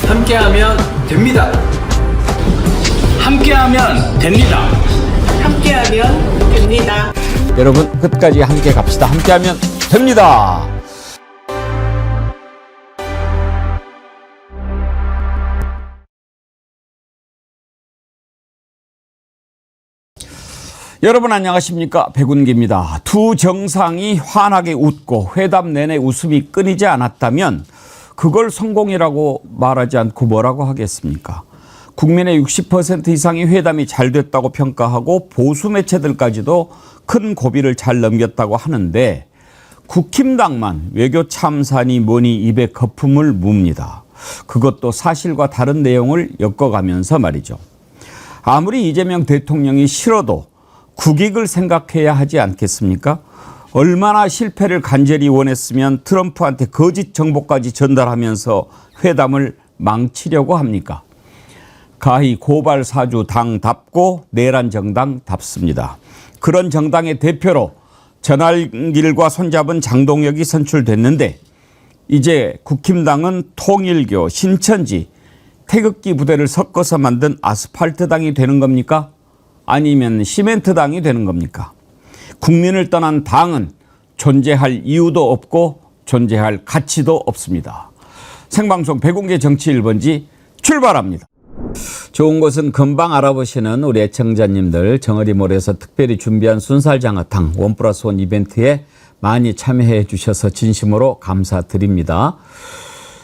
함께하면 됩니다. 함께하면 됩니다. 함께하면 됩니다. 여러분 끝까지 함께 갑시다. 함께하면 됩니다. 여러분 안녕하십니까? 백운기입니다. 두 정상이 환하게 웃고 회담 내내 웃음이 끊이지 않았다면 그걸 성공이라고 말하지 않고 뭐라고 하겠습니까? 국민의 60% 이상이 회담이 잘 됐다고 평가하고 보수 매체들까지도 큰 고비를 잘 넘겼다고 하는데 국힘당만 외교 참사니 뭐니 입에 거품을 뭅니다. 그것도 사실과 다른 내용을 엮어가면서 말이죠. 아무리 이재명 대통령이 싫어도 국익을 생각해야 하지 않겠습니까? 얼마나 실패를 간절히 원했으면 트럼프한테 거짓 정보까지 전달하면서 회담을 망치려고 합니까? 가히 고발사주 당답고 내란 정당답습니다. 그런 정당의 대표로 전할길과 손잡은 장동혁이 선출됐는데 이제 국힘당은 통일교, 신천지, 태극기 부대를 섞어서 만든 아스팔트당이 되는 겁니까? 아니면 시멘트당이 되는 겁니까? 국민을 떠난 당은 존재할 이유도 없고 존재할 가치도 없습니다. 생방송 백운계 정치 1번지 출발합니다. 좋은 것은 금방 알아보시는 우리 애청자님들 정어리몰에서 특별히 준비한 순살장어탕 1+1 이벤트에 많이 참여해 주셔서 진심으로 감사드립니다.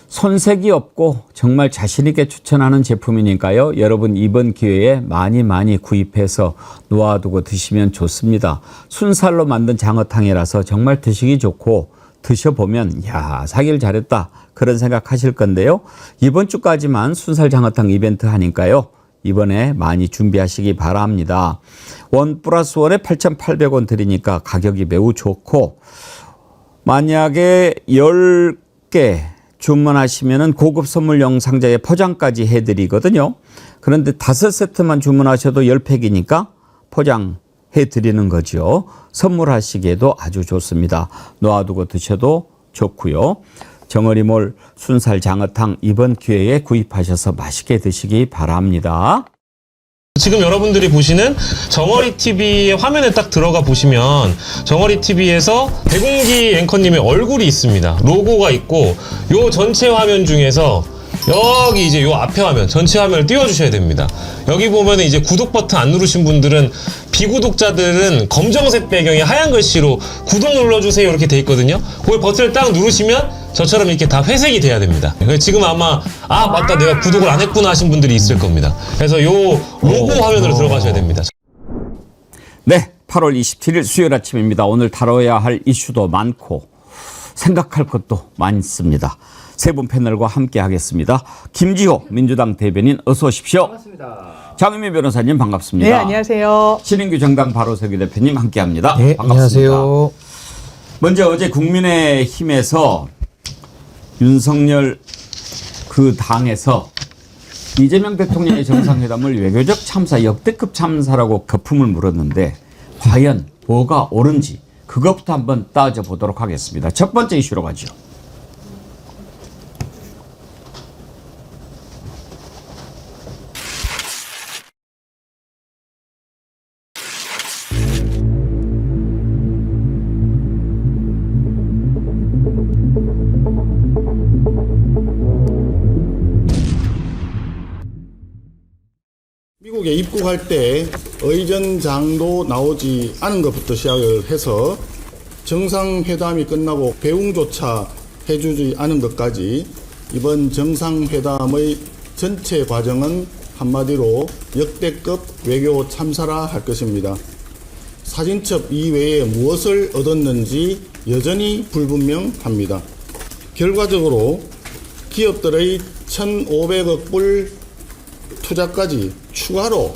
손색이 없고 정말 자신 있게 추천하는 제품이니까요. 여러분 이번 기회에 많이 구입해서 놓아두고 드시면 좋습니다. 순살로 만든 장어탕이라서 정말 드시기 좋고 드셔보면 야 사길 잘했다 그런 생각하실 건데요. 이번 주까지만 순살 장어탕 이벤트 하니까요. 이번에 많이 준비하시기 바랍니다. 1+1에 8,800원 드리니까 가격이 매우 좋고 만약에 10개 주문하시면은 고급 선물용 상자에 포장까지 해드리거든요. 그런데 5세트만 주문하셔도 10팩이니까 포장해 드리는 거죠. 선물하시기에도 아주 좋습니다. 놓아두고 드셔도 좋고요. 정어리몰 순살 장어탕 이번 기회에 구입하셔서 맛있게 드시기 바랍니다. 지금 여러분들이 보시는 정어리TV의 화면에 딱 들어가 보시면 정어리TV에서 백운기 앵커님의 얼굴이 있습니다. 로고가 있고 요 전체 화면 중에서 여기 이제 요 앞에 화면 전체 화면을 띄워주셔야 됩니다. 여기 보면 이제 구독 버튼 안 누르신 분들은 비구독자들은 검정색 배경에 하얀 글씨로 구독 눌러주세요 이렇게 돼 있거든요. 그 버튼을 딱 누르시면 저처럼 이렇게 다 회색이 돼야 됩니다. 지금 아마 아 맞다 내가 구독을 안 했구나 하신 분들이 있을 겁니다. 그래서 요 로고 화면으로 들어가셔야 됩니다. 네, 8월 27일 수요일 아침입니다. 오늘 다뤄야 할 이슈도 많고 생각할 것도 많습니다. 세 분 패널과 함께 하겠습니다. 김지호 민주당 대변인 어서 오십시오. 반갑습니다. 장윤미 변호사님 반갑습니다. 네, 안녕하세요. 신인규 정당 바로서기 대표님 함께합니다. 네, 반갑습니다. 안녕하세요. 먼저 어제 국민의힘에서 윤석열 그 당에서 이재명 대통령의 정상회담을 외교적 참사, 역대급 참사라고 거품을 물었는데 과연 뭐가 옳은지 그것부터 한번 따져보도록 하겠습니다. 첫 번째 이슈로 가죠. 미국에 입국할 때 의전장도 나오지 않은 것부터 시작을 해서 정상회담이 끝나고 배웅조차 해주지 않은 것까지 이번 정상회담의 전체 과정은 한마디로 역대급 외교 참사라 할 것입니다. 사진첩 이외에 무엇을 얻었는지 여전히 불분명합니다. 결과적으로 기업들의 1,500억 불 투자까지 추가로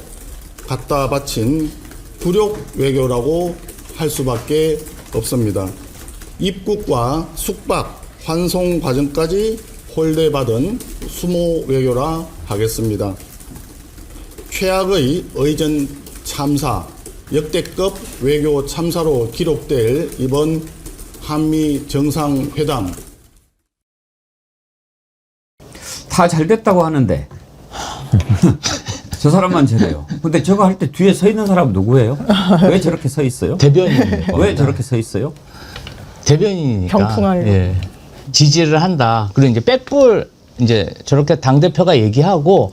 갖다 바친 굴욕 외교라고 할 수밖에 없습니다. 입국과 숙박, 환송 과정까지 홀대받은 수모 외교라 하겠습니다. 최악의 의전 참사, 역대급 외교 참사로 기록될 이번 한미 정상회담. 다 잘 됐다고 하는데 저 사람만 저래요. 근데 저거 할 때 뒤에 서 있는 사람 누구예요? 왜 저렇게 서 있어요? 대변인. 왜 저렇게 서 있어요? 대변인이니까. 병풍하려고. 예. 지지를 한다. 그리고 이제 백불 이제 저렇게 당 대표가 얘기하고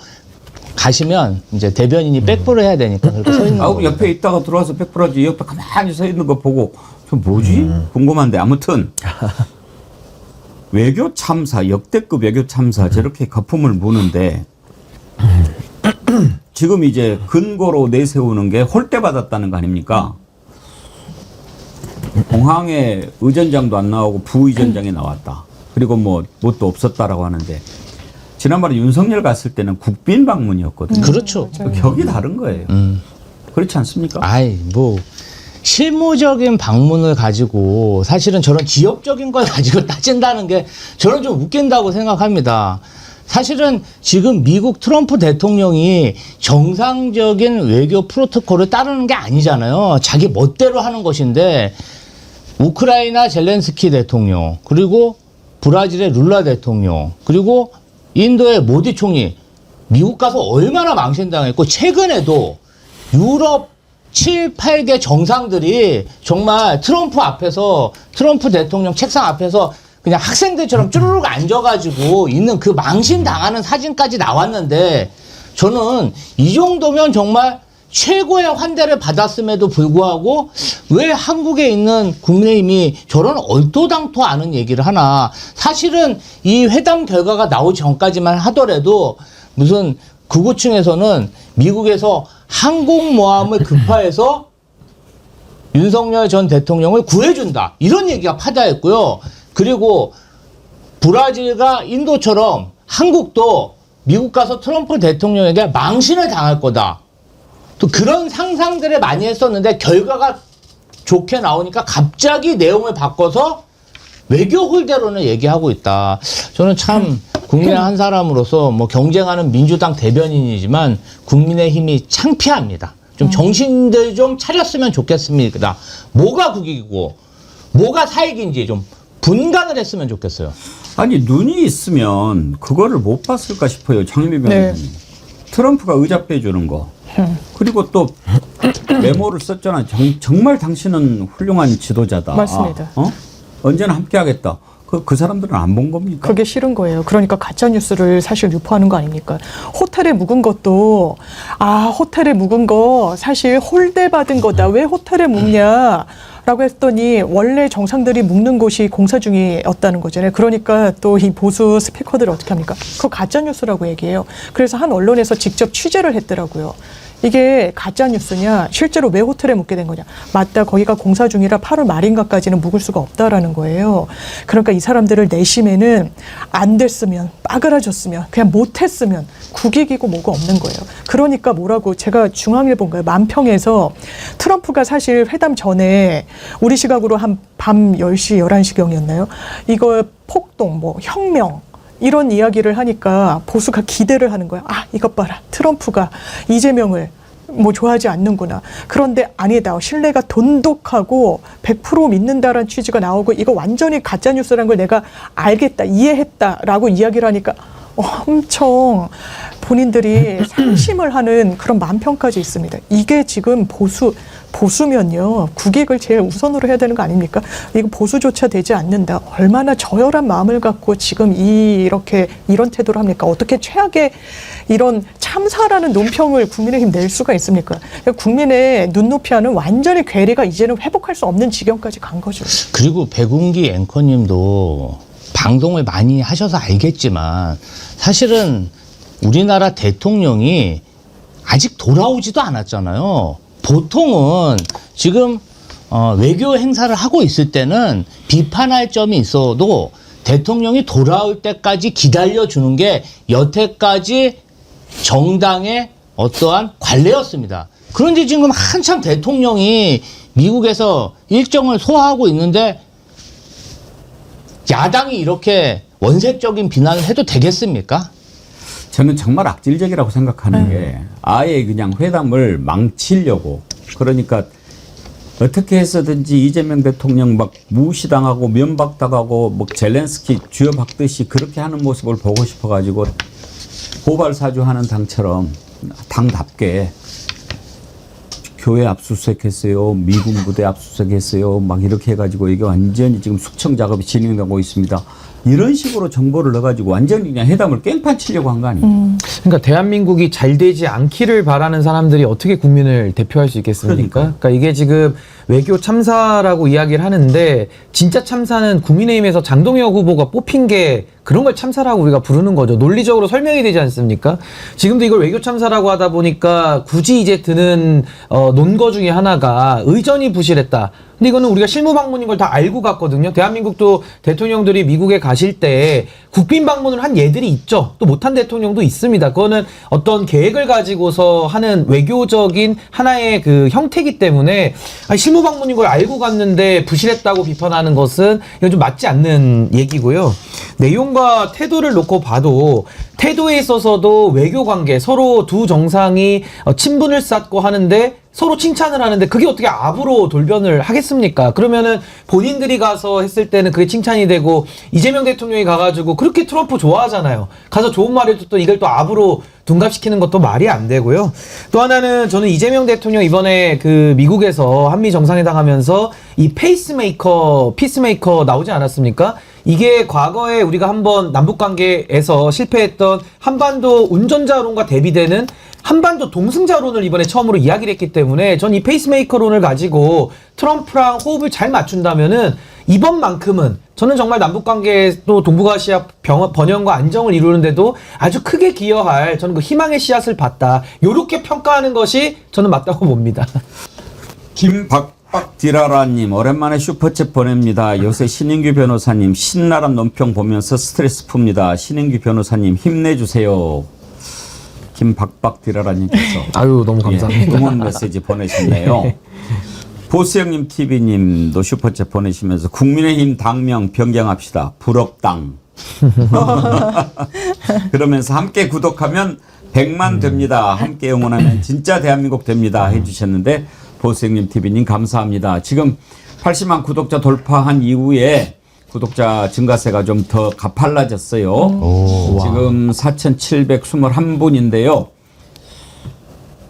가시면 이제 대변인이 백불을 해야 되니까 그렇게 서 있는 아, 거. 옆에 있다가 들어와서 백불하지 옆에 가만히 서 있는 거 보고 저 뭐지? 궁금한데 아무튼 외교 참사 역대급 외교 참사 저렇게 거품을 부는데 지금 이제 근거로 내세우는 게 홀대 받았다는 거 아닙니까? 공항에 의전장도 안 나오고 부의전장이 나왔다. 그리고 뭣도 없었다라고 하는데 지난번에 윤석열 갔을 때는 국빈 방문이었거든요. 그렇죠. 격이 다른 거예요. 그렇지 않습니까? 아이 뭐 실무적인 방문을 가지고 사실은 저런 지역적인 걸 가지고 따진다는 게 저는 좀 웃긴다고 생각합니다. 사실은 지금 미국 트럼프 대통령이 정상적인 외교 프로토콜을 따르는 게 아니잖아요. 자기 멋대로 하는 것인데 우크라이나 젤렌스키 대통령 그리고 브라질의 룰라 대통령 그리고 인도의 모디 총리 미국 가서 얼마나 망신당했고 최근에도 유럽 7, 8개 정상들이 정말 트럼프 앞에서 트럼프 대통령 책상 앞에서 그냥 학생들처럼 쭈르륵 앉아가지고 있는 그 망신당하는 사진까지 나왔는데 저는 이 정도면 정말 최고의 환대를 받았음에도 불구하고 왜 한국에 있는 국민의힘이 저런 얼토당토 않은 얘기를 하나. 사실은 이 회담 결과가 나오기 전까지만 하더라도 무슨 극우층에서는 미국에서 항공모함을 급파해서 윤석열 전 대통령을 구해준다. 이런 얘기가 파다했고요. 그리고 브라질과 인도처럼 한국도 미국 가서 트럼프 대통령에게 망신을 당할 거다. 또 그런 상상들을 많이 했었는데 결과가 좋게 나오니까 갑자기 내용을 바꿔서 외교 홀대론을 얘기하고 있다. 저는 참 국민의 한 사람으로서 뭐 경쟁하는 민주당 대변인이지만 국민의힘이 창피합니다. 좀 정신들 좀 차렸으면 좋겠습니다. 뭐가 국익이고 뭐가 사익인지 좀 분간을 했으면 좋겠어요. 아니 눈이 있으면 그거를 못 봤을까 싶어요. 장미변 네. 트럼프가 의자 빼주는 거. 그리고 또 메모를 썼잖아. 정말 당신은 훌륭한 지도자다. 맞습니다. 언제나 함께하겠다. 그 사람들은 안 본 겁니까? 그게 싫은 거예요. 그러니까 가짜 뉴스를 사실 유포하는 거 아닙니까? 호텔에 묵은 것도 호텔에 묵은 거 사실 홀대 받은 거다. 왜 호텔에 묵냐? 라고 했더니 원래 정상들이 묵는 곳이 공사 중이었다는 거잖아요. 그러니까 또 이 보수 스피커들이 어떻게 합니까? 그거 가짜 뉴스라고 얘기해요. 그래서 한 언론에서 직접 취재를 했더라고요. 이게 가짜 뉴스냐? 실제로 왜 호텔에 묵게 된 거냐? 맞다. 거기가 공사 중이라 8월 말인가까지는 묵을 수가 없다라는 거예요. 그러니까 이 사람들을 내심에는 안 됐으면, 빠그라졌으면, 그냥 못했으면 국익이고 뭐가 없는 거예요. 그러니까 뭐라고 제가 중앙일보인가요? 만평에서 트럼프가 사실 회담 전에 우리 시각으로 한 밤 10시, 11시경이었나요? 이거 폭동, 혁명 이런 이야기를 하니까 보수가 기대를 하는 거야. 이것 봐라. 트럼프가 이재명을 좋아하지 않는구나. 그런데 아니다. 신뢰가 돈독하고 100% 믿는다라는 취지가 나오고 이거 완전히 가짜뉴스라는 걸 내가 알겠다. 이해했다라고 이야기를 하니까 엄청 본인들이 상심을 하는 그런 만평까지 있습니다. 이게 지금 보수면요. 국익을 제일 우선으로 해야 되는 거 아닙니까? 이거 보수조차 되지 않는다. 얼마나 저열한 마음을 갖고 지금 이런 태도를 합니까? 어떻게 최악의 이런 참사라는 논평을 국민의힘 낼 수가 있습니까? 국민의 눈높이와는 완전히 괴리가 이제는 회복할 수 없는 지경까지 간 거죠. 그리고 백운기 앵커님도 방송을 많이 하셔서 알겠지만 사실은 우리나라 대통령이 아직 돌아오지도 않았잖아요. 보통은 지금 외교 행사를 하고 있을 때는 비판할 점이 있어도 대통령이 돌아올 때까지 기다려주는 게 여태까지 정당의 어떠한 관례였습니다. 그런데 지금 한참 대통령이 미국에서 일정을 소화하고 있는데 야당이 이렇게 원색적인 비난을 해도 되겠습니까? 저는 정말 악질적이라고 생각하는 게 아예 그냥 회담을 망치려고 그러니까 어떻게 해서든지 이재명 대통령 막 무시당하고 면박당하고 젤렌스키 쥐어박듯이 그렇게 하는 모습을 보고 싶어가지고 고발사주 하는 당처럼 당답게 교회 압수수색했어요. 미군 부대 압수수색했어요. 막 이렇게 해가지고 이게 완전히 지금 숙청 작업이 진행되고 있습니다. 이런 식으로 정보를 넣어가지고 완전히 그냥 회담을 깽판 치려고 한 거 아니에요? 그러니까 대한민국이 잘 되지 않기를 바라는 사람들이 어떻게 국민을 대표할 수 있겠습니까? 그러니까 이게 지금 외교 참사라고 이야기를 하는데 진짜 참사는 국민의힘에서 장동혁 후보가 뽑힌 게 그런 걸 참사라고 우리가 부르는 거죠. 논리적으로 설명이 되지 않습니까? 지금도 이걸 외교 참사라고 하다 보니까 굳이 이제 드는 논거 중에 하나가 의전이 부실했다. 근데 이거는 우리가 실무 방문인 걸 다 알고 갔거든요. 대한민국도 대통령들이 미국에 가실 때 국빈 방문을 한 예들이 있죠. 또 못한 대통령도 있습니다. 그거는 어떤 계획을 가지고서 하는 외교적인 하나의 그 형태이기 때문에 아니, 실무 방문인 걸 알고 갔는데 부실했다고 비판하는 것은 이건 좀 맞지 않는 얘기고요. 내용과 태도를 놓고 봐도 태도에 있어서도 외교 관계 서로 두 정상이 친분을 쌓고 하는데 서로 칭찬을 하는데 그게 어떻게 압으로 돌변을 하겠습니까? 그러면은 본인들이 가서 했을 때는 그게 칭찬이 되고 이재명 대통령이 가가지고 그렇게 트럼프 좋아하잖아요. 가서 좋은 말 해도 또 이걸 또 압으로 둔갑시키는 것도 말이 안 되고요. 또 하나는 저는 이재명 대통령 이번에 그 미국에서 한미 정상회담 하면서 이 페이스메이커, 피스메이커 나오지 않았습니까? 이게 과거에 우리가 한번 남북관계에서 실패했던 한반도 운전자론과 대비되는 한반도 동승자론을 이번에 처음으로 이야기를 했기 때문에 전 이 페이스메이커론을 가지고 트럼프랑 호흡을 잘 맞춘다면은 이번만큼은 저는 정말 남북관계 또 동북아시아 번영과 안정을 이루는데도 아주 크게 기여할 저는 그 희망의 씨앗을 봤다. 요렇게 평가하는 것이 저는 맞다고 봅니다. 김박박디라라님 오랜만에 슈퍼챗 보냅니다. 요새 신인규 변호사님 신나란 논평 보면서 스트레스 풉니다. 신인규 변호사님 힘내주세요. 김박박디라라님께서 아유 너무 감사합니다. 응원 메시지 보내셨네요. 보수형님 TV님도 슈퍼챗 보내시면서 국민의힘 당명 변경합시다. 부럽당. 그러면서 함께 구독하면 100만 됩니다. 함께 응원하면 진짜 대한민국 됩니다. 해주셨는데 보수형님 TV님 감사합니다. 지금 80만 구독자 돌파한 이후에 구독자 증가세가 좀 더 가팔라졌어요. 지금 4,721분인데요.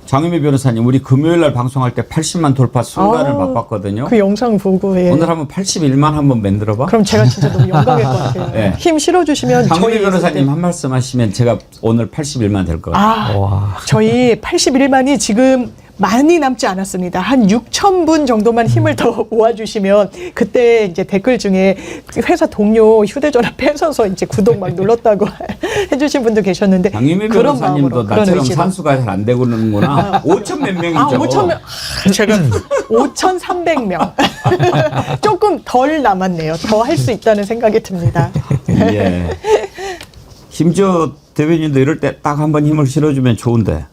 장유미 변호사님, 우리 금요일 날 방송할 때 80만 돌파 순간을 맛봤거든요. 그 영상 보고 예. 오늘 한번 81만 한번 만들어봐. 그럼 제가 진짜 너무 영광일 것 같아요. 네. 힘 실어주시면 장유미 저희 변호사님 한 말씀 하시면 제가 오늘 81만 될 것 같아요. 저희 81만이 지금 많이 남지 않았습니다. 한 6,000분 정도만 힘을 더 모아주시면 그때 이제 댓글 중에 회사 동료 휴대전화 뺏어서 이제 구독 막 눌렀다고 해주신 분도 계셨는데 장유미 그런 변호사님도 마음으로, 그런 나처럼 의지로. 산수가 잘 안 되고 그러는구나. 5천 몇 명이죠. 5,000명. 제가 5,300명. 조금 덜 남았네요. 더 할 수 있다는 생각이 듭니다. 예. 김지호 대변인도 이럴 때 딱 한번 힘을 실어주면 좋은데.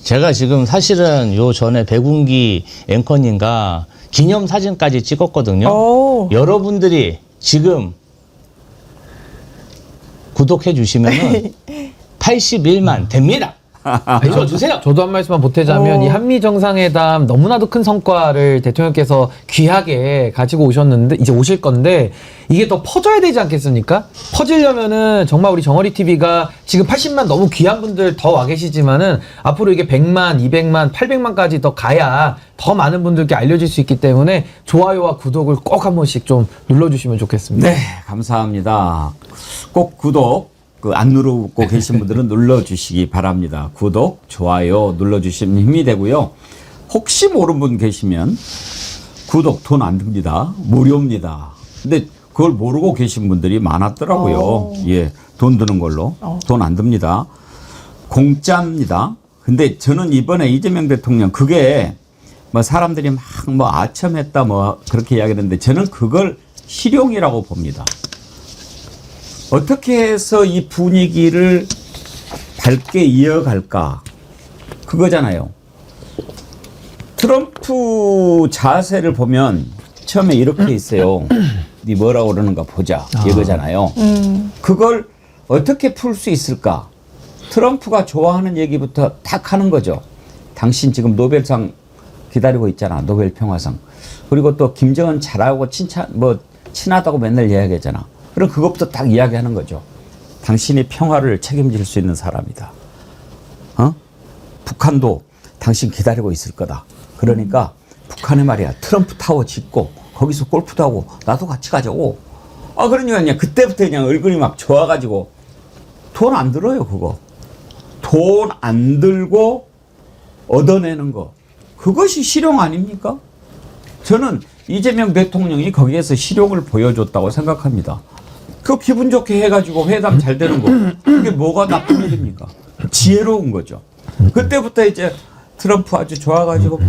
제가 지금 사실은 요 전에 백운기 앵커님과 기념 사진까지 찍었거든요. 오. 여러분들이 지금 구독해 주시면은 81만 됩니다. 눌러주세요. 저도 한 말씀만 보태자면 이 한미 정상회담 너무나도 큰 성과를 대통령께서 귀하게 가지고 오셨는데 이제 오실 건데 이게 더 퍼져야 되지 않겠습니까? 퍼지려면은 정말 우리 정어리 TV가 지금 80만 너무 귀한 분들 더 와 계시지만은 앞으로 이게 100만, 200만, 800만까지 더 가야 더 많은 분들께 알려질 수 있기 때문에 좋아요와 구독을 꼭 한 번씩 좀 눌러주시면 좋겠습니다. 네, 감사합니다. 꼭 구독 안 누르고 계신 분들은 눌러주시기 바랍니다. 구독, 좋아요 눌러주시면 힘이 되고요. 혹시 모르는 분 계시면 구독 돈 안 듭니다. 무료입니다. 근데 그걸 모르고 계신 분들이 많았더라고요. 예, 돈 드는 걸로. 돈 안 듭니다. 공짜입니다. 근데 저는 이번에 이재명 대통령 그게 뭐 사람들이 막 뭐 아첨했다 뭐 그렇게 이야기하는데 저는 그걸 실용이라고 봅니다. 어떻게 해서 이 분위기를 밝게 이어갈까? 그거잖아요. 트럼프 자세를 보면 처음에 이렇게 있어요. 네 뭐라고 그러는가 보자. 이거잖아요. 그걸 어떻게 풀 수 있을까? 트럼프가 좋아하는 얘기부터 탁 하는 거죠. 당신 지금 노벨상 기다리고 있잖아. 노벨 평화상. 그리고 또 김정은 잘하고 친하다고 맨날 이야기하잖아. 그럼 그것부터 딱 이야기하는 거죠. 당신의 평화를 책임질 수 있는 사람이다. 북한도 당신 기다리고 있을 거다. 그러니까 북한에 말이야 트럼프 타워 짓고 거기서 골프도 하고 나도 같이 가자고. 그러니까 그냥 그때부터 그냥 얼굴이 막 좋아가지고 돈 안 들어요 그거. 돈 안 들고 얻어내는 거. 그것이 실용 아닙니까? 저는 이재명 대통령이 거기에서 실용을 보여줬다고 생각합니다. 그 기분 좋게 해가지고 회담 잘 되는 거. 그게 뭐가 나쁜 일입니까? 지혜로운 거죠. 그때부터 이제 트럼프 아주 좋아가지고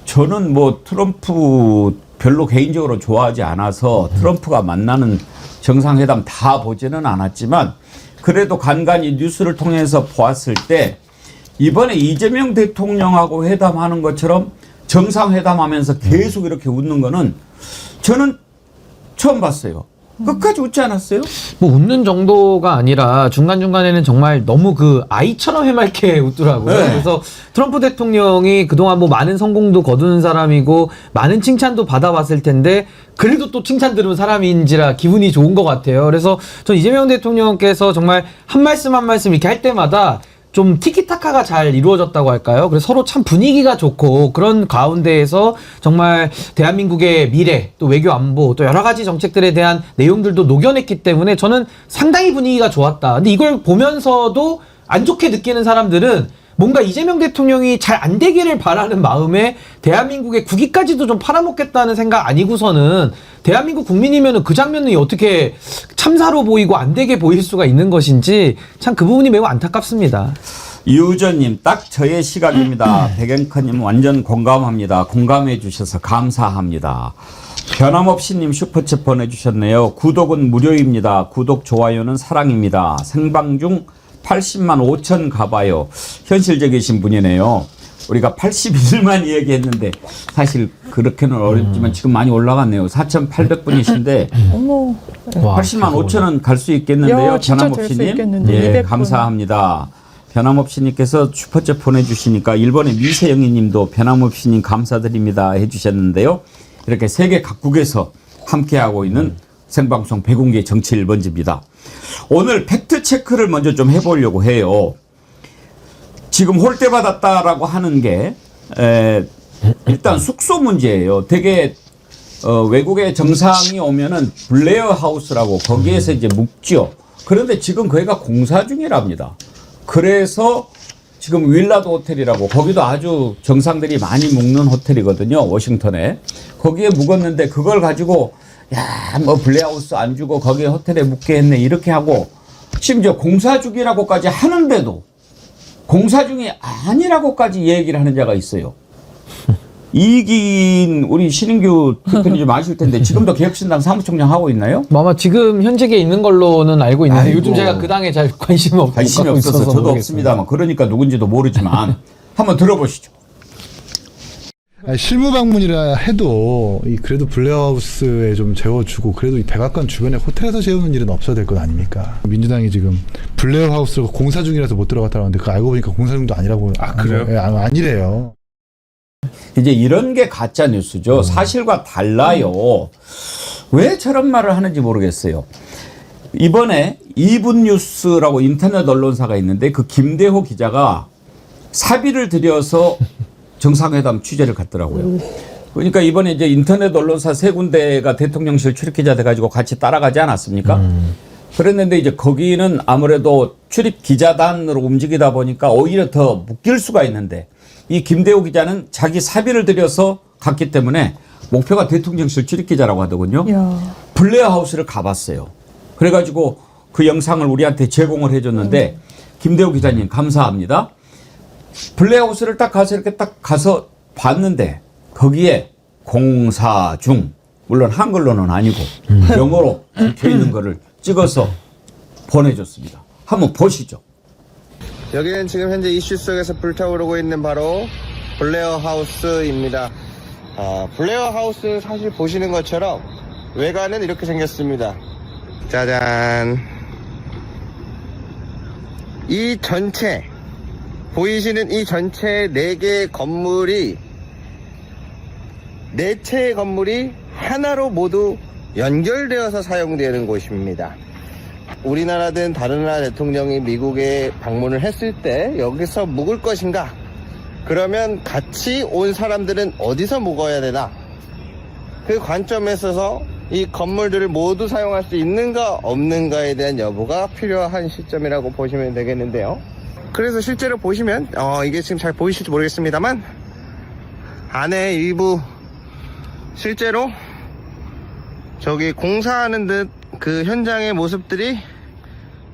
저는 뭐 트럼프 별로 개인적으로 좋아하지 않아서 트럼프가 만나는 정상회담 다 보지는 않았지만 그래도 간간히 뉴스를 통해서 보았을 때 이번에 이재명 대통령하고 회담하는 것처럼 정상회담하면서 계속 이렇게 웃는 거는 저는 처음 봤어요. 끝까지 웃지 않았어요? 뭐 웃는 정도가 아니라 중간중간에는 정말 너무 그 아이처럼 해맑게 웃더라고요. 네. 그래서 트럼프 대통령이 그동안 뭐 많은 성공도 거둔 사람이고 많은 칭찬도 받아봤을 텐데 그래도 또 칭찬 들은 사람인지라 기분이 좋은 것 같아요. 그래서 전 이재명 대통령께서 정말 한 말씀 한 말씀 이렇게 할 때마다 좀 티키타카가 잘 이루어졌다고 할까요? 그래서 서로 참 분위기가 좋고 그런 가운데에서 정말 대한민국의 미래, 또 외교 안보, 또 여러 가지 정책들에 대한 내용들도 녹여냈기 때문에 저는 상당히 분위기가 좋았다. 근데 이걸 보면서도 안 좋게 느끼는 사람들은 뭔가 이재명 대통령이 잘 안 되기를 바라는 마음에 대한민국의 국위까지도 좀 팔아먹겠다는 생각 아니고서는 대한민국 국민이면은 그 장면이 어떻게 참사로 보이고 안 되게 보일 수가 있는 것인지 참 그 부분이 매우 안타깝습니다. 이우전님 딱 저의 시각입니다. 백앵커님 완전 공감합니다. 공감해 주셔서 감사합니다. 변함없이님 슈퍼챗 보내주셨네요. 구독은 무료입니다. 구독 좋아요는 사랑입니다. 생방 중 80만 5천 가봐요. 현실적이신 분이네요. 우리가 81만 얘기했는데 사실 그렇게는 어렵지만 지금 많이 올라갔네요. 4,800분이신데 80만 5천은 갈 수 있겠는데요. 야, 진짜 될수 변함없이님. 있겠는데, 예, 200분. 감사합니다. 변함없이님께서 슈퍼챗 보내주시니까 일본의 미세영희님도 변함없이님 감사드립니다 해주셨는데요. 이렇게 세계 각국에서 함께하고 있는 생방송 백운기의 정치 1번지입니다. 오늘 팩트 체크를 먼저 좀 해보려고 해요. 지금 홀대 받았다라고 하는 게 일단 숙소 문제예요. 되게 외국의 정상이 오면은 블레어 하우스라고 거기에서 이제 묵지요. 그런데 지금 거기가 공사 중이랍니다. 그래서 지금 윌라드 호텔이라고 거기도 아주 정상들이 많이 묵는 호텔이거든요. 워싱턴에. 거기에 묵었는데 그걸 가지고 야, 뭐 블레하우스 안 주고 거기에 호텔에 묵게 했네 이렇게 하고 심지어 공사 중이라고까지 하는데도 공사 중이 아니라고까지 얘기를 하는 자가 있어요. 이긴 우리 신인규 대표님 좀 아실 텐데 지금도 개혁신당 사무총장 하고 있나요? 아마 지금 현직에 있는 걸로는 알고 있는데 아이고. 요즘 제가 그 당에 잘 관심이 관심이 갖고 없어서 있어서 저도 모르겠습니다. 없습니다만 그러니까 누군지도 모르지만 한번 들어보시죠. 실무 방문이라 해도 그래도 블레하우스에 좀 재워주고 그래도 이 백악관 주변에 호텔에서 재우는 일은 없어야 될 것 아닙니까? 민주당이 지금 블레하우스가 공사 중이라서 못 들어갔다고 하는데 그거 알고 보니까 공사 중도 아니라고. 그래요? 아니래요. 이제 이런 게 가짜 뉴스죠. 사실과 달라요. 왜 저런 말을 하는지 모르겠어요. 이번에 이분 뉴스라고 인터넷 언론사가 있는데 그 김대호 기자가 사비를 들여서 정상회담 취재를 갔더라고요. 그러니까 이번에 이제 인터넷 언론사 세 군데가 대통령실 출입 기자 돼가지고 같이 따라가지 않았습니까? 그랬는데 이제 거기는 아무래도 출입 기자단으로 움직이다 보니까 오히려 더 묶일 수가 있는데 이 김대호 기자는 자기 사비를 들여서 갔기 때문에 목표가 대통령실 출입 기자라고 하더군요. 야. 블레어 하우스를 가봤어요. 그래가지고 그 영상을 우리한테 제공을 해줬는데 김대호 기자님 감사합니다. 블레어 하우스를 딱 가서 이렇게 딱 가서 봤는데 거기에 공사 중 물론 한글로는 아니고 영어로 적혀 있는 거를 찍어서 보내줬습니다. 한번 보시죠. 여기는 지금 현재 이슈 속에서 불타오르고 있는 바로 블레어 하우스입니다. 블레어 하우스 사실 보시는 것처럼 외관은 이렇게 생겼습니다. 짜잔. 이 전체 보이시는 이 전체 4개의 건물이 4채의 건물이 하나로 모두 연결되어서 사용되는 곳입니다. 우리나라든 다른 나라 대통령이 미국에 방문을 했을 때 여기서 묵을 것인가? 그러면 같이 온 사람들은 어디서 묵어야 되나? 그 관점에 있어서 이 건물들을 모두 사용할 수 있는가 없는가에 대한 여부가 필요한 시점이라고 보시면 되겠는데요. 그래서 실제로 보시면 이게 지금 잘 보이실지 모르겠습니다만 안에 일부 실제로 저기 공사하는 듯 그 현장의 모습들이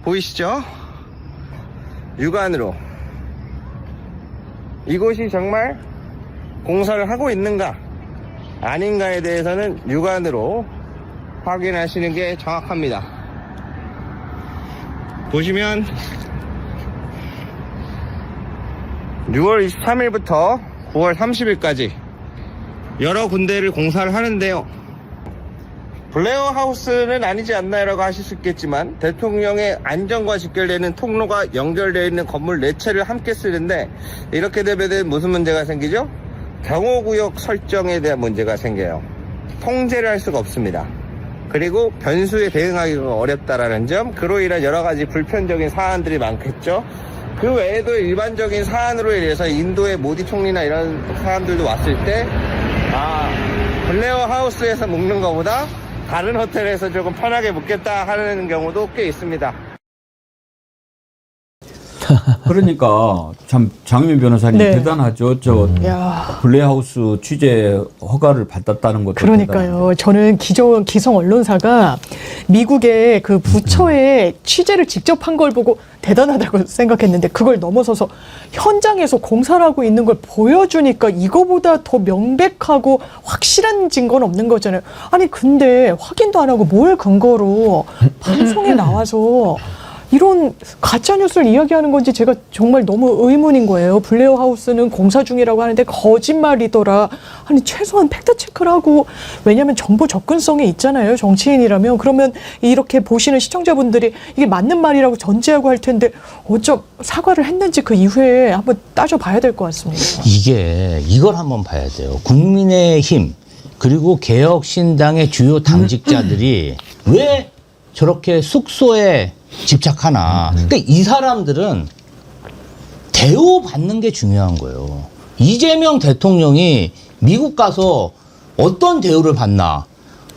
보이시죠? 육안으로 이곳이 정말 공사를 하고 있는가 아닌가에 대해서는 육안으로 확인하시는 게 정확합니다. 보시면 6월 23일부터 9월 30일까지 여러 군데를 공사를 하는데요. 블레어 하우스는 아니지 않나요라고 하실 수 있겠지만 대통령의 안전과 직결되는 통로가 연결되어 있는 건물 4채를 함께 쓰는데 이렇게 되면 무슨 문제가 생기죠? 경호구역 설정에 대한 문제가 생겨요. 통제를 할 수가 없습니다. 그리고 변수에 대응하기가 어렵다라는 점, 그로 인한 여러 가지 불편적인 사안들이 많겠죠. 그 외에도 일반적인 사안으로 인해서 인도의 모디 총리나 이런 사람들도 왔을 때 블레어 하우스에서 묵는 것보다 다른 호텔에서 조금 편하게 묵겠다 하는 경우도 꽤 있습니다. 그러니까 참 장윤 변호사님 네. 대단하죠. 저 야. 블레하우스 취재 허가를 받았다는 것도 그러니까요. 저는 기성 언론사가 미국의 그 부처에 취재를 직접 한 걸 보고 대단하다고 생각했는데 그걸 넘어서서 현장에서 공사를 하고 있는 걸 보여주니까 이거보다 더 명백하고 확실한 증거는 없는 거잖아요. 아니 근데 확인도 안 하고 뭘 근거로 방송에 나와서 이런 가짜뉴스를 이야기하는 건지 제가 정말 너무 의문인 거예요. 블레어 하우스는 공사 중이라고 하는데 거짓말이더라. 아니 최소한 팩트체크를 하고, 왜냐하면 정보 접근성이 있잖아요. 정치인이라면. 그러면 이렇게 보시는 시청자분들이 이게 맞는 말이라고 전제하고 할 텐데 사과를 했는지 그 이후에 한번 따져봐야 될 것 같습니다. 이걸 한번 봐야 돼요. 국민의힘 그리고 개혁신당의 주요 당직자들이 왜 저렇게 숙소에 집착하나. 그러니까 이 사람들은 대우받는 게 중요한 거예요. 이재명 대통령이 미국 가서 어떤 대우를 받나.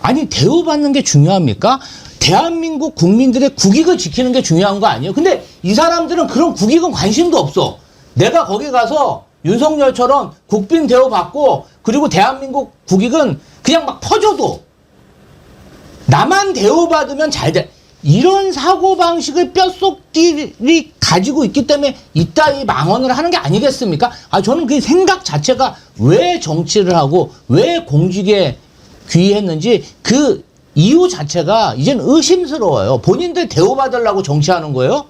아니 대우받는 게 중요합니까? 대한민국 국민들의 국익을 지키는 게 중요한 거 아니에요? 근데 이 사람들은 그런 국익은 관심도 없어. 내가 거기 가서 윤석열처럼 국빈 대우받고 그리고 대한민국 국익은 그냥 막 퍼줘도 나만 대우받으면 잘 돼. 이런 사고방식을 뼛속들이 가지고 있기 때문에 이따위 망언을 하는 게 아니겠습니까? 저는 그 생각 자체가 왜 정치를 하고 왜 공직에 귀했는지 그 이유 자체가 이젠 의심스러워요. 본인들 대우받으려고 정치하는 거예요?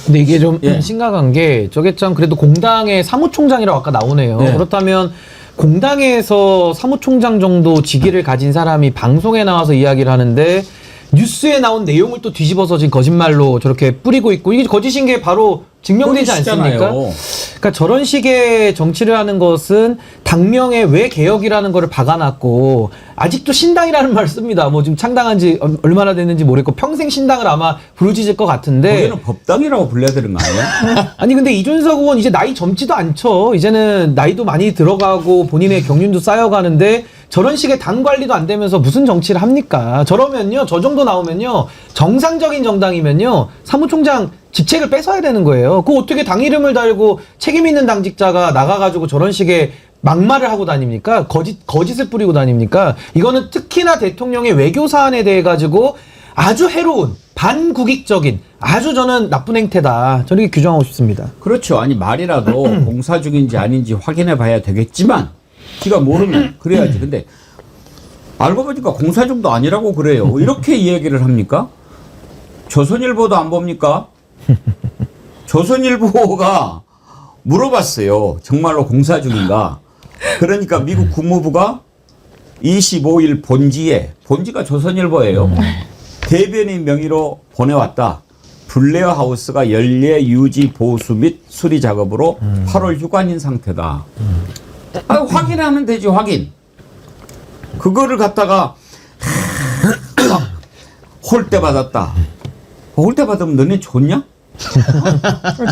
근데 이게 좀 심각한 게 저게 참 그래도 공당의 사무총장이라고 아까 나오네요. 네. 그렇다면 공당에서 사무총장 정도 직위를 가진 사람이 방송에 나와서 이야기를 하는데 뉴스에 나온 내용을 또 뒤집어서 지금 거짓말로 저렇게 뿌리고 있고 이게 거짓인 게 바로 증명되지 않습니까? 그러니까 저런 식의 정치를 하는 것은 당명에 왜 개혁이라는 거를 박아놨고 아직도 신당이라는 말을 씁니다. 뭐 지금 창당한 지 얼마나 됐는지 모르겠고 평생 신당을 아마 부르짖을 것 같은데 거기는 법당이라고 불러야 되는 거 아니야? 아니 근데 이준석 의원 이제 나이 젊지도 않죠. 이제는 나이도 많이 들어가고 본인의 경륜도 쌓여가는데 저런 식의 당 관리도 안 되면서 무슨 정치를 합니까? 저러면요, 저 정도 나오면요, 정상적인 정당이면요, 사무총장 직책을 뺏어야 되는 거예요. 그 어떻게 당 이름을 달고 책임 있는 당직자가 나가가지고 저런 식의 막말을 하고 다닙니까? 거짓을 뿌리고 다닙니까? 이거는 특히나 대통령의 외교 사안에 대해 가지고 아주 해로운, 반국익적인, 아주 저는 나쁜 행태다. 저는 이렇게 규정하고 싶습니다. 그렇죠. 아니 말이라도 공사 중인지 아닌지 확인해 봐야 되겠지만 지가 모르면 그래야지. 근데 알고 보니까 공사 중도 아니라고 그래요. 이렇게 이야기를 합니까? 조선일보도 안 봅니까? 조선일보가 물어봤어요. 정말로 공사 중인가? 그러니까 미국 국무부가 25일 본지가 조선일보예요. 대변인 명의로 보내왔다. 블레어 하우스가 연례 유지 보수 및 수리 작업으로 8월 휴관인 상태다. 확인하면 되지, 확인. 그거를 갖다가 홀대 받았다. 홀대 받으면 너네 좋냐?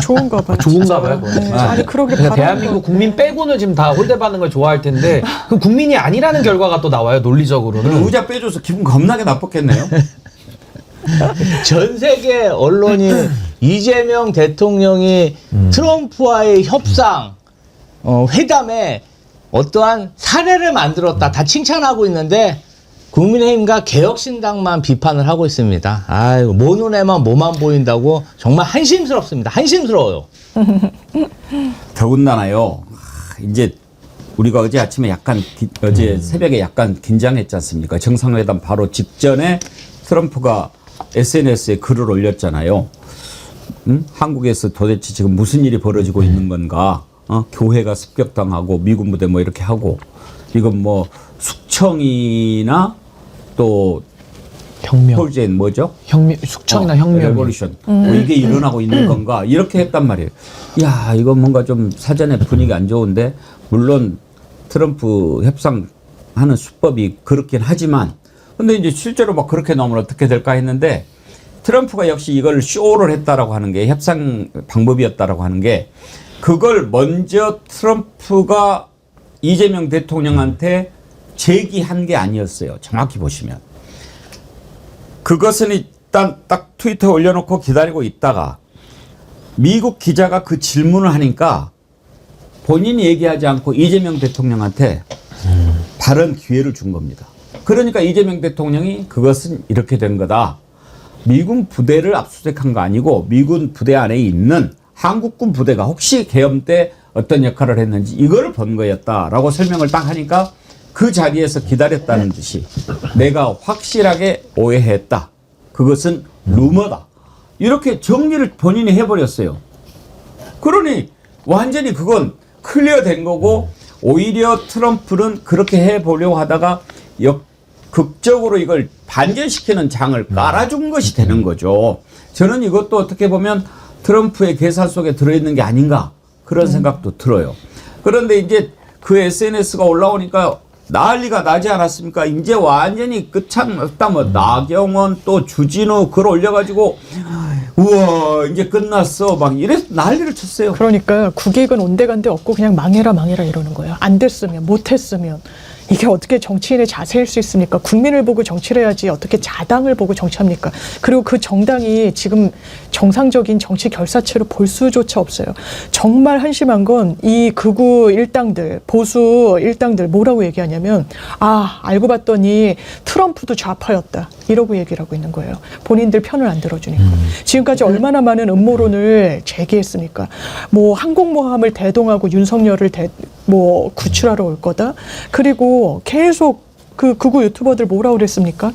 좋은가 봐요. 좋은가 봐요. 네. 아니 그러길 그러니까 바라는 대한민국 국민 빼고는 지금 다 홀대받는 걸 좋아할 텐데 그 국민이 아니라는 결과가 또 나와요. 논리적으로는. 의자 빼줘서 기분 겁나게 나빴겠네요. 전 세계 언론이 이재명 대통령이 트럼프와의 협상, 회담에 어떠한 사례를 만들었다. 다 칭찬하고 있는데 국민의힘과 개혁신당만 비판을 하고 있습니다. 아이고, 모 눈에만 뭐만 보인다고 정말 한심스럽습니다. 한심스러워요. 더군다나요. 이제 우리가 어제 아침에 어제 새벽에 약간 긴장했지 않습니까? 정상회담 바로 직전에 트럼프가 SNS에 글을 올렸잖아요. 한국에서 도대체 지금 무슨 일이 벌어지고 있는 건가? 교회가 습격당하고 미군 부대 뭐 이렇게 하고 이건 뭐 숙청이나 또 혁명. 폴제인 뭐죠? 숙청이나 혁명. 레볼루션. 뭐 이게 일어나고 있는 건가? 이렇게 했단 말이에요. 야, 이거 뭔가 좀 사전에 분위기 안 좋은데 물론 트럼프 협상하는 수법이 그렇긴 하지만 근데 이제 실제로 막 그렇게 나오면 어떻게 될까 했는데 트럼프가 역시 이걸 쇼를 했다라고 하는 게 협상 방법이었다라고 하는 게 그걸 먼저 트럼프가 이재명 대통령한테 제기한 게 아니었어요. 정확히 보시면. 그것은 일단 딱 트위터에 올려놓고 기다리고 있다가 미국 기자가 그 질문을 하니까 본인이 얘기하지 않고 이재명 대통령한테 발언 기회를 준 겁니다. 그러니까 이재명 대통령이 그것은 이렇게 된 거다. 미군 부대를 압수수색한 거 아니고 미군 부대 안에 있는 한국군 부대가 혹시 계엄 때 어떤 역할을 했는지 이거를 본 거였다라고 설명을 딱 하니까 그 자리에서 기다렸다는 듯이 내가 확실하게 오해했다. 그것은 루머다. 이렇게 정리를 본인이 해버렸어요. 그러니 완전히 그건 클리어된 거고 오히려 트럼프는 그렇게 해보려고 하다가 극적으로 이걸 반전시키는 장을 깔아준 것이 되는 거죠. 저는 이것도 어떻게 보면 트럼프의 계산 속에 들어있는 게 아닌가 그런 생각도 들어요. 그런데 이제 그 SNS가 올라오니까 난리가 나지 않았습니까? 이제 완전히 끝장났다. 뭐 나경원 또 주진우 글 올려가지고 우와 이제 끝났어 막 이래서 난리를 쳤어요. 그러니까 국익은 온데간데 없고 그냥 망해라 이러는 거예요. 안 됐으면 못했으면. 이게 어떻게 정치인의 자세일 수 있습니까? 국민을 보고 정치를 해야지 어떻게 자당을 보고 정치합니까? 그리고 그 정당이 지금 정상적인 정치 결사체로 볼 수조차 없어요. 정말 한심한 건 이 극우 일당들, 보수 일당들 뭐라고 얘기하냐면 알고 봤더니 트럼프도 좌파였다. 이러고 얘기를 하고 있는 거예요. 본인들 편을 안 들어주니까. 지금까지 얼마나 많은 음모론을 제기했습니까? 뭐 항공모함을 대동하고 윤석열을 구출하러 올 거다. 그리고 계속 그 극우 유튜버들 뭐라고 그랬습니까?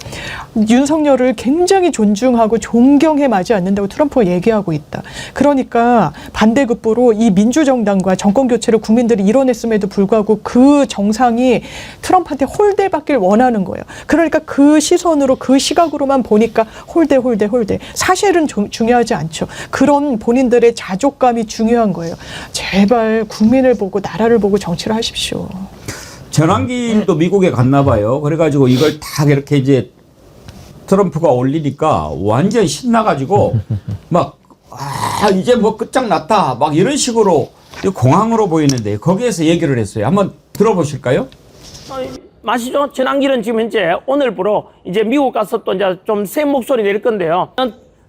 윤석열을 굉장히 존중하고 존경해 마지 않는다고 트럼프가 얘기하고 있다. 그러니까 반대급부로 이 민주정당과 정권교체를 국민들이 이뤄냈음에도 불구하고 그 정상이 트럼프한테 홀대받길 원하는 거예요. 그러니까 그 시선으로 그 시각으로만 보니까 홀대. 사실은 중요하지 않죠. 그런 본인들의 자족감이 중요한 거예요. 제발 국민을 보고 나라를 보고 정치를 하십시오. 전환기도 미국에 갔나 봐요. 그래가지고 이걸 딱 이렇게 이제 트럼프가 올리니까 완전 신나가지고 막 이제 뭐 끝장났다 막 이런 식으로 공항으로 보이는데 거기에서 얘기를 했어요. 한번 들어보실까요? 마시죠. 전환기는 지금 현재 오늘부로 이제 미국 가서 또 이제 좀 센 목소리 낼 건데요.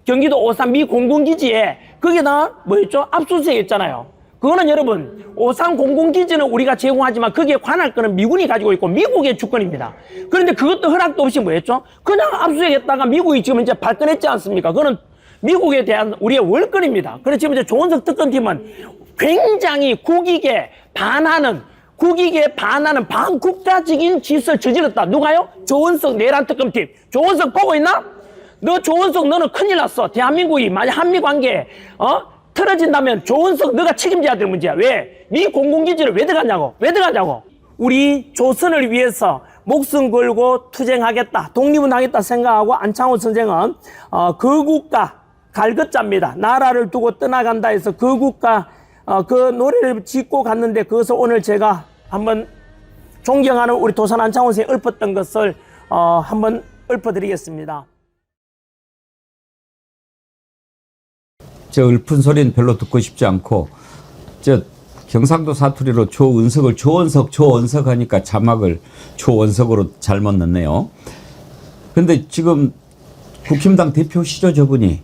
경기도 오산 미 공군기지에 거기다 뭐였죠? 압수수색했잖아요. 그거는 여러분 오산 공군기지는 우리가 제공하지만 거기에 관할 거는 미군이 가지고 있고 미국의 주권입니다. 그런데 그것도 허락도 없이 뭐였죠? 그냥 압수수색했다가 미국이 지금 이제 발끈했지 않습니까? 그거는 미국에 대한 우리의 월권입니다. 그래서 지금 이제 조은석 특검팀은 굉장히 국익에 반하는 반국가적인 짓을 저질렀다. 누가요? 조은석 내란 특검팀. 조은석 보고 있나? 너는 큰일 났어. 대한민국이 만약 한미관계에 틀어진다면 조은석 너가 책임져야 될 문제야. 왜? 미 공군기지를 왜 들어가냐고. 우리 조선을 위해서 목숨 걸고 투쟁하겠다. 독립운동하겠다 생각하고 안창호 선생은 그 국가 갈것자입니다. 나라를 두고 떠나간다 해서 그 국가 그 노래를 짓고 갔는데 그것을 오늘 제가 한번 존경하는 우리 도산 안창호 선생이 읊었던 것을 한번 읊어드리겠습니다. 저 읊은 소리는 별로 듣고 싶지 않고 저 경상도 사투리로 조은석을 조원석 하니까 자막을 조원석으로 잘못 넣네요. 근데 지금 국힘당 대표시죠, 저분이?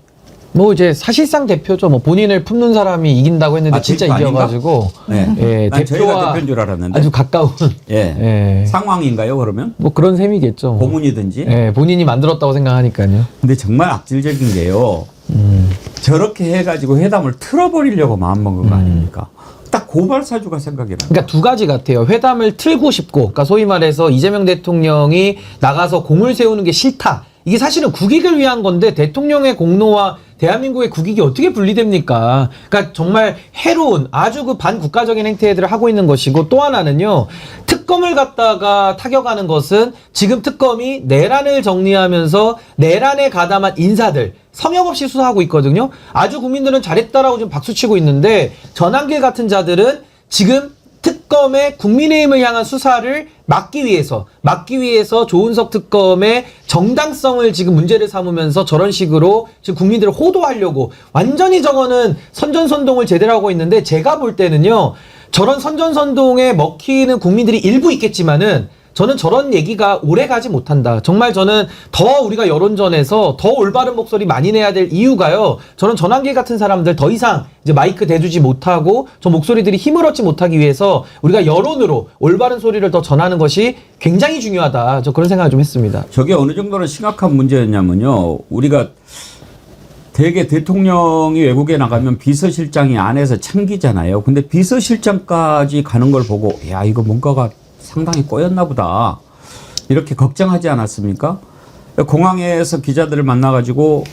뭐 이제 사실상 대표죠. 뭐 본인을 품는 사람이 이긴다고 했는데 아, 진짜 대표 아닌가? 이겨가지고 네. 예, 난 저희가 대표와 대표인 줄 알았는데. 아주 가까운 예. 예. 상황인가요, 그러면? 뭐 그런 셈이겠죠. 고문이든지. 예, 본인이 만들었다고 생각하니까요. 근데 정말 악질적인 게요. 저렇게 해가지고 회담을 틀어버리려고 마음먹은 거 아닙니까? 딱 고발 사주가 생각이 나요. 그러니까 두 가지 같아요. 회담을 틀고 싶고, 그러니까 소위 말해서 이재명 대통령이 나가서 공을 세우는 게 싫다. 이게 사실은 국익을 위한 건데 대통령의 공로와 대한민국의 국익이 어떻게 분리됩니까? 그러니까 정말 해로운 아주 그 반국가적인 행태들을 하고 있는 것이고, 또 하나는요. 특검을 갖다가 타격하는 것은 지금 특검이 내란을 정리하면서 내란에 가담한 인사들 성역 없이 수사하고 있거든요. 아주 국민들은 잘했다라고 지금 박수치고 있는데 전한길 같은 자들은 지금 특검의 국민의힘을 향한 수사를 막기 위해서 조은석 특검의 정당성을 지금 문제를 삼으면서 저런 식으로 지금 국민들을 호도하려고 완전히 저거는 선전선동을 제대로 하고 있는데, 제가 볼 때는요, 저런 선전선동에 먹히는 국민들이 일부 있겠지만은 저는 저런 얘기가 오래 가지 못한다. 정말 저는 더 우리가 여론전에서 더 올바른 목소리 많이 내야 될 이유가요. 저는 전환길 같은 사람들 더 이상 이제 마이크 대주지 못하고 저 목소리들이 힘을 얻지 못하기 위해서 우리가 여론으로 올바른 소리를 더 전하는 것이 굉장히 중요하다. 저 그런 생각을 좀 했습니다. 저게 어느 정도로 심각한 문제였냐면요. 우리가 대개 대통령이 외국에 나가면 비서실장이 안에서 챙기잖아요. 근데 비서실장까지 가는 걸 보고 야, 이거 뭔가가 상당히 꼬였나 보다. 이렇게 걱정하지 않았습니까? 공항에서 기자들을 만나가지고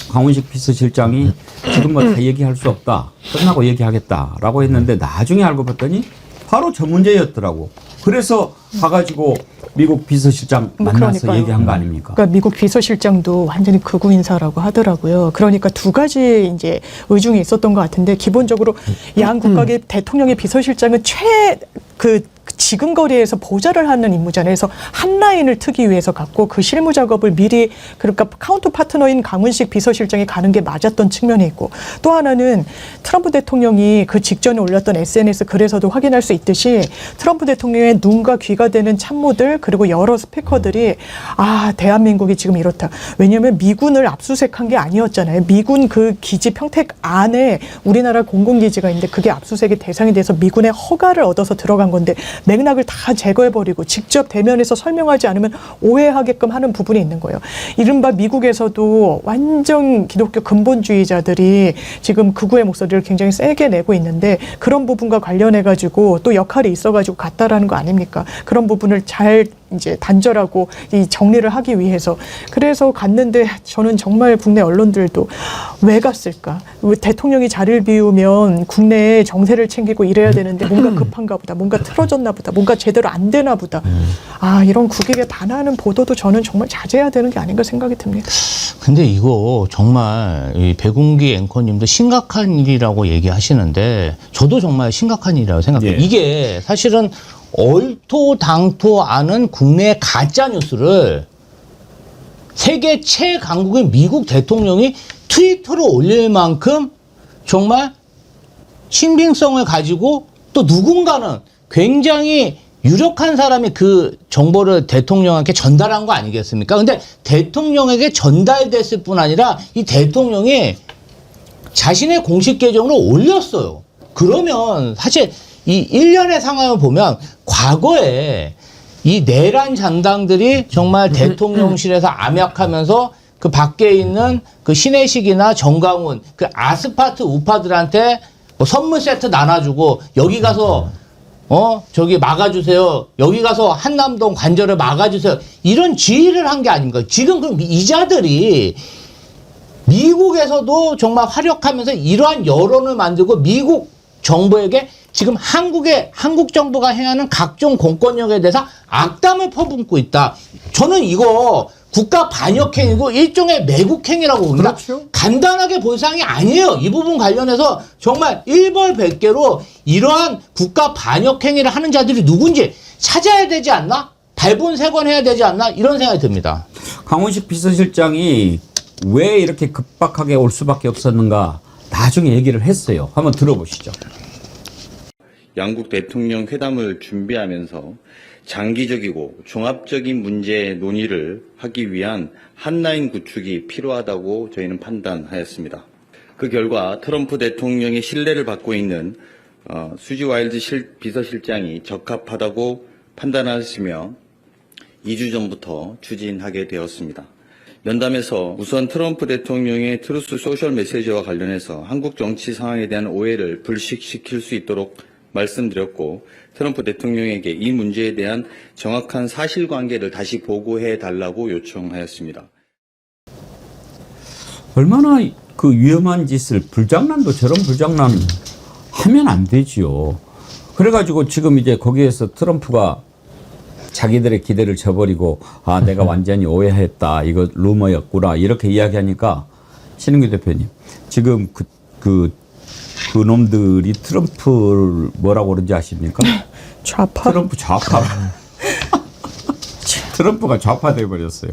강훈식 비서실장이 지금 뭐 다 얘기할 수 없다. 끝나고 얘기하겠다라고 했는데 나중에 알고 봤더니 바로 저 문제였더라고. 그래서 가가지고 미국 비서실장 만나서 그러니까요. 얘기한 거 아닙니까? 그러니까 미국 비서실장도 완전히 극우 인사라고 하더라고요. 그러니까 두 가지 이제 의중이 있었던 것 같은데, 기본적으로 양 국가의 대통령의 비서실장은 지근거리에서 보좌를 하는 임무잖아요. 그래서 한 라인을 트기 위해서 갔고, 그 실무 작업을 미리, 그러니까 카운터 파트너인 강훈식 비서실장이 가는 게 맞았던 측면이 있고, 또 하나는 트럼프 대통령이 그 직전에 올렸던 SNS 글에서도 확인할 수 있듯이 트럼프 대통령의 눈과 귀가 되는 참모들 그리고 여러 스피커들이 대한민국이 지금 이렇다. 왜냐하면 미군을 압수수색한 게 아니었잖아요. 미군 그 기지 평택 안에 우리나라 공군기지가 있는데 그게 압수수색의 대상이 돼서 미군의 허가를 얻어서 들어간 건데 맥락을 다 제거해버리고 직접 대면에서 설명하지 않으면 오해하게끔 하는 부분이 있는 거예요. 이른바 미국에서도 완전 기독교 근본주의자들이 지금 극우의 목소리를 굉장히 세게 내고 있는데, 그런 부분과 관련해가지고 또 역할이 있어가지고 갔다라는 거 아닙니까? 그런 부분을 잘 이제 단절하고 이 정리를 하기 위해서. 그래서 갔는데 저는 정말 국내 언론들도 왜 갔을까? 왜 대통령이 자리를 비우면 국내에 정세를 챙기고 이래야 되는데 뭔가 급한가 보다, 뭔가 틀어졌나 보다, 뭔가 제대로 안 되나 보다. 이런 국익에 반하는 보도도 저는 정말 자제해야 되는 게 아닌가 생각이 듭니다. 근데 이거 정말 이 배궁기 앵커님도 심각한 일이라고 얘기하시는데 저도 정말 심각한 일이라고 생각해요. 예. 이게 사실은 얼토당토 않은 국내 가짜 뉴스를 세계 최강국인 미국 대통령이 트위터로 올릴 만큼 정말 신빙성을 가지고, 또 누군가는 굉장히 유력한 사람이 그 정보를 대통령에게 전달한 거 아니겠습니까? 근데 대통령에게 전달됐을 뿐 아니라 이 대통령이 자신의 공식 계정으로 올렸어요. 그러면 사실 이 일련의 상황을 보면 과거에 이 내란 장당들이 정말 대통령실에서 암약하면서 그 밖에 있는 그 신혜식이나 정강훈, 그 아스파트 우파들한테 뭐 선물 세트 나눠주고, 여기 가서 저기 막아주세요. 여기 가서 한남동 관절을 막아주세요. 이런 지휘를 한 게 아닌가. 지금 그럼 이 자들이 미국에서도 정말 활약하면서 이러한 여론을 만들고 미국 정부에게 지금 한국 정부가 행하는 각종 공권력에 대해서 악담을 퍼붓고 있다. 저는 이거 국가 반역행위고 일종의 매국행위라고 봅니다. 그렇죠. 간단하게 볼 사항이 아니에요. 이 부분 관련해서 정말 일벌백계로 이러한 국가 반역행위를 하는 자들이 누군지 찾아야 되지 않나? 발본색원해야 되지 않나? 이런 생각이 듭니다. 강훈식 비서실장이 왜 이렇게 급박하게 올 수밖에 없었는가? 나중에 얘기를 했어요. 한번 들어보시죠. 양국 대통령 회담을 준비하면서 장기적이고 종합적인 문제 논의를 하기 위한 한라인 구축이 필요하다고 저희는 판단하였습니다. 그 결과 트럼프 대통령의 신뢰를 받고 있는 수지 와일드 비서실장이 적합하다고 판단하였으며 2주 전부터 추진하게 되었습니다. 면담에서 우선 트럼프 대통령의 트루스 소셜 메시지와 관련해서 한국 정치 상황에 대한 오해를 불식시킬 수 있도록 말씀드렸고, 트럼프 대통령에게 이 문제에 대한 정확한 사실관계를 다시 보고해 달라고 요청하였습니다. 얼마나 그 위험한 짓을, 불장난도 저런 불장난 하면 안 되지요. 그래가지고 지금 이제 거기에서 트럼프가 자기들의 기대를 저버리고, 아, 내가 완전히 오해했다, 이거 루머였구나, 이렇게 이야기하니까, 신은규 대표님, 지금 그 놈들이 트럼프를 뭐라고 그러는지 아십니까? 좌파. 트럼프 좌파. 트럼프가 좌파돼 버렸어요.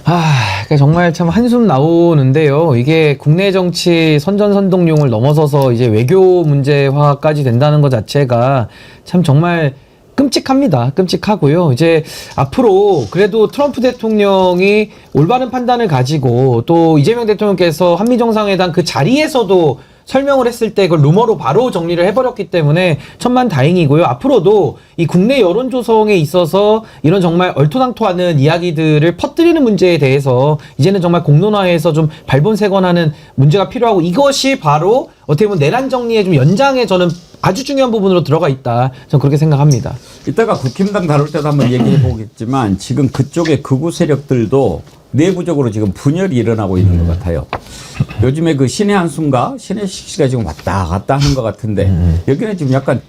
그러니까 정말 참 한숨 나오는데요. 이게 국내 정치 선전선동용을 넘어서서 이제 외교 문제화까지 된다는 것 자체가 참 정말 끔찍합니다. 끔찍하고요. 이제 앞으로 그래도 트럼프 대통령이 올바른 판단을 가지고 또 이재명 대통령께서 한미정상회담 그 자리에서도 설명을 했을 때 그걸 루머로 바로 정리를 해버렸기 때문에 천만다행이고요. 앞으로도 이 국내 여론 조성에 있어서 이런 정말 얼토당토하는 이야기들을 퍼뜨리는 문제에 대해서 이제는 정말 공론화해서 좀 발본색원하는 문제가 필요하고, 이것이 바로 어떻게 보면 내란 정리의 좀 연장에 저는 아주 중요한 부분으로 들어가 있다. 저는 그렇게 생각합니다. 이따가 국힘당 다룰 때도 한번 얘기해 보겠지만, 지금 그쪽의 극우 세력들도 내부적으로 지금 분열이 일어나고 있는 것 같아요. 요즘에 그 신의 한숨과 신혜식 씨가 지금 왔다 갔다 하는 것 같은데, 여기는 지금 약간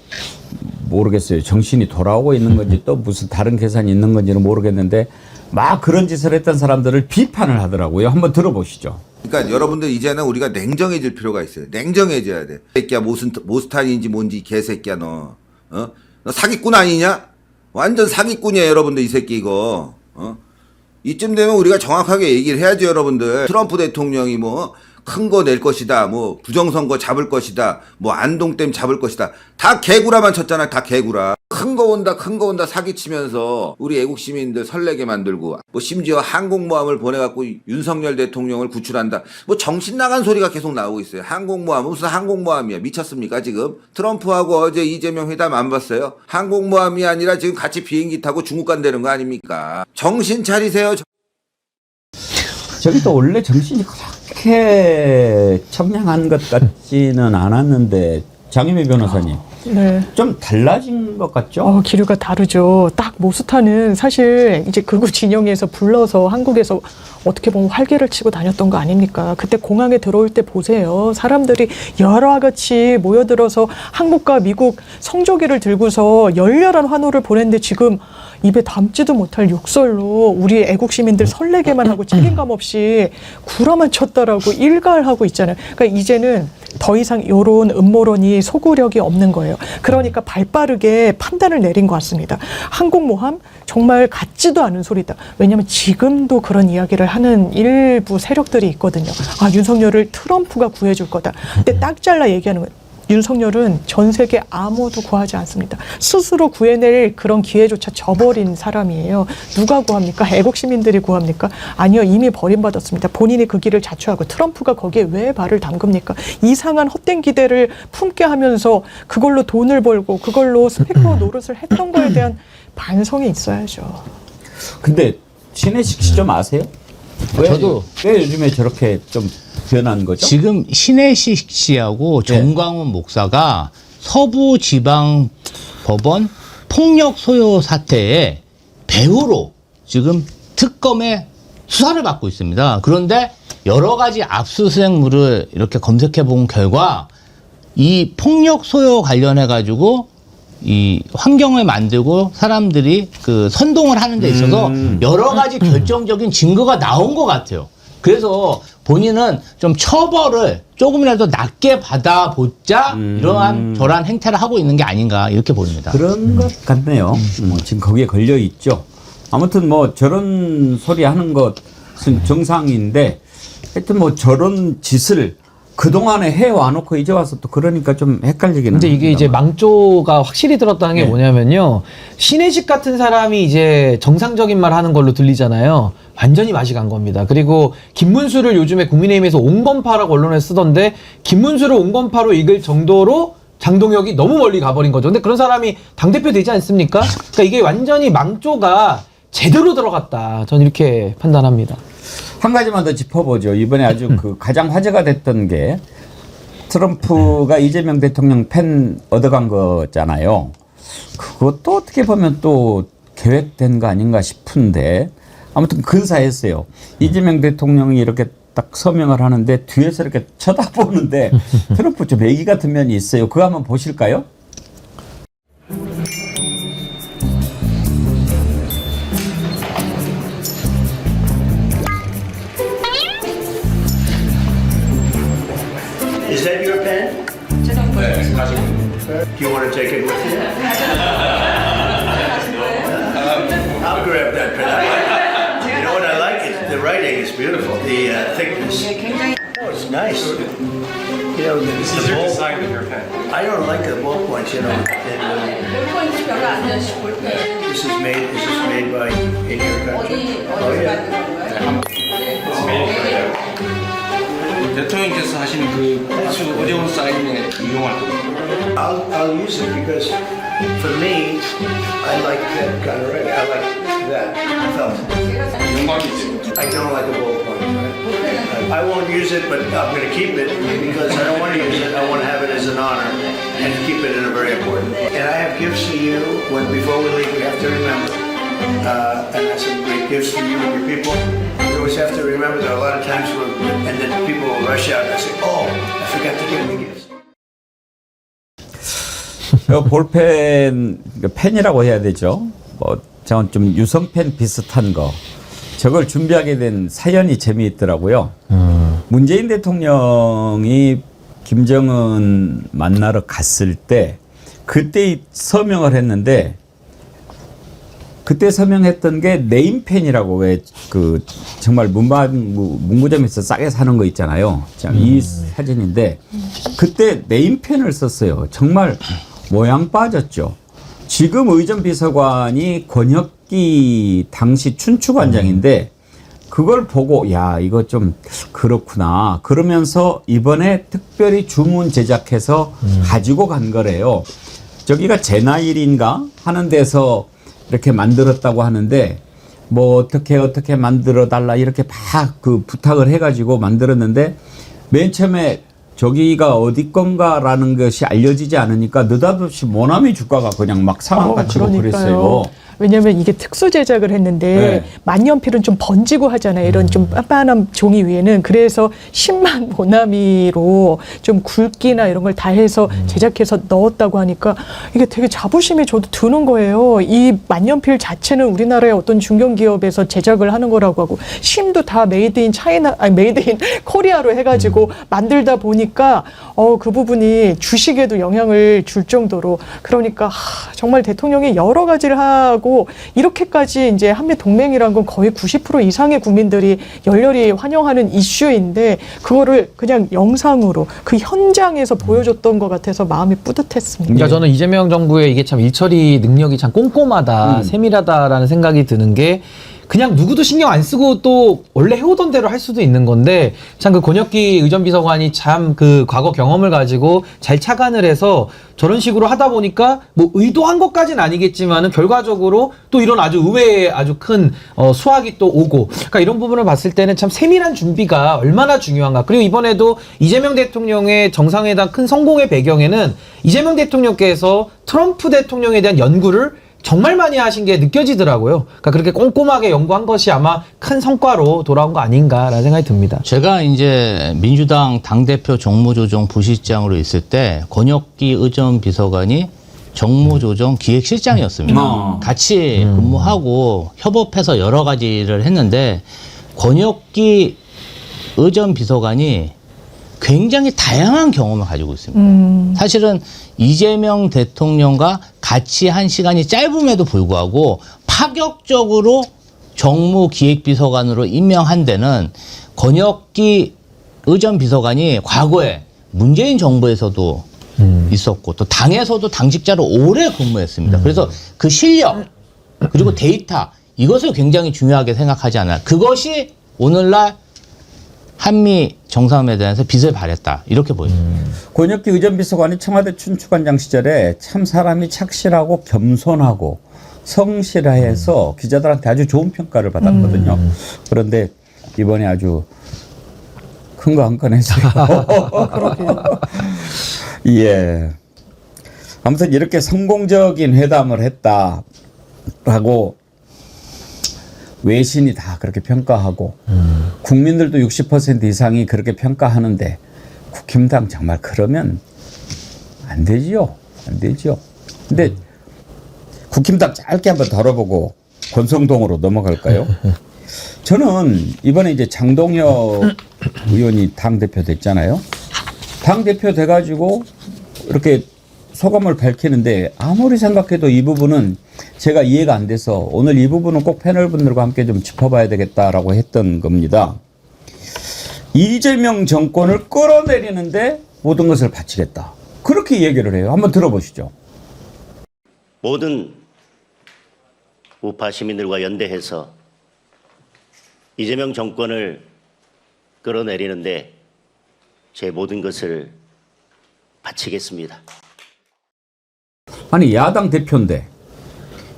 모르겠어요. 정신이 돌아오고 있는 건지 또 무슨 다른 계산이 있는 건지는 모르겠는데, 막 그런 짓을 했던 사람들을 비판을 하더라고요. 한번 들어보시죠. 그러니까 여러분들 이제는 우리가 냉정해질 필요가 있어요. 냉정해져야 돼. 새끼야 모스탄인지 뭔지 개새끼야 너. 너 사기꾼 아니냐? 완전 사기꾼이야 여러분들 이 새끼 이거. 이쯤 되면 우리가 정확하게 얘기를 해야죠 여러분들. 트럼프 대통령이 뭐 큰 거 낼 것이다, 뭐 부정선거 잡을 것이다, 뭐 안동댐 잡을 것이다, 다 개구라만 쳤잖아. 다 개구라. 큰 거 온다 사기치면서 우리 애국 시민들 설레게 만들고, 뭐 심지어 항공모함을 보내갖고 윤석열 대통령을 구출한다, 뭐 정신 나간 소리가 계속 나오고 있어요. 항공모함, 무슨 항공모함이야, 미쳤습니까 지금? 트럼프하고 어제 이재명 회담 안 봤어요? 항공모함이 아니라 지금 같이 비행기 타고 중국 간다는 거 아닙니까? 정신 차리세요. 저기도 원래 정신이 그렇게 청량한 것 같지는 않았는데, 장유미 변호사님, 네. 좀 달라진 것 같죠? 기류가 다르죠. 딱 모스탄은 사실 이제 극우 진영에서 불러서 한국에서 어떻게 보면 활개를 치고 다녔던 거 아닙니까? 그때 공항에 들어올 때 보세요. 사람들이 여러 같이 모여들어서 한국과 미국 성조기를 들고서 열렬한 환호를 보냈는데, 지금 입에 담지도 못할 욕설로 우리 애국 시민들 설레게만 하고 책임감 없이 구라만 쳤다라고 일갈하고 있잖아요. 그러니까 이제는 더 이상 이런 음모론이 소구력이 없는 거예요. 그러니까 발빠르게 판단을 내린 것 같습니다. 항공모함 정말 같지도 않은 소리다. 왜냐하면 지금도 그런 이야기를 하는 일부 세력들이 있거든요. 아, 윤석열을 트럼프가 구해줄 거다. 근데 딱 잘라 얘기하는 거예요. 윤석열은 전 세계 아무도 구하지 않습니다. 스스로 구해낼 그런 기회조차 저버린 사람이에요. 누가 구합니까? 애국 시민들이 구합니까? 아니요, 이미 버림받았습니다. 본인이 그 길을 자초하고 트럼프가 거기에 왜 발을 담급니까? 이상한 헛된 기대를 품게 하면서 그걸로 돈을 벌고 그걸로 스펙터 노릇을 했던 거에 대한 반성이 있어야죠. 근데 신혜식 씨 좀 아세요? 왜 요즘에 저렇게 좀 변한 거죠? 지금 신혜식 씨하고 정광훈 목사가 서부지방법원 폭력 소요 사태의 배후로 지금 특검에 수사를 받고 있습니다. 그런데 여러 가지 압수수색물을 이렇게 검색해 본 결과 이 폭력 소요 관련해 가지고 이 환경을 만들고 사람들이 그 선동을 하는 데 있어서 여러 가지 결정적인 증거가 나온 것 같아요. 그래서 본인은 좀 처벌을 조금이라도 낮게 받아보자 이러한 저러한 행태를 하고 있는 게 아닌가 이렇게 보입니다. 그런 것 같네요. 지금 거기에 걸려 있죠. 아무튼 뭐 저런 소리 하는 것은 정상인데, 하여튼 뭐 저런 짓을 그동안에 해 와놓고 이제 와서 또 그러니까 좀 헷갈리긴 근데 이게 이제 합니다만. 망조가 확실히 들었다는 게 네. 뭐냐면요. 신혜식 같은 사람이 이제 정상적인 말 하는 걸로 들리잖아요. 완전히 맛이 간 겁니다. 그리고 김문수를 요즘에 국민의힘에서 온건파라고 언론에 쓰던데 김문수를 온건파로 이길 정도로 장동혁이 너무 멀리 가버린 거죠. 근데 그런 사람이 당대표 되지 않습니까? 그러니까 이게 완전히 망조가 제대로 들어갔다. 저는 이렇게 판단합니다. 한 가지만 더 짚어보죠. 이번에 아주 그 가장 화제가 됐던 게 트럼프가 이재명 대통령 팬 얻어간 거잖아요. 그것도 어떻게 보면 또 계획된 거 아닌가 싶은데 아무튼 근사했어요. 이재명 대통령이 이렇게 딱 서명을 하는데 뒤에서 이렇게 쳐다보는데 트럼프 좀 애기 같은 면이 있어요. 그거 한번 보실까요? Is that your pen? Do you want to take it with you? I'll grab that pen. You know what I like? The writing is beautiful. The thickness. Oh, it's nice. You know, this is your design of your pen. I don't like the ballpoints. You know. This is made by in your country. Oh yeah. It's made in Korea. 대통령께서 하시는 그 아주 어려운 사인에 이용할 겁니다. I'll use it because for me, I like that kind of writing. I like that felt. 영광이지. I don't like a ballpoint. Right? I won't use it, but I'm going to keep it because I don't want to use it. I want to have it as an honor and keep it in a very important. And I have gifts for you. When before we leave, we have to remember. And I have some great gifts for you and your people. We always have to remember that a lot of times, and then people will rush out and say, "Oh, I forgot to give the gifts." 볼펜 펜이라고 해야 되죠. 뭐 저는 좀 유성펜 비슷한 거. 저걸 준비하게 된 사연이 재미있더라고요. 문재인 대통령이 김정은 만나러 갔을 때 그때 서명을 했는데 그때 서명했던 게 네임펜이라고 왜 그 정말 문구점에서 싸게 사는 거 있잖아요. 이 사진인데 그때 네임펜을 썼어요. 정말 모양 빠졌죠. 지금 의전 비서관이 권혁기 당시 춘추관장인데 그걸 보고 야 이거 좀 그렇구나 그러면서 이번에 특별히 주문 제작해서 가지고 간 거래요. 저기가 제나일인가 하는 데서 이렇게 만들었다고 하는데 뭐 어떻게 만들어 달라 이렇게 막 그 부탁을 해가지고 만들었는데 맨 처음에 저기가 어디 건가라는 것이 알려지지 않으니까 느닷없이 모나미 주가가 그냥 막 상한가 치고 그랬어요. 왜냐하면 이게 특수 제작을 했는데 네. 만년필은 좀 번지고 하잖아요. 이런 좀 빤빤한 종이 위에는. 그래서 10만 모나미로 좀 굵기나 이런 걸 다 해서 제작해서 넣었다고 하니까 이게 되게 자부심이 저도 드는 거예요. 이 만년필 자체는 우리나라의 어떤 중견기업에서 제작을 하는 거라고 하고 심도 다 메이드 인 차이나, 아니 메이드 인 코리아로 해가지고 만들다 보니까 그 부분이 주식에도 영향을 줄 정도로 그러니까 정말 대통령이 여러 가지를 하고 이렇게까지 이제 한미 동맹이란 건 거의 90% 이상의 국민들이 열렬히 환영하는 이슈인데 그거를 그냥 영상으로 그 현장에서 보여줬던 것 같아서 마음이 뿌듯했습니다. 그러니까 저는 이재명 정부의 이게 참 일처리 능력이 참 꼼꼼하다, 세밀하다라는 생각이 드는 게 그냥 누구도 신경 안 쓰고 또 원래 해오던 대로 할 수도 있는 건데 참 그 권혁기 의전비서관이 참 그 과거 경험을 가지고 잘 착안을 해서 저런 식으로 하다 보니까 뭐 의도한 것까지는 아니겠지만은 결과적으로 또 이런 아주 의외의 아주 큰 수확이 또 오고 그러니까 이런 부분을 봤을 때는 참 세밀한 준비가 얼마나 중요한가. 그리고 이번에도 이재명 대통령의 정상회담 큰 성공의 배경에는 이재명 대통령께서 트럼프 대통령에 대한 연구를 정말 많이 하신 게 느껴지더라고요. 그러니까 그렇게 꼼꼼하게 연구한 것이 아마 큰 성과로 돌아온 거 아닌가라는 생각이 듭니다. 제가 이제 민주당 당대표 정무조정 부실장으로 있을 때 권혁기 의전 비서관이 정무조정 기획실장이었습니다. 같이 근무하고 협업해서 여러 가지를 했는데 권혁기 의전 비서관이 굉장히 다양한 경험을 가지고 있습니다. 사실은 이재명 대통령과 같이 한 시간이 짧음에도 불구하고 파격적으로 정무기획비서관으로 임명한 데는 권혁기 의전 비서관이 과거에 문재인 정부에서도 있었고 또 당에서도 당직자로 오래 근무했습니다. 그래서 그 실력 그리고 데이터 이것을 굉장히 중요하게 생각하지 않아요. 그것이 오늘날 한미 정상회담에 대해서 빛을 발했다 이렇게 보입니다. 권혁기 의전비서관이 청와대 춘추관장 시절에 참 사람이 착실하고 겸손하고 성실해서 기자들한테 아주 좋은 평가를 받았거든요. 그런데 이번에 아주 큰 거 한 건 했어요. 예. 아무튼 이렇게 성공적인 회담을 했다라고 외신이 다 그렇게 평가하고 국민들도 60% 이상이 그렇게 평가하는데 국힘당 정말 그러면 안 되지요. 안 되지요. 근데 국힘당 짧게 한번 다뤄보고 권성동으로 넘어갈까요? 저는 이번에 이제 장동혁 의원이 당대표 됐잖아요. 당대표 돼가지고 이렇게 소감을 밝히는데 아무리 생각해도 이 부분은 제가 이해가 안 돼서 오늘 이 부분은 꼭 패널분들과 함께 좀 짚어봐야 되겠다라고 했던 겁니다. 이재명 정권을 끌어내리는데 모든 것을 바치겠다. 그렇게 얘기를 해요. 한번 들어보시죠. 모든 우파 시민들과 연대해서 이재명 정권을 끌어내리는데 제 모든 것을 바치겠습니다. 아니 야당 대표인데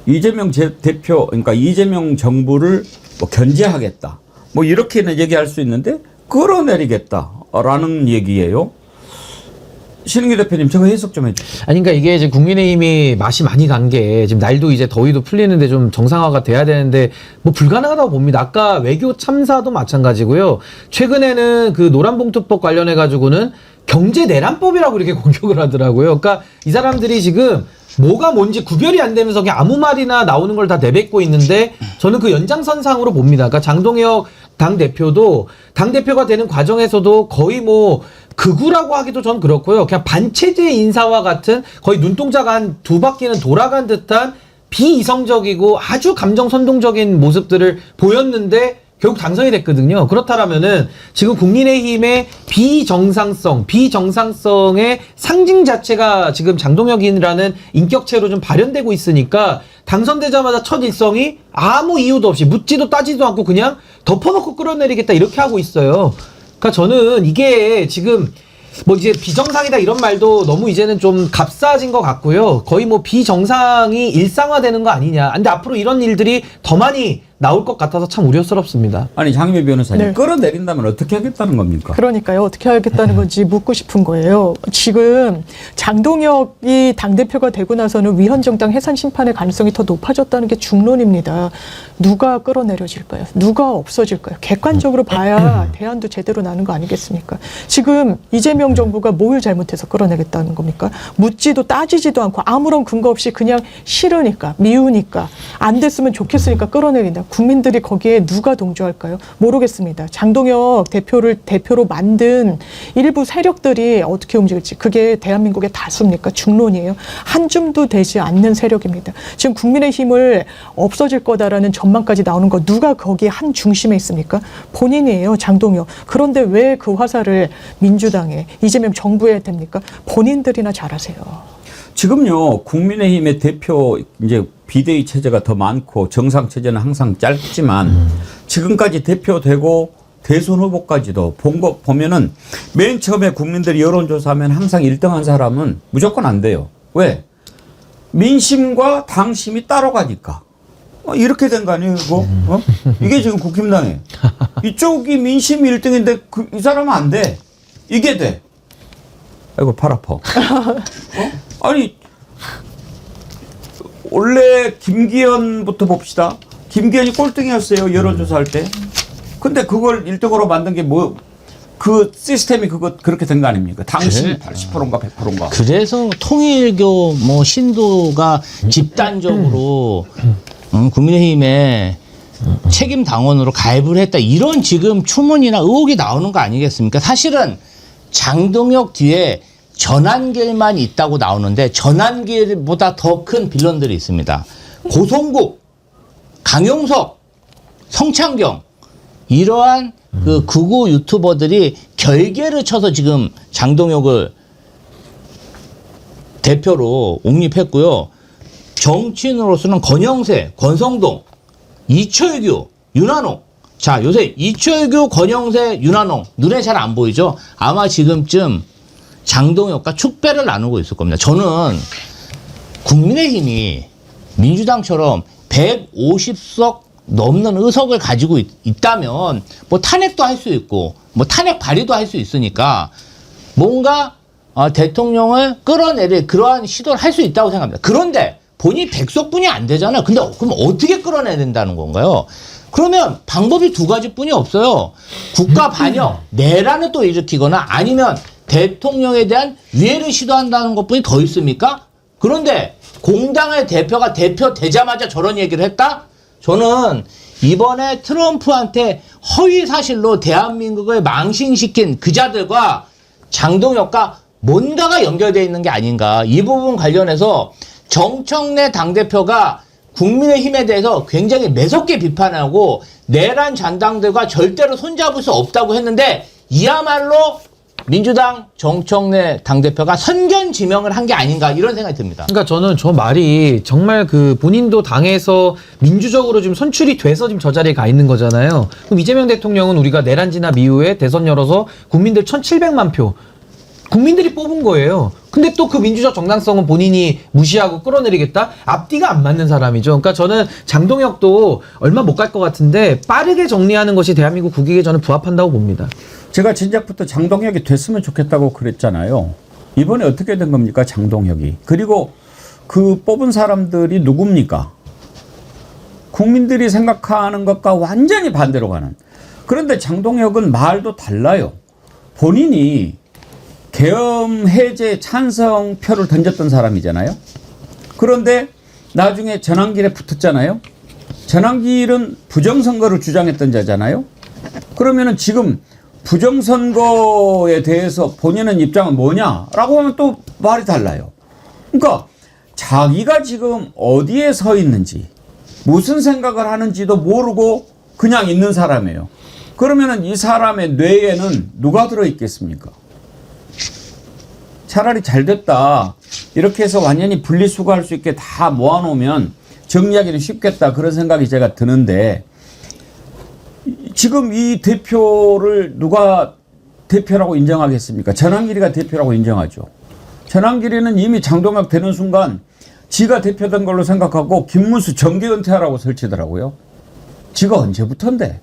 이재명 대표 그러니까 이재명 정부를 뭐 견제하겠다 뭐 이렇게는 얘기할 수 있는데 끌어내리겠다라는 얘기예요. 신은기 대표님 저거 해석 좀 해주세요. 아니, 그러니까 이게 지금 국민의힘이 맛이 많이 간 게 지금 날도 이제 더위도 풀리는데 좀 정상화가 돼야 되는데 뭐 불가능하다고 봅니다. 아까 외교 참사도 마찬가지고요. 최근에는 그 노란봉투법 관련해 가지고는 경제 내란법이라고 이렇게 공격을 하더라고요. 그러니까 이 사람들이 지금 뭐가 뭔지 구별이 안 되면서 그냥 아무 말이나 나오는 걸 다 내뱉고 있는데 저는 그 연장선상으로 봅니다. 그러니까 장동혁 당대표도 당대표가 되는 과정에서도 거의 뭐 극우라고 하기도 전 그렇고요. 그냥 반체제 인사와 같은 거의 눈동자가 한 두 바퀴는 돌아간 듯한 비이성적이고 아주 감정 선동적인 모습들을 보였는데 결국 당선이 됐거든요. 그렇다면은 지금 국민의힘의 비정상성의 상징 자체가 지금 장동혁이라는 인격체로 좀 발현되고 있으니까 당선되자마자 첫 일성이 아무 이유도 없이 묻지도 따지도 않고 그냥 덮어놓고 끌어내리겠다 이렇게 하고 있어요. 그러니까 저는 이게 지금 뭐 이제 비정상이다 이런 말도 너무 이제는 좀 값싸진 것 같고요. 거의 뭐 비정상이 일상화되는 거 아니냐. 근데 앞으로 이런 일들이 더 많이 나올 것 같아서 참 우려스럽습니다. 아니 장희배 변호사님 네. 끌어내린다면 어떻게 하겠다는 겁니까? 그러니까요. 어떻게 하겠다는 건지 묻고 싶은 거예요. 지금 장동혁이 당대표가 되고 나서는 위헌정당 해산 심판의 가능성이 더 높아졌다는 게 중론입니다. 누가 끌어내려질까요? 누가 없어질까요? 객관적으로 봐야 대안도 제대로 나는 거 아니겠습니까? 지금 이재명 정부가 뭘 잘못해서 끌어내겠다는 겁니까? 묻지도 따지지도 않고 아무런 근거 없이 그냥 싫으니까 미우니까 안 됐으면 좋겠으니까 끌어내린다. 국민들이 거기에 누가 동조할까요? 모르겠습니다. 장동혁 대표로 만든 일부 세력들이 어떻게 움직일지 그게 대한민국의 다수입니까? 중론이에요. 한 줌도 되지 않는 세력입니다. 지금 국민의힘을 없어질 거다라는 전망까지 나오는 거 누가 거기에 한 중심에 있습니까? 본인이에요. 장동혁. 그런데 왜 그 화살을 민주당에 이재명 정부에 댑니까? 본인들이나 잘하세요. 지금요 국민의힘의 대표 이제 비대위 체제가 더 많고 정상 체제는 항상 짧지만 지금까지 대표되고 대선 후보까지도 본 거 보면은 맨 처음에 국민들이 여론조사하면 항상 1등한 사람은 무조건 안 돼요. 왜? 민심과 당심이 따로 가니까. 이렇게 된 거 아니에요, 이거? 이게 지금 국힘당에. 이쪽이 민심이 1등인데 이 사람은 안 돼. 이게 돼. 아이고, 팔 아파. 아니, 원래 김기현부터 봅시다. 김기현이 꼴등이었어요, 여론조사할 때. 근데 그걸 1등으로 만든 게 뭐, 그 시스템이 그렇게 된 거 아닙니까? 당신 80%인가 100%인가. 그래서 통일교 뭐 신도가 집단적으로 국민의힘에 책임 당원으로 가입을 했다. 이런 지금 추문이나 의혹이 나오는 거 아니겠습니까? 사실은 장동혁 뒤에 전한길만 있다고 나오는데 전한길보다 더 큰 빌런들이 있습니다. 고성국, 강용석, 성창경 이러한 그 극우 유튜버들이 결계를 쳐서 지금 장동혁을 대표로 옹립했고요. 정치인으로서는 권영세, 권성동, 이철규, 윤한홍. 자, 요새 이철규, 권영세, 윤한홍 눈에 잘 안 보이죠? 아마 지금쯤 장동혁과 축배를 나누고 있을 겁니다. 저는 국민의힘이 민주당처럼 150석 넘는 의석을 가지고 있다면 뭐 탄핵도 할 수 있고 뭐 탄핵 발의도 할 수 있으니까 뭔가 대통령을 끌어내릴 그러한 시도를 할 수 있다고 생각합니다. 그런데 본인이 100석뿐이 안 되잖아요. 근데 그럼 어떻게 끌어내야 된다는 건가요? 그러면 방법이 두 가지뿐이 없어요. 국가 반역, 내란을 또 일으키거나 아니면 대통령에 대한 위해를 시도한다는 것뿐이 더 있습니까? 그런데 공당의 대표가 대표 되자마자 저런 얘기를 했다? 저는 이번에 트럼프한테 허위 사실로 대한민국을 망신시킨 그자들과 장동혁과 뭔가가 연결되어 있는 게 아닌가. 이 부분 관련해서 정청래 당대표가 국민의힘에 대해서 굉장히 매섭게 비판하고 내란 잔당들과 절대로 손잡을 수 없다고 했는데 이야말로 민주당 정청래 당대표가 선견지명을 한 게 아닌가 이런 생각이 듭니다. 그러니까 저는 저 말이 정말 그 본인도 당에서 민주적으로 지금 선출이 돼서 지금 저 자리에 가 있는 거잖아요. 그럼 이재명 대통령은 우리가 내란 진압 이후에 대선 열어서 국민들 1,700만 표 국민들이 뽑은 거예요. 근데 또 그 민주적 정당성은 본인이 무시하고 끌어내리겠다? 앞뒤가 안 맞는 사람이죠. 그러니까 저는 장동혁도 얼마 못 갈 것 같은데 빠르게 정리하는 것이 대한민국 국익에 저는 부합한다고 봅니다. 제가 진작부터 장동혁이 됐으면 좋겠다고 그랬잖아요. 이번에 어떻게 된 겁니까, 장동혁이? 그리고 그 뽑은 사람들이 누굽니까? 국민들이 생각하는 것과 완전히 반대로 가는. 그런데 장동혁은 말도 달라요. 본인이 계엄 해제 찬성표를 던졌던 사람이잖아요. 그런데 나중에 전환길에 붙었잖아요. 전환길은 부정선거를 주장했던 자잖아요. 그러면은 지금 부정선거에 대해서 본인은 입장은 뭐냐라고 하면 또 말이 달라요. 그러니까 자기가 지금 어디에 서 있는지 무슨 생각을 하는지도 모르고 그냥 있는 사람이에요. 그러면은 이 사람의 뇌에는 누가 들어있겠습니까? 차라리 잘 됐다. 이렇게 해서 완전히 분리수거할 수 있게 다 모아놓으면 정리하기는 쉽겠다. 그런 생각이 제가 드는데 지금 이 대표를 누가 대표라고 인정하겠습니까? 전환길이가 대표라고 인정하죠. 전환길이는 이미 장동혁 되는 순간 지가 대표된 걸로 생각하고 김문수 정계 은퇴하라고 설치더라고요. 지가 언제부터인데.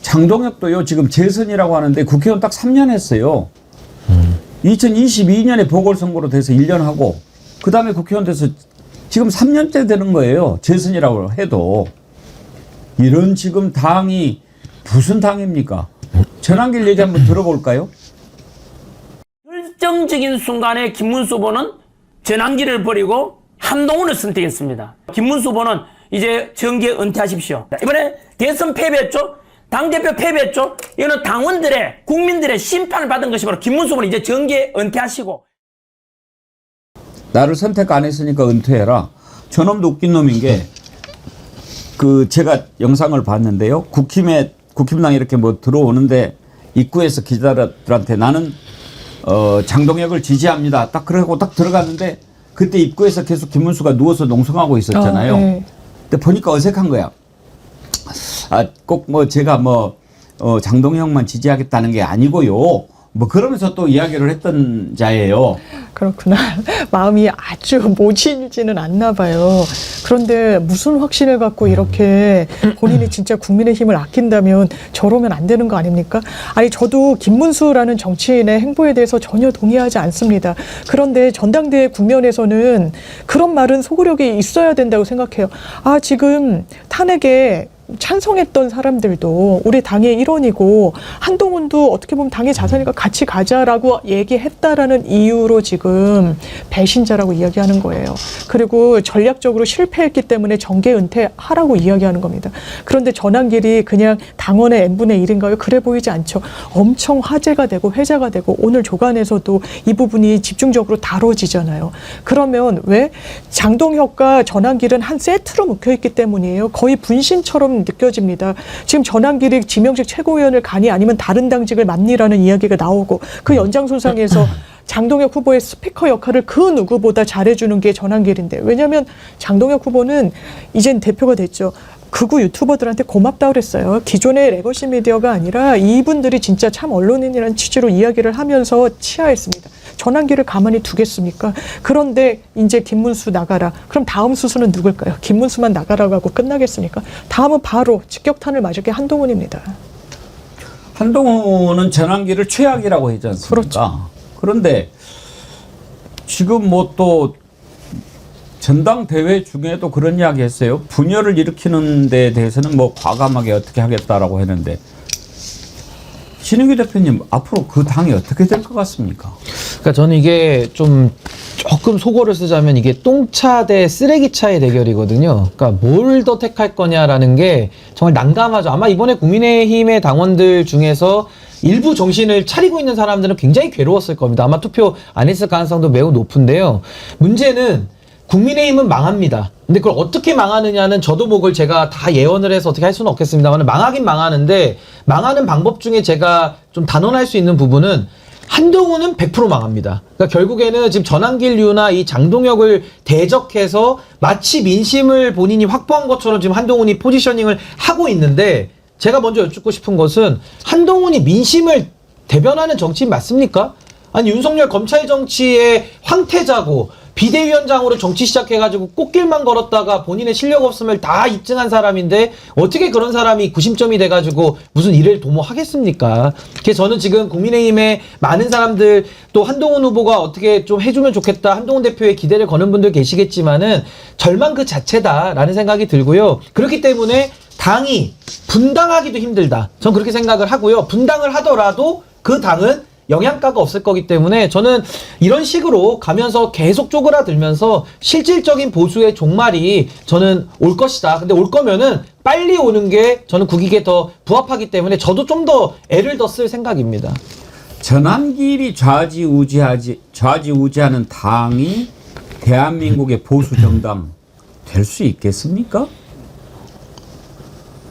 장동혁도요 지금 재선이라고 하는데 국회의원 딱 3년 했어요. 2022년에 보궐선거로 돼서 1년 하고 그 다음에 국회의원 돼서 지금 3년째 되는 거예요. 재선이라고 해도. 이런 지금 당이 무슨 당입니까? 전환길 얘기 한번 들어볼까요? 결정적인 순간에 김문수 후보는 전환길을 버리고 한동훈을 선택했습니다. 김문수 후보는 이제 정계 은퇴하십시오. 이번에 대선 패배했죠? 당대표 패배했죠? 이거는 당원들의, 국민들의 심판을 받은 것이 바로 김문수 후보는 이제 정계 은퇴하시고. 나를 선택 안 했으니까 은퇴해라. 저놈도 웃긴 놈인 게 제가 영상을 봤는데요. 국힘당 이렇게 뭐 들어오는데 입구에서 기자들한테 나는 장동혁을 지지합니다. 딱 그러고 딱 들어갔는데 그때 입구에서 계속 김문수가 누워서 농성하고 있었잖아요. 네. 근데 보니까 어색한 거야. 꼭 뭐 제가 장동혁만 지지하겠다는 게 아니고요. 뭐 그러면서 또 이야기를 했던 자예요. 그렇구나. 마음이 아주 모질지는 않나 봐요. 그런데 무슨 확신을 갖고 이렇게 본인이 진짜 국민의힘을 아낀다면 저러면 안 되는 거 아닙니까? 아니 저도 김문수라는 정치인의 행보에 대해서 전혀 동의하지 않습니다. 그런데 전당대회 국면에서는 그런 말은 소구력이 있어야 된다고 생각해요. 지금 탄핵에 찬성했던 사람들도 우리 당의 일원이고 한동훈도 어떻게 보면 당의 자산이니까 같이 가자라고 얘기했다라는 이유로 지금 배신자라고 이야기하는 거예요. 그리고 전략적으로 실패했기 때문에 정계 은퇴하라고 이야기하는 겁니다. 그런데 전환길이 그냥 당원의 n분의 1인가요? 그래 보이지 않죠. 엄청 화제가 되고 회자가 되고 오늘 조간에서도 이 부분이 집중적으로 다뤄지잖아요. 그러면 왜 장동혁과 전환길은 한 세트로 묶여있기 때문이에요. 거의 분신처럼 좀 느껴집니다. 지금 전환길이 지명직 최고위원을 가니 아니면 다른 당직을 맡니라는 이야기가 나오고 그 연장선상에서 장동혁 후보의 스피커 역할을 그 누구보다 잘해주는 게 전환길인데, 왜냐하면 장동혁 후보는 이젠 대표가 됐죠. 극우 유튜버들한테 고맙다 그랬어요. 기존의 레거시 미디어가 아니라 이분들이 진짜 참 언론인이라는 취지로 이야기를 하면서 치하했습니다. 전환기를 가만히 두겠습니까? 그런데 이제 김문수 나가라. 그럼 다음 수순은 누굴까요? 김문수만 나가라고 하고 끝나겠습니까? 다음은 바로 직격탄을 맞을 게 한동훈입니다. 한동훈은 전환기를 최악이라고 했지 않습니까? 그렇죠. 그런데 지금 뭐 또 전당대회 중에도 그런 이야기 했어요. 분열을 일으키는 데 대해서는 뭐 과감하게 어떻게 하겠다라고 했는데, 신인규 대표님 앞으로 그 당이 어떻게 될 것 같습니까? 그러니까 저는 이게 좀 조금 속어를 쓰자면 이게 똥차 대 쓰레기차의 대결이거든요. 그러니까 뭘 더 택할 거냐라는 게 정말 난감하죠. 아마 이번에 국민의힘의 당원들 중에서 일부 정신을 차리고 있는 사람들은 굉장히 괴로웠을 겁니다. 아마 투표 안 했을 가능성도 매우 높은데요. 문제는 국민의힘은 망합니다. 근데 그걸 어떻게 망하느냐는 저도 뭐 그걸 제가 다 예언을 해서 어떻게 할 수는 없겠습니다만 망하긴 망하는데, 망하는 방법 중에 제가 좀 단언할 수 있는 부분은 한동훈은 100% 망합니다. 그러니까 결국에는 지금 전환길류나 이 장동혁을 대적해서 마치 민심을 본인이 확보한 것처럼 지금 한동훈이 포지셔닝을 하고 있는데, 제가 먼저 여쭙고 싶은 것은 한동훈이 민심을 대변하는 정치인 맞습니까? 아니 윤석열 검찰 정치의 황태자고 비대위원장으로 정치 시작해가지고 꽃길만 걸었다가 본인의 실력 없음을 다 입증한 사람인데 어떻게 그런 사람이 구심점이 돼가지고 무슨 일을 도모하겠습니까? 그래서 저는 지금 국민의힘의 많은 사람들, 또 한동훈 후보가 어떻게 좀 해주면 좋겠다, 한동훈 대표의 기대를 거는 분들 계시겠지만은 절망 그 자체다라는 생각이 들고요. 그렇기 때문에 당이 분당하기도 힘들다. 전 그렇게 생각을 하고요. 분당을 하더라도 그 당은 영양가가 없을 거기 때문에 저는 이런 식으로 가면서 계속 쪼그라들면서 실질적인 보수의 종말이 저는 올 것이다. 근데 올 거면은 빨리 오는 게 저는 국익에 더 부합하기 때문에 저도 좀 더 애를 더 쓸 생각입니다. 전환길이 좌지우지하는 당이 대한민국의 보수 정당 될 수 있겠습니까?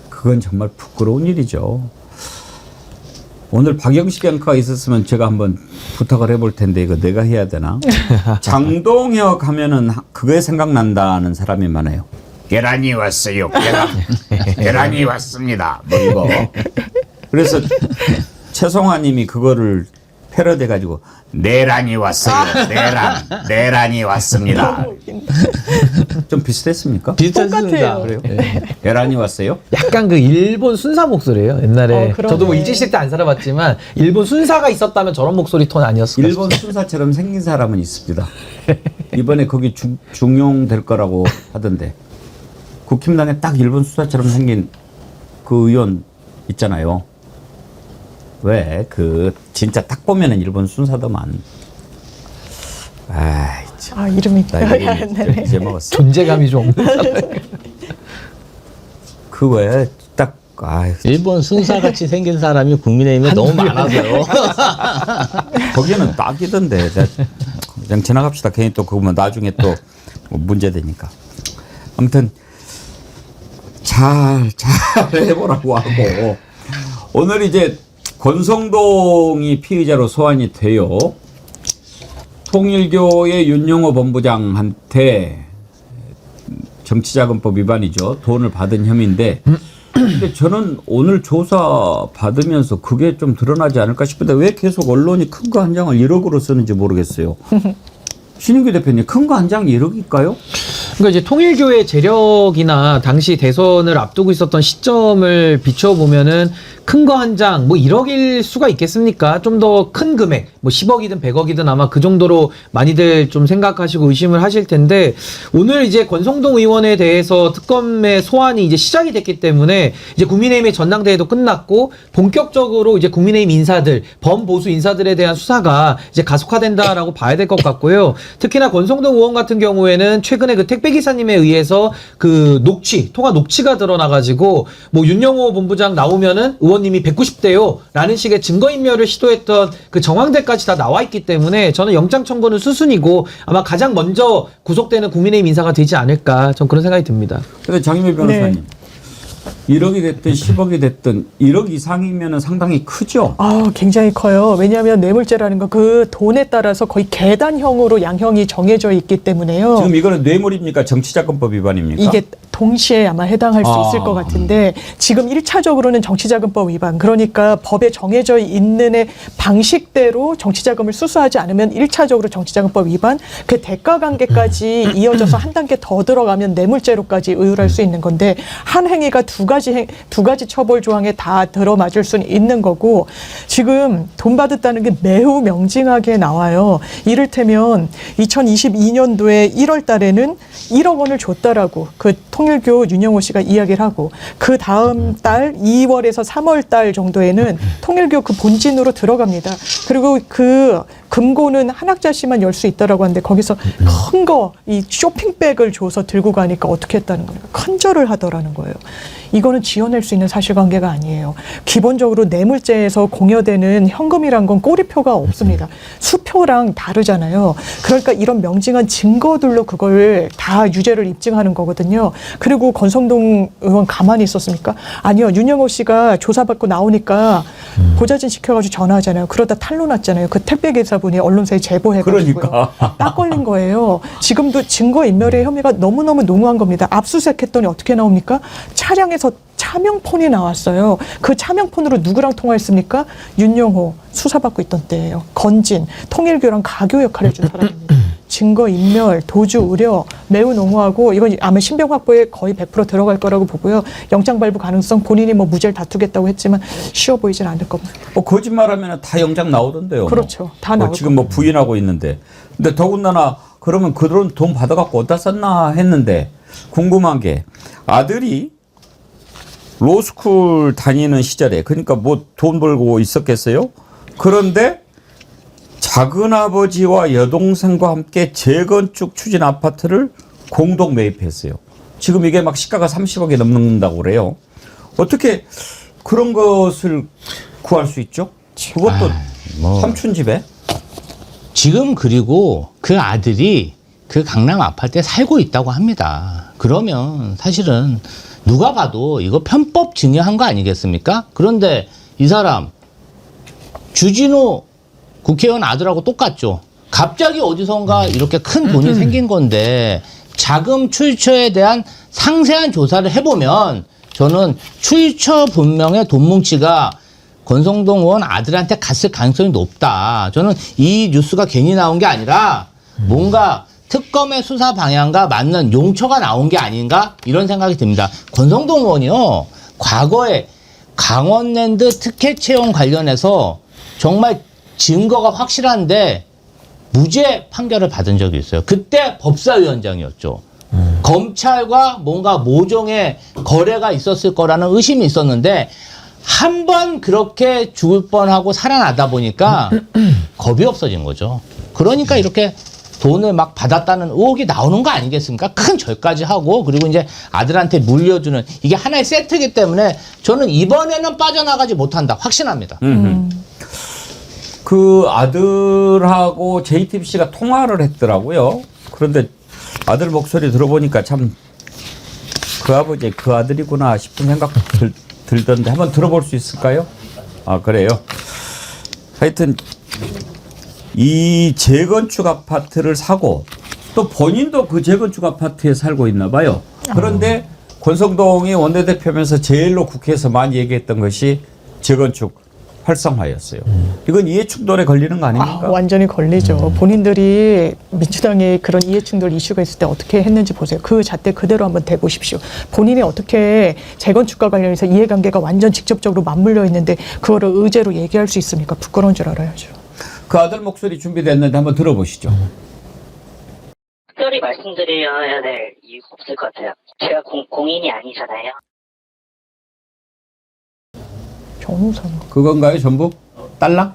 그건 정말 부끄러운 일이죠. 오늘 박영식 앵커가 있었으면 제가 한번 부탁을 해볼 텐데 이거 내가 해야 되나? 장동혁 하면은 그게 생각난다는 사람이 많아요. 계란이 왔어요. 계란이 왔습니다. 뭐 이거. 그래서 최성화님이 그거를 패러디해가지고 내란이 왔어요. 내란이 왔습니다. 좀 비슷했습니까? 비슷했습니다. 그래요? 내란이 왔어요? 약간 그 일본 순사 목소리예요. 옛날에 그러네. 저도 뭐 일제시대 때 안 살아봤지만 일본 순사가 있었다면 저런 목소리 톤 아니었을까? 일본 순사처럼 생긴 사람은 있습니다. 이번에 거기 중용될 거라고 하던데, 국힘당에 딱 일본 순사처럼 생긴 그 의원 있잖아요. 왜 진짜 딱 보면은 일본 순사더만. 아이 참. 이름이 나 이름이 이제 먹었어. 존재감이 좀 그 왜 딱 일본 순사같이 생긴 사람이 국민의힘에 너무 많아서요. 거기는 딱이던데. 그냥 지나갑시다. 괜히 또 그거면 나중에 또 문제 되니까. 아무튼 잘 해보라고 하고, 오늘 이제 권성동이 피의자로 소환이 돼요. 통일교의 윤영호 본부장한테 정치자금법 위반이죠. 돈을 받은 혐의인데, 근데 저는 오늘 조사 받으면서 그게 좀 드러나지 않을까 싶은데 왜 계속 언론이 큰 거 한 장을 1억으로 쓰는지 모르겠어요. 신인규 대표님, 큰 거 한 장 1억일까요? 그러니까 이제 통일교의 재력이나 당시 대선을 앞두고 있었던 시점을 비춰보면은 큰 거 한 장, 뭐 1억일 수가 있겠습니까? 좀 더 큰 금액, 뭐 10억이든 100억이든 아마 그 정도로 많이들 좀 생각하시고 의심을 하실 텐데, 오늘 이제 권성동 의원에 대해서 특검의 소환이 이제 시작이 됐기 때문에 이제 국민의힘의 전당대회도 끝났고 본격적으로 이제 국민의힘 인사들, 범보수 인사들에 대한 수사가 이제 가속화된다라고 봐야 될 것 같고요. 특히나 권성동 의원 같은 경우에는 최근에 그 택배기사님에 의해서 그 통화 녹취가 드러나가지고 뭐 윤영호 본부장 나오면은 의원님이 190대요 라는 식의 증거인멸을 시도했던 그 정황들까지 다 나와 있기 때문에 저는 영장 청구는 수순이고 아마 가장 먼저 구속되는 국민의힘 인사가 되지 않을까, 전 그런 생각이 듭니다. 근데 장희미 변호사님, 1억이 됐든 10억이 됐든 1억 이상이면 상당히 크죠. 굉장히 커요. 왜냐하면 뇌물죄라는 건 그 돈에 따라서 거의 계단형으로 양형이 정해져 있기 때문에요. 지금 이거는 뇌물입니까? 정치자금법 위반입니까? 이게 동시에 아마 해당할 수 있을 것 같은데 지금 1차적으로는 정치자금법 위반, 그러니까 법에 정해져 있는 방식대로 정치자금을 수수하지 않으면 1차적으로 정치자금법 위반, 그 대가관계까지 이어져서 한 단계 더 들어가면 뇌물죄로까지 의율할 수 있는 건데 한 행위가 두 가지 처벌 조항에 다 들어맞을 수는 있는 거고, 지금 돈 받았다는 게 매우 명징하게 나와요. 이를테면 2022년도에 1월 달에는 1억 원을 줬다라고 그 통일교 윤영호 씨가 이야기를 하고, 그 다음 달 2월에서 3월 달 정도에는 통일교 그 본진으로 들어갑니다. 그리고 그 금고는 한 학자씨만 열 수 있다라고 하는데 거기서 큰 거 이 쇼핑백을 줘서 들고 가니까 어떻게 했다는 거예요? 큰절을 하더라는 거예요. 이거는 지어낼 수 있는 사실관계가 아니에요. 기본적으로 뇌물죄에서 공여되는 현금이란 건 꼬리표가 없습니다. 수표랑 다르잖아요. 그러니까 이런 명징한 증거들로 그걸 다 유죄를 입증하는 거거든요. 그리고 권성동 의원 가만히 있었습니까? 아니요. 윤영호 씨가 조사받고 나오니까 보좌진 시켜가지고 전화하잖아요. 그러다 탄로 났잖아요. 그 택배기사분이 언론사에 제보해가지고요. 그러니까. 딱 걸린 거예요. 지금도 증거인멸의 혐의가 너무너무 농후한 겁니다. 압수수색했더니 어떻게 나옵니까? 차량에서 차명폰이 나왔어요. 그 차명폰으로 누구랑 통화했습니까? 윤영호 수사받고 있던 때예요. 건진, 통일교랑 가교 역할을 해준 사람입니다. 증거인멸, 도주 우려 매우 농후하고 이건 아마 신병 확보에 거의 100% 들어갈 거라고 보고요. 영장 발부 가능성 본인이 뭐 무죄를 다투겠다고 했지만 쉬워 보이진 않을 겁니다. 거짓말하면 다 영장 나오던데요. 그렇죠. 다 나올 지금 뭐 부인하고 있는데. 근데 더군다나 그러면 그런 돈 받아갖고 어디다 썼나 했는데 궁금한 게 아들이 로스쿨 다니는 시절에 그러니까 뭐 돈 벌고 있었겠어요? 그런데 작은아버지와 여동생과 함께 재건축 추진 아파트를 공동 매입했어요. 지금 이게 막 시가가 30억이 넘는다고 그래요. 어떻게 그런 것을 구할 수 있죠? 그것도 삼촌 집에? 지금 그리고 그 아들이 그 강남 아파트에 살고 있다고 합니다. 그러면 사실은 누가 봐도 이거 편법 증여한 거 아니겠습니까? 그런데 이 사람 주진우 국회의원 아들하고 똑같죠. 갑자기 어디선가 이렇게 큰 돈이 생긴 건데 자금 출처에 대한 상세한 조사를 해보면 저는 출처 분명의 돈 뭉치가 권성동 의원 아들한테 갔을 가능성이 높다. 저는 이 뉴스가 괜히 나온 게 아니라 뭔가 특검의 수사 방향과 맞는 용처가 나온 게 아닌가 이런 생각이 듭니다. 권성동 의원이요. 과거에 강원랜드 특혜 채용 관련해서 정말 증거가 확실한데 무죄 판결을 받은 적이 있어요. 그때 법사위원장이었죠. 검찰과 뭔가 모종의 거래가 있었을 거라는 의심이 있었는데 한 번 그렇게 죽을 뻔하고 살아나다 보니까 겁이 없어진 거죠. 그러니까 이렇게 돈을 막 받았다는 의혹이 나오는 거 아니겠습니까? 큰 절까지 하고 그리고 이제 아들한테 물려주는 이게 하나의 세트이기 때문에 저는 이번에는 빠져나가지 못한다. 확신합니다. 그 아들하고 JTBC가 통화를 했더라고요. 그런데 아들 목소리 들어보니까 참 그 아버지 그 아들이구나 싶은 생각 들던데 한번 들어볼 수 있을까요? 아 그래요? 하여튼 이 재건축 아파트를 사고 또 본인도 그 재건축 아파트에 살고 있나 봐요. 그런데 권성동이 원내대표면서 제일로 국회에서 많이 얘기했던 것이 재건축 활성화였어요. 이건 이해충돌에 걸리는 거 아닙니까? 완전히 걸리죠. 본인들이 민주당의 그런 이해충돌 이슈가 있을 때 어떻게 했는지 보세요. 그 잣대 그대로 한번 대보십시오. 본인이 어떻게 재건축과 관련해서 이해관계가 완전 직접적으로 맞물려 있는데 그거를 의제로 얘기할 수 있습니까? 부끄러운 줄 알아야죠. 그 아들 목소리 준비됐는데 한번 들어보시죠. 특별히 말씀드려야 될 이유가 없을 것 같아요. 제가 공인이 아니잖아요. 정우성. 그건가요, 전부? 딸랑?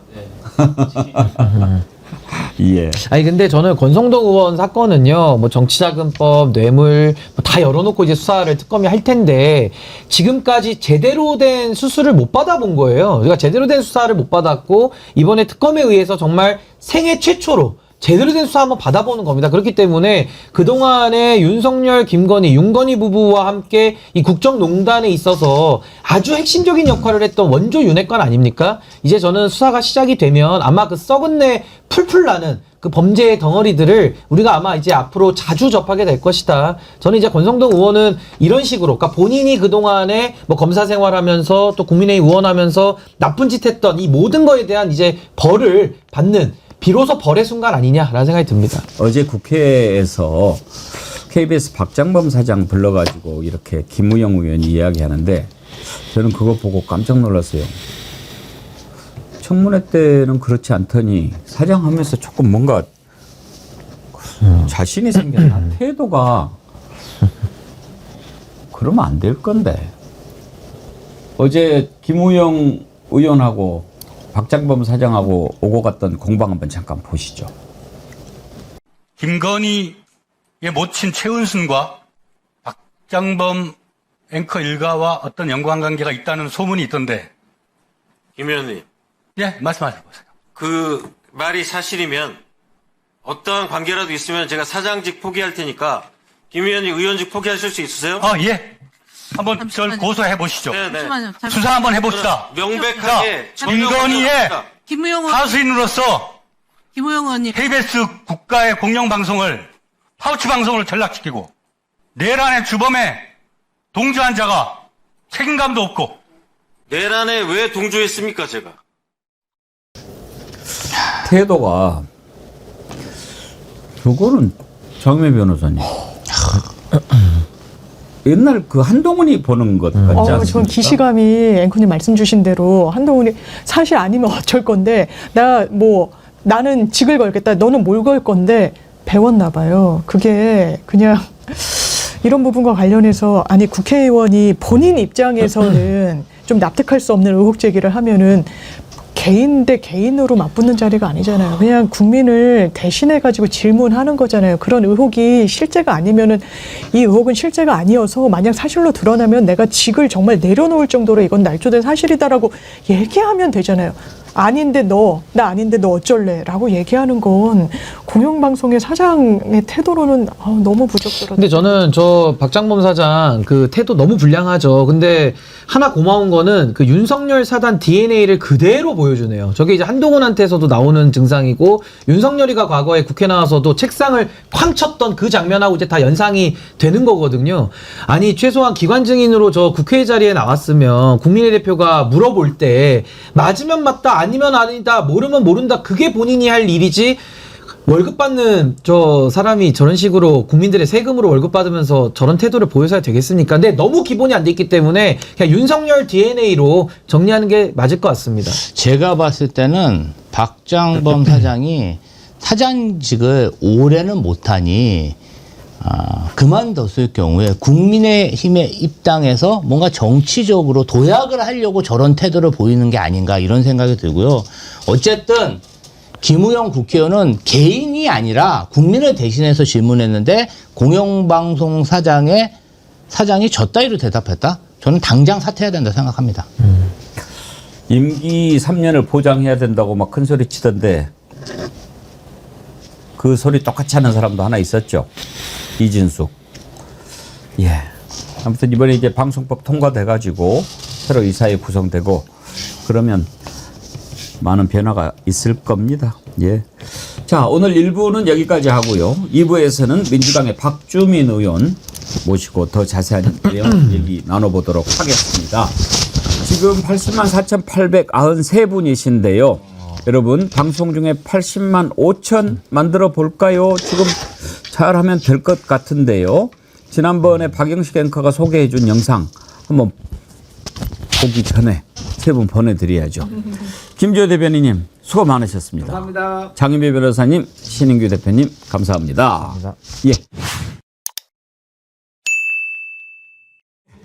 예. 아니 근데 저는 권성동 의원 사건은요, 뭐 정치자금법, 뇌물 뭐 다 열어놓고 이제 수사를 특검이 할 텐데 지금까지 제대로 된 수술을 못 받아본 거예요. 그러니까 제대로 된 수사를 못 받았고 이번에 특검에 의해서 정말 생애 최초로 제대로 된 수사 한번 받아보는 겁니다. 그렇기 때문에 그동안에 윤석열, 김건희, 윤건희 부부와 함께 이 국정농단에 있어서 아주 핵심적인 역할을 했던 원조 윤핵관 아닙니까? 이제 저는 수사가 시작이 되면 아마 그 썩은 내 풀풀 나는 그 범죄의 덩어리들을 우리가 아마 이제 앞으로 자주 접하게 될 것이다. 저는 이제 권성동 의원은 이런 식으로, 그러니까 본인이 그동안에 뭐 검사 생활하면서 또 국민의힘 의원하면서 나쁜 짓 했던 이 모든 거에 대한 이제 벌을 받는 비로소 벌의 순간 아니냐라는 생각이 듭니다. 어제 국회에서 KBS 박장범 사장 불러가지고 이렇게 김우영 의원이 이야기하는데 저는 그거 보고 깜짝 놀랐어요. 청문회 때는 그렇지 않더니 사장하면서 조금 뭔가 자신이 생겼나 태도가 그러면 안 될 건데. 어제 김우영 의원하고 박장범 사장하고 오고 갔던 공방 한번 잠깐 보시죠. 김건희의 모친 최은순과 박장범 앵커 일가와 어떤 연관관계가 있다는 소문이 있던데. 김 의원님. 예, 말씀하세요. 그 말이 사실이면 어떠한 관계라도 있으면 제가 사장직 포기할 테니까 김 의원님 의원직 포기하실 수 있으세요? 예. 한번 저를 고소해 보시죠. 네네. 수사 한번 해봅시다. 명백하게 김건희의 하수인으로서 김우영 의원님. KBS 국가의 공영방송을 파우치 방송을 전락시키고 내란의 주범에 동조한 자가 책임감도 없고. 내란에 왜 동조했습니까 제가? 태도가 그거는 정매 변호사님 옛날 그 한동훈이 보는 것 같지 않습니까? 전 기시감이 앵커님 말씀 주신 대로 한동훈이 사실 아니면 어쩔 건데 나는 직을 걸겠다. 너는 뭘 걸 건데 배웠나 봐요. 그게 그냥 이런 부분과 관련해서 아니 국회의원이 본인 입장에서는 좀 납득할 수 없는 의혹 제기를 하면은 개인 대 개인으로 맞붙는 자리가 아니잖아요. 그냥 국민을 대신해가지고 질문하는 거잖아요. 그런 의혹이 실제가 아니면은 이 의혹은 실제가 아니어서 만약 사실로 드러나면 내가 직을 정말 내려놓을 정도로 이건 날조된 사실이다라고 얘기하면 되잖아요. 아닌데 나 아닌데 너 어쩔래? 라고 얘기하는 건 공영방송의 사장의 태도로는 너무 부적절하다. 근데 저는 저 박장범 사장 그 태도 너무 불량하죠. 근데 하나 고마운 거는 그 윤석열 사단 DNA를 그대로 보여주네요. 저게 이제 한동훈한테서도 나오는 증상이고 윤석열이가 과거에 국회 나와서도 책상을 쾅 쳤던 그 장면하고 이제 다 연상이 되는 거거든요. 아니 최소한 기관 증인으로 저 국회 자리에 나왔으면 국민의 대표가 물어볼 때 맞으면 맞다 아니면 아니다 모르면 모른다 그게 본인이 할 일이지 월급 받는 저 사람이 저런 식으로 국민들의 세금으로 월급 받으면서 저런 태도를 보여서야 되겠습니까? 근데 너무 기본이 안 돼 있기 때문에 그냥 윤석열 DNA로 정리하는 게 맞을 것 같습니다. 제가 봤을 때는 박장범 사장이 사장직을 오래는 못하니 그만뒀을 경우에 국민의힘의 입장에서 뭔가 정치적으로 도약을 하려고 저런 태도를 보이는 게 아닌가 이런 생각이 들고요. 어쨌든 김우영 국회의원은 개인이 아니라 국민을 대신해서 질문했는데 공영방송 사장이 저 따위로 대답했다? 저는 당장 사퇴해야 된다 생각합니다. 임기 3년을 보장해야 된다고 막 큰 소리 치던데 그 소리 똑같이 하는 사람도 하나 있었죠. 이진숙. 예. 아무튼 이번에 이제 방송법 통과돼가지고 새로 이사회 구성되고 그러면 많은 변화가 있을 겁니다. 예. 자, 오늘 1부는 여기까지 하고요. 2부에서는 민주당의 박주민 의원 모시고 더 자세한 내용 얘기 나눠보도록 하겠습니다. 지금 80만 4,893분이신데요. 여러분 방송 중에 80만 5천 만들어 볼까요? 지금 잘하면 될 것 같은데요. 지난번에 박영식 앵커가 소개해 준 영상 한번 보기 전에 세 분 보내드려야죠. 김지호 대변인님 수고 많으셨습니다. 감사합니다. 장윤배 변호사님, 신인규 대표님 감사합니다. 예.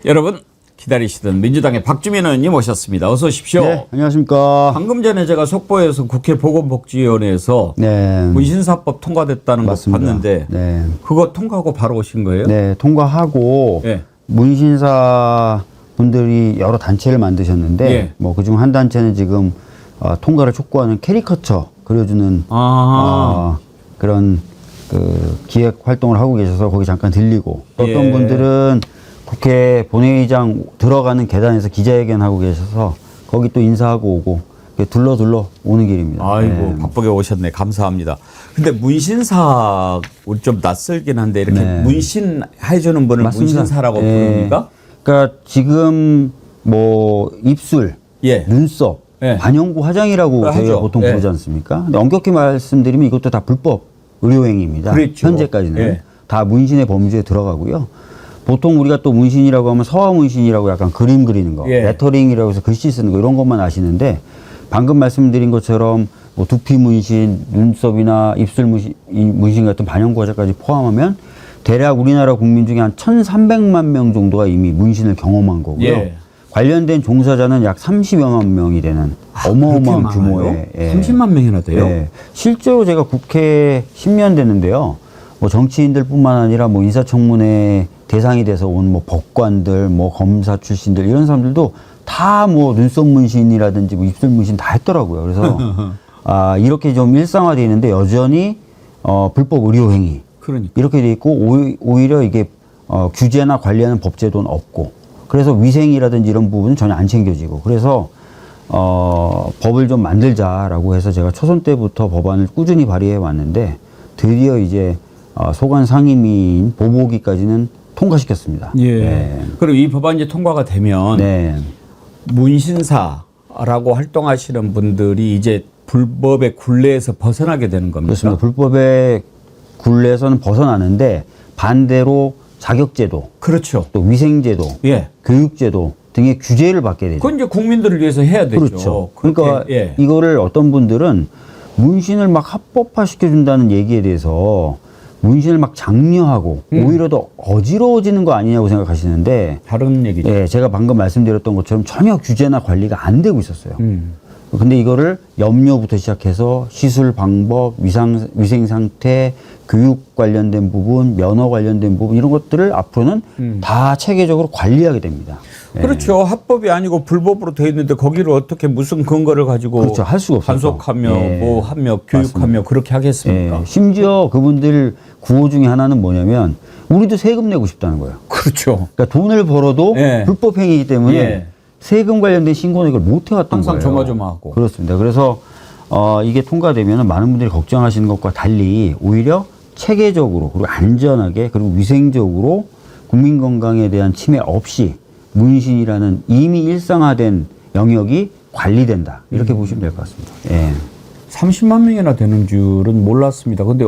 여러분 기다리시던 민주당의 박주민 의원님 오셨습니다. 어서 오십시오. 네, 안녕하십니까. 방금 전에 제가 속보에서 국회 보건복지위원회에서 문신사법 통과됐다는 거 봤는데 그거 통과하고 바로 오신 거예요? 네, 통과하고 문신사 분들이 여러 단체를 만드셨는데 뭐 그중 한 단체는 지금 통과를 촉구하는 캐리커처 그려주는 그런 그 기획 활동을 하고 계셔서 거기 잠깐 들리고 또 어떤 예. 분들은 국회 본회의장 들어가는 계단에서 기자회견하고 계셔서 거기 또 인사하고 오고 둘러 오는 길입니다. 아이고 네. 바쁘게 오셨네. 감사합니다. 근데 문신사 우리 좀 낯설긴 한데 이렇게 네. 문신 해주는 분을 맞습니다. 문신사라고 예. 부릅니까? 그러니까 지금 뭐 입술, 예. 눈썹, 예. 반영구 화장이라고 하죠. 저희가 보통 예. 부르지 않습니까? 근데 엄격히 말씀드리면 이것도 다 불법 의료행위입니다. 그렇죠. 현재까지는 예. 다 문신의 범주에 들어가고요. 보통 우리가 또 문신이라고 하면 서화 문신이라고 약간 그림 그리는 거, 예. 레터링이라고 해서 글씨 쓰는 거 이런 것만 아시는데 방금 말씀드린 것처럼 뭐 두피 문신, 눈썹이나 입술 문신 같은 반영구 화장까지 포함하면 대략 우리나라 국민 중에 한 1,300만 명 정도가 이미 문신을 경험한 거고요. 예. 관련된 종사자는 약 30여만 명이 되는 어마어마한 그렇게 규모의. 많아요? 30만 명이나 돼요? 예. 실제로 제가 국회 10년 됐는데요. 뭐 정치인들 뿐만 아니라 뭐 인사청문회 대상이 돼서 온 뭐 법관들, 뭐 검사 출신들 이런 사람들도 다 뭐 눈썹 문신이라든지 뭐 입술 문신 다 했더라고요. 그래서 아, 이렇게 좀 일상화되어 있는데 여전히 불법 의료행위. 그러니까. 이렇게 돼 있고 오히려 이게 규제나 관리하는 법제도는 없고 그래서 위생이라든지 이런 부분은 전혀 안 챙겨지고 그래서 법을 좀 만들자라고 해서 제가 초선 때부터 법안을 꾸준히 발의해 왔는데 드디어 이제 소관 상임위인 보보기까지는 통과시켰습니다. 예. 네. 그리고 이 법안이 통과가 되면 네. 문신사라고 활동하시는 분들이 이제 불법의 굴레에서 벗어나게 되는 겁니다. 그렇습니다. 불법의 굴레에서는 벗어나는데 반대로 자격제도, 그렇죠. 또 위생제도, 예. 교육제도 등의 규제를 받게 되죠. 그건 이제 국민들을 위해서 해야 되죠. 그렇죠. 그러니까 그렇게, 예. 이거를 어떤 분들은 문신을 막 합법화 시켜준다는 얘기에 대해서 문신을 막 장려하고 오히려 더 어지러워지는 거 아니냐고 생각하시는데 다른 얘기죠. 예, 제가 방금 말씀드렸던 것처럼 전혀 규제나 관리가 안 되고 있었어요. 근데 이거를 염료부터 시작해서 시술 방법, 위생 상태, 교육 관련된 부분, 면허 관련된 부분 이런 것들을 앞으로는 다 체계적으로 관리하게 됩니다. 예. 그렇죠. 합법이 아니고 불법으로 돼 있는데 거기를 어떻게 무슨 근거를 가지고 그렇죠. 할 수가 없어요. 단속하며 예. 뭐 하며 교육하며 맞습니다. 그렇게 하겠습니까? 예. 심지어 그분들 구호 중에 하나는 뭐냐면 우리도 세금 내고 싶다는 거예요. 그렇죠. 그러니까 돈을 벌어도 예. 불법 행위이기 때문에 예. 세금 관련된 신고는 이걸 못 해왔던 항상 거예요. 조마조마하고. 그렇습니다. 그래서 이게 통과되면 많은 분들이 걱정하시는 것과 달리 오히려 체계적으로 그리고 안전하게 그리고 위생적으로 국민 건강에 대한 침해 없이 문신이라는 이미 일상화된 영역이 관리된다. 이렇게 보시면 될 것 같습니다. 예. 30만 명이나 되는 줄은 몰랐습니다. 근데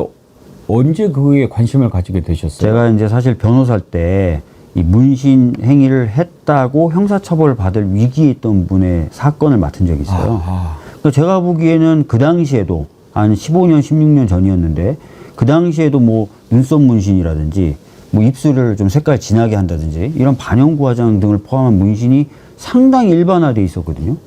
언제 그에 관심을 가지게 되셨어요? 제가 이제 사실 변호사일 때 이 문신 행위를 했다고 형사처벌 받을 위기에 있던 분의 사건을 맡은 적이 있어요. 그러니까 제가 보기에는 그 당시에도 한 15년, 16년 전이었는데 그 당시에도 뭐 눈썹 문신이라든지 뭐 입술을 좀 색깔 진하게 한다든지 이런 반영구 화장 등을 포함한 문신이 상당히 일반화돼 있었거든요.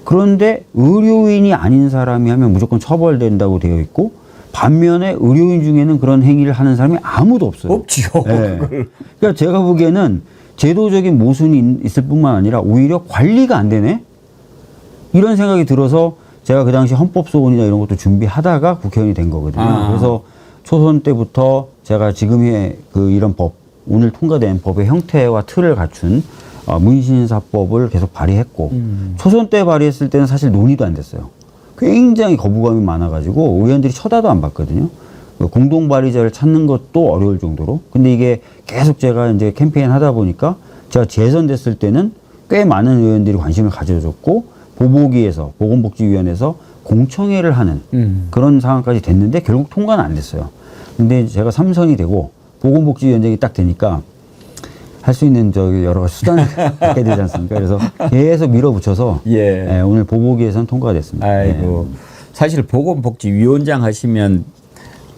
그런데 의료인이 아닌 사람이 하면 무조건 처벌된다고 되어 있고 반면에 의료인 중에는 그런 행위를 하는 사람이 아무도 없어요. 없죠. 네. 그러니까 제가 보기에는 제도적인 모순이 있을 뿐만 아니라 오히려 관리가 안 되네? 이런 생각이 들어서 제가 그 당시 헌법소원이나 이런 것도 준비하다가 국회의원이 된 거거든요. 그래서 초선 때부터 제가 지금의 이런 법, 오늘 통과된 법의 형태와 틀을 갖춘 문신사법을 계속 발의했고 초선 때 발의했을 때는 사실 논의도 안 됐어요. 굉장히 거부감이 많아가지고 의원들이 쳐다도 안 봤거든요. 공동 발의자를 찾는 것도 어려울 정도로. 근데 이게 계속 제가 이제 캠페인 하다 보니까 제가 재선됐을 때는 꽤 많은 의원들이 관심을 가져줬고 보보기에서 보건복지위원회에서 공청회를 하는 그런 상황까지 됐는데 결국 통과는 안 됐어요. 근데 제가 3선이 되고 보건복지위원장이 딱 되니까 할 수 있는 여러 가지 수단을 갖게 되지 않습니까? 그래서 계속 밀어붙여서 예. 오늘 보보기에서는 통과가 됐습니다. 아이고. 사실 보건복지위원장 하시면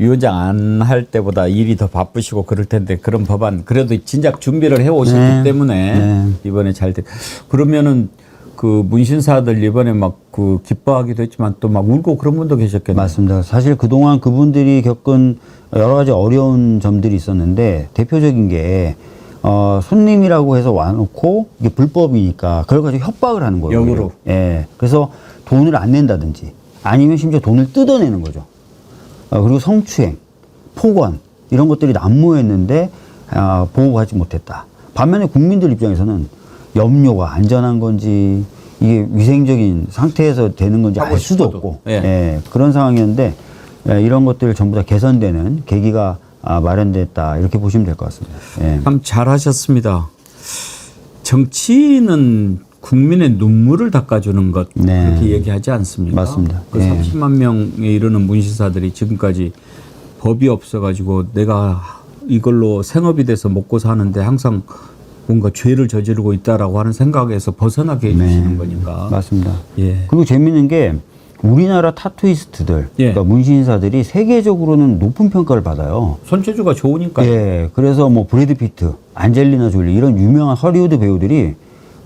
위원장 안 할 때보다 일이 더 바쁘시고 그럴 텐데 그런 법안 그래도 진작 준비를 해 오셨기 때문에 이번에 잘 돼. 그러면은 그 문신사들 이번에 막 그 기뻐하기도 했지만 또 막 울고 그런 분도 계셨겠네요. 맞습니다. 사실 그동안 그분들이 겪은 여러 가지 어려운 점들이 있었는데 대표적인 게 손님이라고 해서 와놓고 이게 불법이니까 그걸 가지고 협박을 하는 거예요. 역으로. 예. 그래서 돈을 안 낸다든지 아니면 심지어 돈을 뜯어내는 거죠. 그리고 성추행, 폭언 이런 것들이 난무했는데 보호하지 못했다. 반면에 국민들 입장에서는 염료가 안전한 건지 이게 위생적인 상태에서 되는 건지 알 수도 없고 그런 상황이었는데 이런 것들 전부 다 개선되는 계기가 마련됐다 이렇게 보시면 될 것 같습니다. 참 잘하셨습니다. 정치인은 국민의 눈물을 닦아주는 것 그렇게 얘기하지 않습니까? 맞습니다. 그 30만 명에 이르는 문신사들이 지금까지 법이 없어가지고 내가 이걸로 생업이 돼서 먹고 사는데 항상 뭔가 죄를 저지르고 있다라고 하는 생각에서 벗어나게 해주시는 거니까. 맞습니다. 예. 그리고 재밌는 게 우리나라 타투이스트들, 그러니까 문신사들이 세계적으로는 높은 평가를 받아요. 손재주가 좋으니까요. 예. 그래서 뭐 브래드 피트, 안젤리나 졸리 이런 유명한 허리우드 배우들이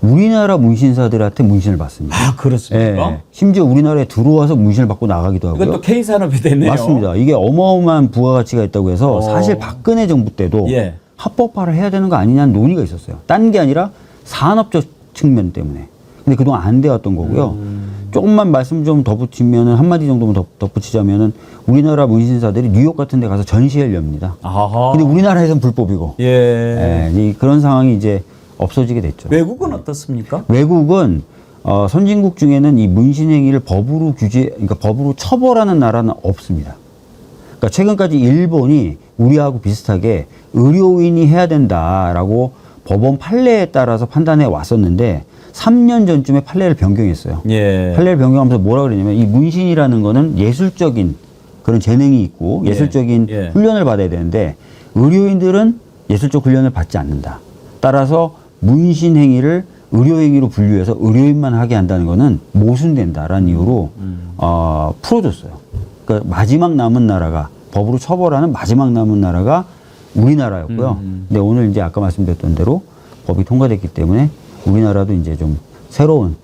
우리나라 문신사들한테 문신을 받습니다. 아, 그렇습니까? 예. 심지어 우리나라에 들어와서 문신을 받고 나가기도 하고요. 이것도 K산업이 됐네요. 맞습니다. 이게 어마어마한 부가가치가 있다고 해서 사실 박근혜 정부 때도 합법화를 해야 되는 거 아니냐는 논의가 있었어요. 딴 게 아니라 산업적 측면 때문에. 근데 그동안 안 되었던 거고요. 조금만 말씀 좀 덧붙이면은 한마디 정도만 덧붙이자면은 우리나라 문신사들이 뉴욕 같은 데 가서 전시회를 엽니다. 근데 우리나라에서는 불법이고. 그런 상황이 이제 없어지게 됐죠. 외국은 어떻습니까? 외국은 선진국 중에는 이 문신 행위를 법으로 그러니까 법으로 처벌하는 나라는 없습니다. 그러니까 최근까지 일본이 우리하고 비슷하게 의료인이 해야 된다라고 법원 판례에 따라서 판단해 왔었는데 3년 전쯤에 판례를 변경했어요. 판례를 변경하면서 뭐라 그러냐면 이 문신이라는 거는 예술적인 그런 재능이 있고 예술적인 훈련을 받아야 되는데 의료인들은 예술적 훈련을 받지 않는다. 따라서 문신 행위를 의료 행위로 분류해서 의료인만 하게 한다는 거는 모순된다라는 이유로 풀어줬어요. 그러니까 마지막 남은 나라가 법으로 처벌하는 마지막 남은 나라가 우리나라였고요. 근데 오늘 이제 아까 말씀드렸던 대로 법이 통과됐기 때문에 우리나라도 이제 좀 새로운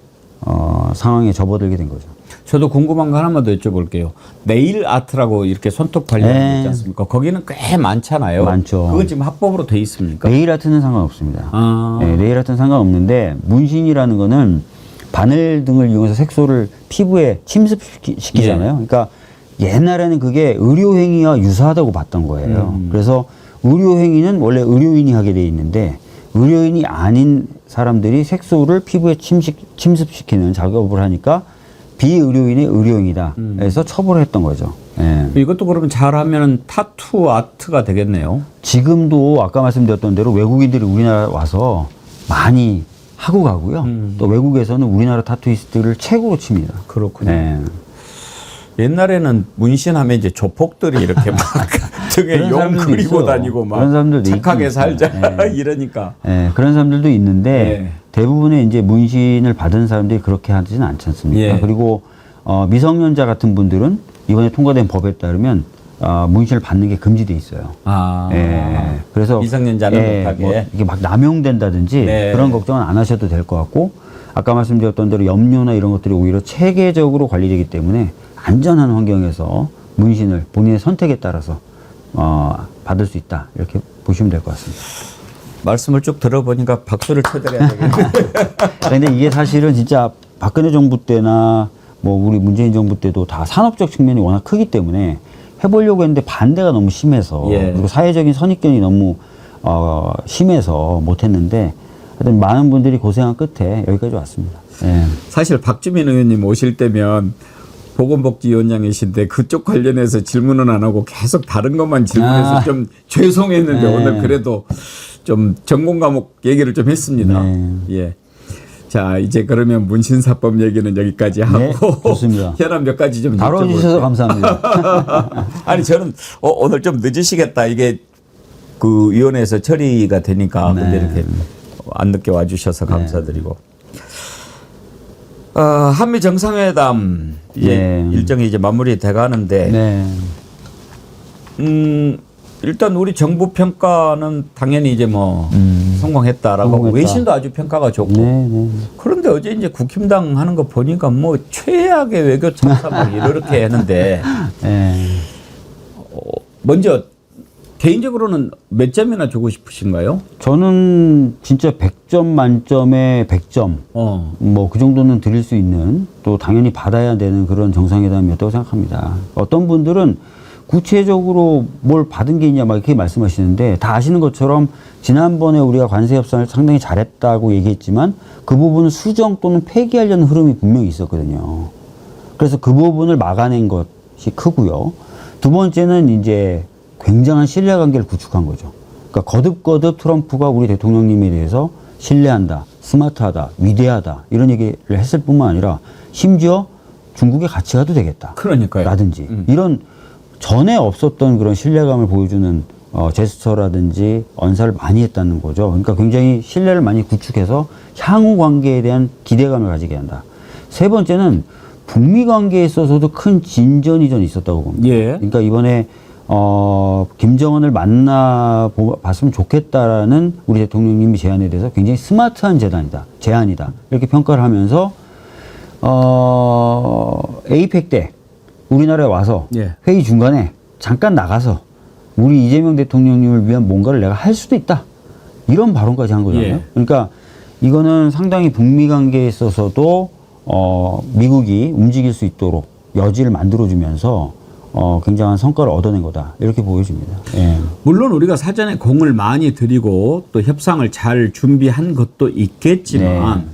상황에 접어들게 된 거죠. 저도 궁금한 거 하나만 더 여쭤볼게요. 네일 아트라고 이렇게 손톱 관련된 게 있지 않습니까? 거기는 꽤 많잖아요. 많죠. 그건 지금 합법으로 돼 있습니까? 네일 아트는 상관없습니다. 네일 아트는 상관없는데 문신이라는 거는 바늘 등을 이용해서 색소를 피부에 침습시키잖아요. 그러니까 옛날에는 그게 의료행위와 유사하다고 봤던 거예요. 그래서 의료행위는 원래 의료인이 하게 돼 있는데 의료인이 아닌 사람들이 색소를 피부에 침습시키는 작업을 하니까 비의료인의 의료인이다 해서 처벌을 했던 거죠. 이것도 그러면 잘하면 타투 아트가 되겠네요. 지금도 아까 말씀드렸던 대로 외국인들이 우리나라 와서 많이 하고 가고요. 또 외국에서는 우리나라 타투이스트를 최고로 칩니다. 그렇군요. 옛날에는 문신하면 이제 조폭들이 이렇게 막 등에 용 그리고 다니고 막 그런 사람들도 착하게 살자 이러니까. 그런 사람들도 있는데 대부분의 이제 문신을 받은 사람들이 그렇게 하지는 않지 않습니까? 그리고 미성년자 같은 분들은 이번에 통과된 법에 따르면 문신을 받는 게 금지돼 있어요. 그래서 미성년자는 못하게 뭐 이게 막 남용된다든지 그런 걱정은 안 하셔도 될 것 같고 아까 말씀드렸던 대로 염료나 이런 것들이 오히려 체계적으로 관리되기 때문에 안전한 환경에서 문신을 본인의 선택에 따라서 받을 수 있다 이렇게 보시면 될 것 같습니다. 말씀을 쭉 들어보니까 박수를 쳐드려야 되겠네요. 근데 이게 사실은 진짜 박근혜 정부 때나 뭐 우리 문재인 정부 때도 다 산업적 측면이 워낙 크기 때문에 해보려고 했는데 반대가 너무 심해서 그리고 사회적인 선입견이 너무 심해서 못했는데 하여튼 많은 분들이 고생한 끝에 여기까지 왔습니다. 사실 박주민 의원님 오실 때면 보건복지위원장이신데 그쪽 관련해서 질문은 안 하고 계속 다른 것만 질문해서 좀 죄송했는데 오늘 그래도 좀 전공 과목 얘기를 좀 했습니다. 자, 이제 그러면 문신사법 얘기는 여기까지 하고 좋습니다. 현안 몇 가지 좀 다뤄주셔서 감사합니다. 아니 저는 오늘 좀 늦으시겠다. 이게 그 위원회에서 처리가 되니까 근데 이렇게 안 늦게 와주셔서 감사드리고. 한미 정상회담 일정이 이제 마무리 돼 가는데 일단 우리 정부 평가는 당연히 이제 뭐 성공했다라고 하고 외신도 아주 평가가 좋고 그런데 어제 이제 국힘당 하는 거 보니까 뭐 최악의 외교 참사 막 이렇게 했는데 먼저 개인적으로는 몇 점이나 주고 싶으신가요? 저는 진짜 100점 만점에 100점 뭐 그 정도는 드릴 수 있는 또 당연히 받아야 되는 그런 정상회담이었다고 생각합니다. 어떤 분들은 구체적으로 뭘 받은 게 있냐 막 이렇게 말씀하시는데 다 아시는 것처럼 지난번에 우리가 관세 협상을 상당히 잘했다고 얘기했지만 그 부분을 수정 또는 폐기하려는 흐름이 분명히 있었거든요. 그래서 그 부분을 막아낸 것이 크고요. 두 번째는 이제 굉장한 신뢰관계를 구축한 거죠. 그러니까 거듭거듭 트럼프가 우리 대통령님에 대해서 신뢰한다, 스마트하다, 위대하다 이런 얘기를 했을 뿐만 아니라 심지어 중국에 같이 가도 되겠다. 그러니까요. 라든지 이런 전에 없었던 그런 신뢰감을 보여주는 제스처라든지 언사를 많이 했다는 거죠. 그러니까 굉장히 신뢰를 많이 구축해서 향후 관계에 대한 기대감을 가지게 한다. 세 번째는 북미 관계에 있어서도 큰 진전이 좀 있었다고 봅니다. 예. 그러니까 이번에 김정은을 만나봤으면 좋겠다라는 우리 대통령님이 제안에 대해서 굉장히 스마트한 제안이다. 이렇게 평가를 하면서 에이펙 때 우리나라에 와서 예. 회의 중간에 잠깐 나가서 우리 이재명 대통령님을 위한 뭔가를 내가 할 수도 있다. 이런 발언까지 한 거잖아요. 예. 그러니까 이거는 상당히 북미 관계에 있어서도 미국이 움직일 수 있도록 여지를 만들어주면서 굉장한 성과를 얻어낸 거다. 이렇게 보여집니다. 예. 물론 우리가 사전에 공을 많이 들이고 또 협상을 잘 준비한 것도 있겠지만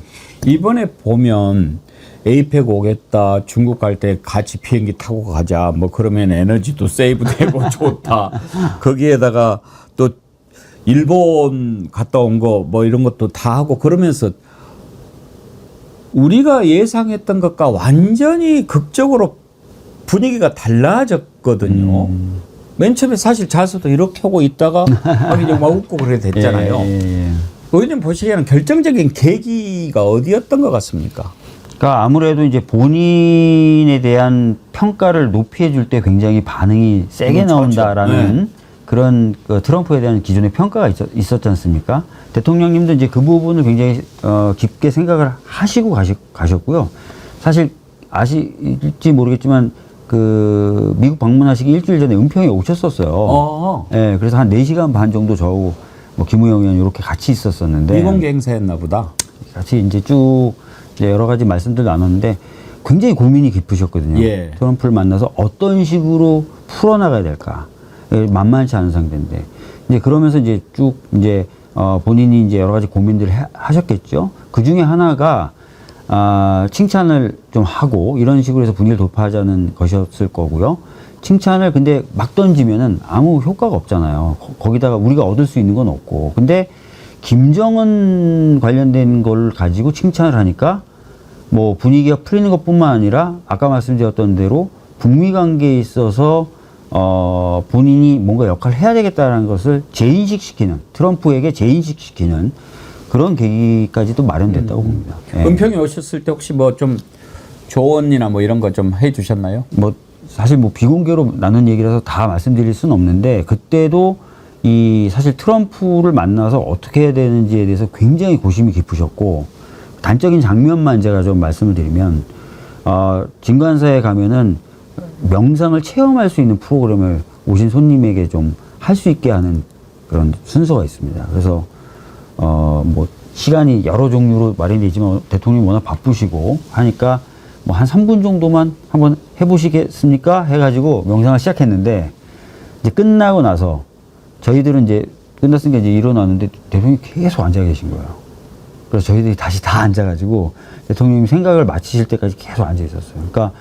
이번에 보면 에이펙 오겠다, 중국 갈 때 같이 비행기 타고 가자, 뭐 그러면 에너지도 세이브되고 좋다. 거기에다가 또 일본 갔다 온 거 뭐 이런 것도 다 하고 그러면서 우리가 예상했던 것과 완전히 극적으로 분위기가 달라졌거든요. 맨 처음에 사실 자서도 이렇게 하고 있다가 이제 막 웃고 그래 됐잖아요. 의원님 보시기에는 결정적인 계기가 어디였던 것 같습니까? 그러니까 아무래도 이제 본인에 대한 평가를 높이 해줄 때 굉장히 반응이 세게 나온다라는 그런 트럼프에 대한 기존의 평가가 있었지 않습니까? 대통령님도 이제 그 부분을 굉장히 깊게 생각을 하시고 가셨고요. 사실 아실지 모르겠지만 그 미국 방문하시기 일주일 전에 은평에 오셨었어요. 네, 그래서 한 4시간 반 정도 저하고 뭐 김우영 의원 이렇게 같이 있었었는데 비공개 행사였나 보다. 같이 이제 쭉 이제 여러 가지 말씀들 나눴는데 굉장히 고민이 깊으셨거든요. 예. 트럼프를 만나서 어떤 식으로 풀어나가야 될까. 만만치 않은 상대인데 이제 그러면서 이제 쭉 이제 본인이 이제 여러 가지 고민들을 하셨겠죠. 그 중에 하나가 칭찬을 좀 하고 이런 식으로 해서 분위기를 돌파하자는 것이었을 거고요. 칭찬을 근데 막 던지면은 아무 효과가 없잖아요. 거기다가 우리가 얻을 수 있는 건 없고. 근데 김정은 관련된 걸 가지고 칭찬을 하니까 뭐 분위기가 풀리는 것뿐만 아니라 아까 말씀드렸던 대로 북미 관계에 있어서 본인이 뭔가 역할을 해야 되겠다는 것을 재인식시키는, 트럼프에게 재인식시키는 그런 계기까지도 마련됐다고 봅니다. 예. 은평에 오셨을 때 혹시 뭐 좀 조언이나 뭐 이런 거 좀 해주셨나요? 뭐 사실 뭐 비공개로 나눈 얘기라서 다 말씀드릴 수는 없는데 그때도 이 사실 트럼프를 만나서 어떻게 해야 되는지에 대해서 굉장히 고심이 깊으셨고 단적인 장면만 제가 좀 말씀을 드리면 진관사에 가면은 명상을 체험할 수 있는 프로그램을 오신 손님에게 좀 할 수 있게 하는 그런 순서가 있습니다. 그래서 뭐 시간이 여러 종류로 마련되지만 대통령이 워낙 바쁘시고 하니까 뭐 한 3분 정도만 한번 해보시겠습니까? 해가지고 명상을 시작했는데 이제 끝나고 나서 저희들은 이제 끝났으니까 이제 일어나는데 대통령이 계속 앉아 계신 거예요. 그래서 저희들이 다시 다 앉아가지고 대통령님 생각을 마치실 때까지 계속 앉아 있었어요. 그러니까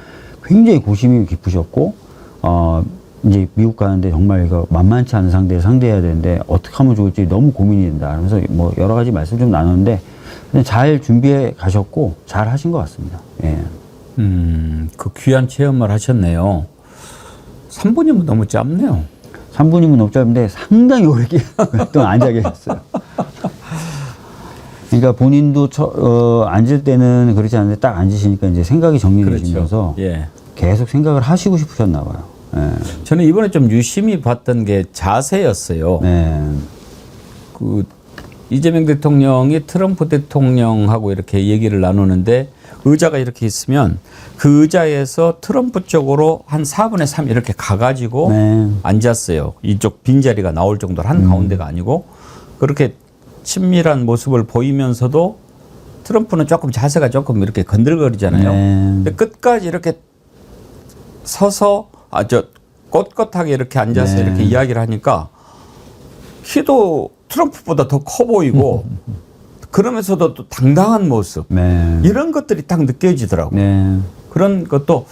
굉장히 고심이 깊으셨고, 이제 미국 가는데 정말 이거 만만치 않은 상대를 상대해야 되는데 어떻게 하면 좋을지 너무 고민이 된다. 그래서 뭐 여러 가지 말씀 좀 나눴는데 잘 준비해 가셨고 잘 하신 것 같습니다. 예. 그 귀한 체험을 하셨네요. 3분이면 너무 짧네요. 3분이면 너무 짧은데 상당히 오래 동안 앉아 계셨어요. 그러니까 본인도 앉을 때는 그렇지 않은데 딱 앉으시니까 이제 생각이 정리되시면서 그렇죠. 예. 계속 생각을 하시고 싶으셨나 봐요. 예. 저는 이번에 좀 유심히 봤던 게 자세였어요. 네. 그 이재명 대통령이 트럼프 대통령하고 이렇게 얘기를 나누는데 의자가 이렇게 있으면 그 의자에서 트럼프 쪽으로 한 4분의 3 이렇게 가가지고 앉았어요. 이쪽 빈자리가 나올 정도로 한 가운데가 아니고 그렇게 친밀한 모습을 보이면서도 트럼프는 조금 자세가 조금 이렇게 건들거리잖아요. 근데 끝까지 이렇게 서서 꼿꼿하게 이렇게 앉아서 네. 이렇게 이야기를 하니까 키도 트럼프보다 더 커 보이고 그러면서도 또 당당한 모습 네. 이런 것들이 딱 느껴지더라고요. 네. 그런 것도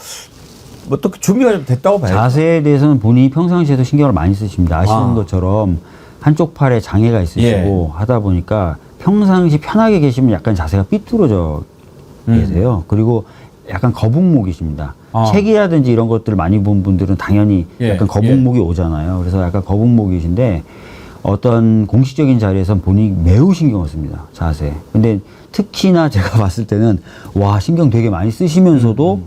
뭐 또 준비가 좀 됐다고 봐요. 자세에 대해서는 본인이 평상시에도 신경을 많이 쓰십니다. 아시는 것처럼 한쪽 팔에 장애가 있으시고 하다 보니까 평상시 편하게 계시면 약간 자세가 삐뚤어져 계세요. 그리고 약간 거북목이십니다. 책이라든지 이런 것들을 많이 본 분들은 당연히 약간 거북목이 오잖아요. 그래서 약간 거북목이신데 어떤 공식적인 자리에서는 본인이 매우 신경을 씁니다. 자세. 근데 특히나 제가 봤을 때는 와 신경 되게 많이 쓰시면서도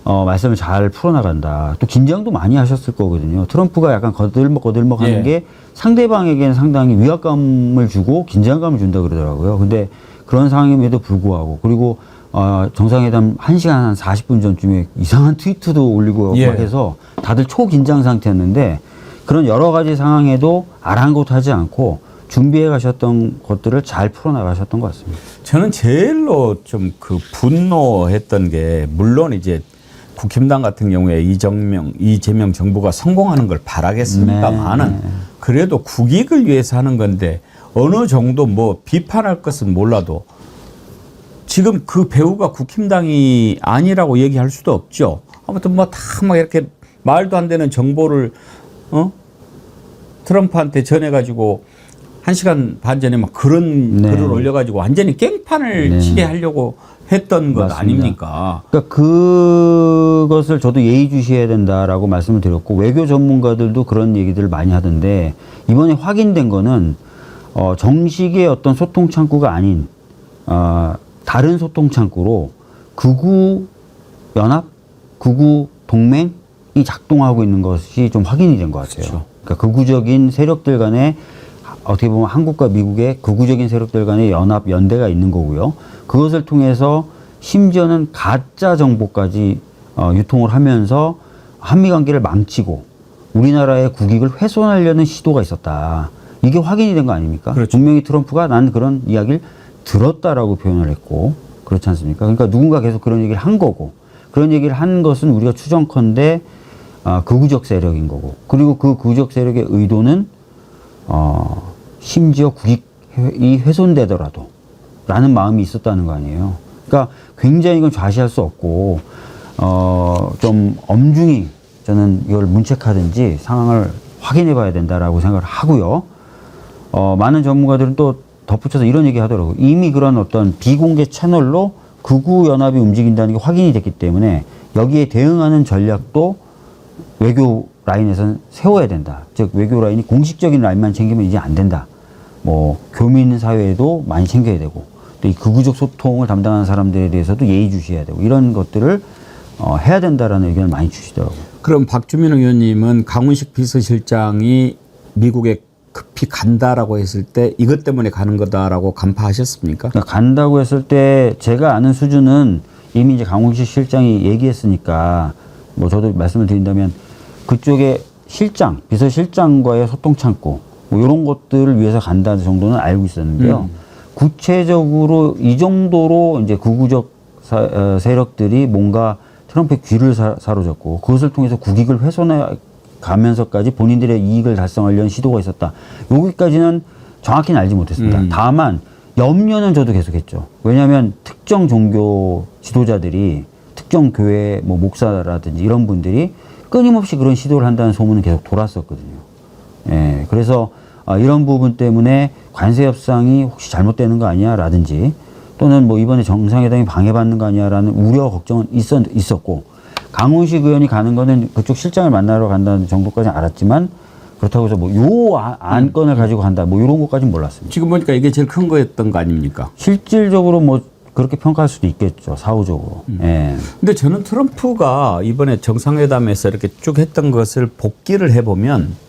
말씀을 잘 풀어나간다. 또 긴장도 많이 하셨을 거거든요. 트럼프가 약간 거들먹 하는 게 상대방에게는 상당히 위압감을 주고 긴장감을 준다 그러더라고요. 근데 그런 상황임에도 불구하고 그리고 정상회담 1시간 한 40분 전쯤에 이상한 트위트도 올리고 막 해서 다들 초긴장 상태였는데 그런 여러 가지 상황에도 아랑곳하지 않고 준비해 가셨던 것들을 잘 풀어나가셨던 것 같습니다. 저는 제일로 좀 그 분노했던 게 물론 이제 국힘당 같은 경우에 이재명 정부가 성공하는 걸 바라겠습니다만은 그래도 국익을 위해서 하는 건데 어느 정도 뭐 비판할 것은 몰라도 지금 그 배우가 국힘당이 아니라고 얘기할 수도 없죠. 아무튼 뭐 다 막 이렇게 말도 안 되는 정보를 트럼프한테 전해가지고 1시간 반 전에 막 그런 글을 올려가지고 완전히 깽판을 치게 하려고 했던 것 아닙니까? 그러니까 그것을 저도 예의주시해야 된다라고 말씀을 드렸고 외교 전문가들도 그런 얘기들을 많이 하던데 이번에 확인된 거는 정식의 어떤 소통 창구가 아닌 다른 소통 창구로 극우 연합, 극우 동맹이 작동하고 있는 것이 좀 확인이 된 것 같아요. 그렇죠. 그러니까 극우적인 세력들 간에 어떻게 보면 한국과 미국의 극우적인 세력들 간의 연합, 연대가 있는 거고요. 그것을 통해서 심지어는 가짜 정보까지 유통을 하면서 한미 관계를 망치고 우리나라의 국익을 훼손하려는 시도가 있었다. 이게 확인이 된 거 아닙니까? 그렇죠. 분명히 트럼프가 난 그런 이야기를 들었다라고 표현을 했고 그렇지 않습니까? 그러니까 누군가 계속 그런 얘기를 한 거고 그런 얘기를 한 것은 우리가 추정컨대 극우적 세력인 거고 그리고 그 극우적 세력의 의도는 심지어 국익이 훼손되더라도 라는 마음이 있었다는 거 아니에요. 그러니까 굉장히 이건 좌시할 수 없고 좀 엄중히 저는 이걸 문책하든지 상황을 확인해 봐야 된다라고 생각을 하고요. 많은 전문가들은 또 덧붙여서 이런 얘기 하더라고요. 이미 그런 어떤 비공개 채널로 극우 연합이 움직인다는 게 확인이 됐기 때문에 여기에 대응하는 전략도 외교 라인에서는 세워야 된다. 즉 외교 라인이 공식적인 라인만 챙기면 이제 안 된다. 뭐 교민 사회에도 많이 챙겨야 되고 또 이 극우적 소통을 담당하는 사람들에 대해서도 예의주시해야 되고 이런 것들을 해야 된다라는 의견을 많이 주시더라고요. 그럼 박주민 의원님은 강훈식 비서실장이 미국에 급히 간다라고 했을 때 이것 때문에 가는 거다라고 간파하셨습니까? 그러니까 간다고 했을 때 제가 아는 수준은 이미 이제 강훈식 실장이 얘기했으니까 뭐 저도 말씀을 드린다면 그쪽에 실장, 비서실장과의 소통 창구 뭐 이런 것들을 위해서 간다는 정도는 알고 있었는데요. 구체적으로 이 정도로 이제 극우적 세력들이 뭔가 트럼프의 귀를 사로잡고 그것을 통해서 국익을 훼손해 가면서까지 본인들의 이익을 달성하려는 시도가 있었다. 여기까지는 정확히는 알지 못했습니다. 다만 염려는 저도 계속했죠. 왜냐하면 특정 종교 지도자들이 특정 교회 뭐 목사라든지 이런 분들이 끊임없이 그런 시도를 한다는 소문은 계속 돌았었거든요. 예, 그래서 이런 부분 때문에 관세 협상이 혹시 잘못되는 거 아니야 라든지 또는 뭐 이번에 정상회담이 방해받는 거 아니야라는 우려 걱정은 있었고 강훈식 의원이 가는 거는 그쪽 실장을 만나러 간다는 정도까지는 알았지만 그렇다고 해서 뭐 요 안건을 가지고 간다 뭐 이런 것까지는 몰랐습니다. 지금 보니까 이게 제일 큰 거였던 거 아닙니까? 실질적으로 뭐 그렇게 평가할 수도 있겠죠. 사후적으로. 예. 근데 저는 트럼프가 이번에 정상회담에서 이렇게 쭉 했던 것을 복기를 해보면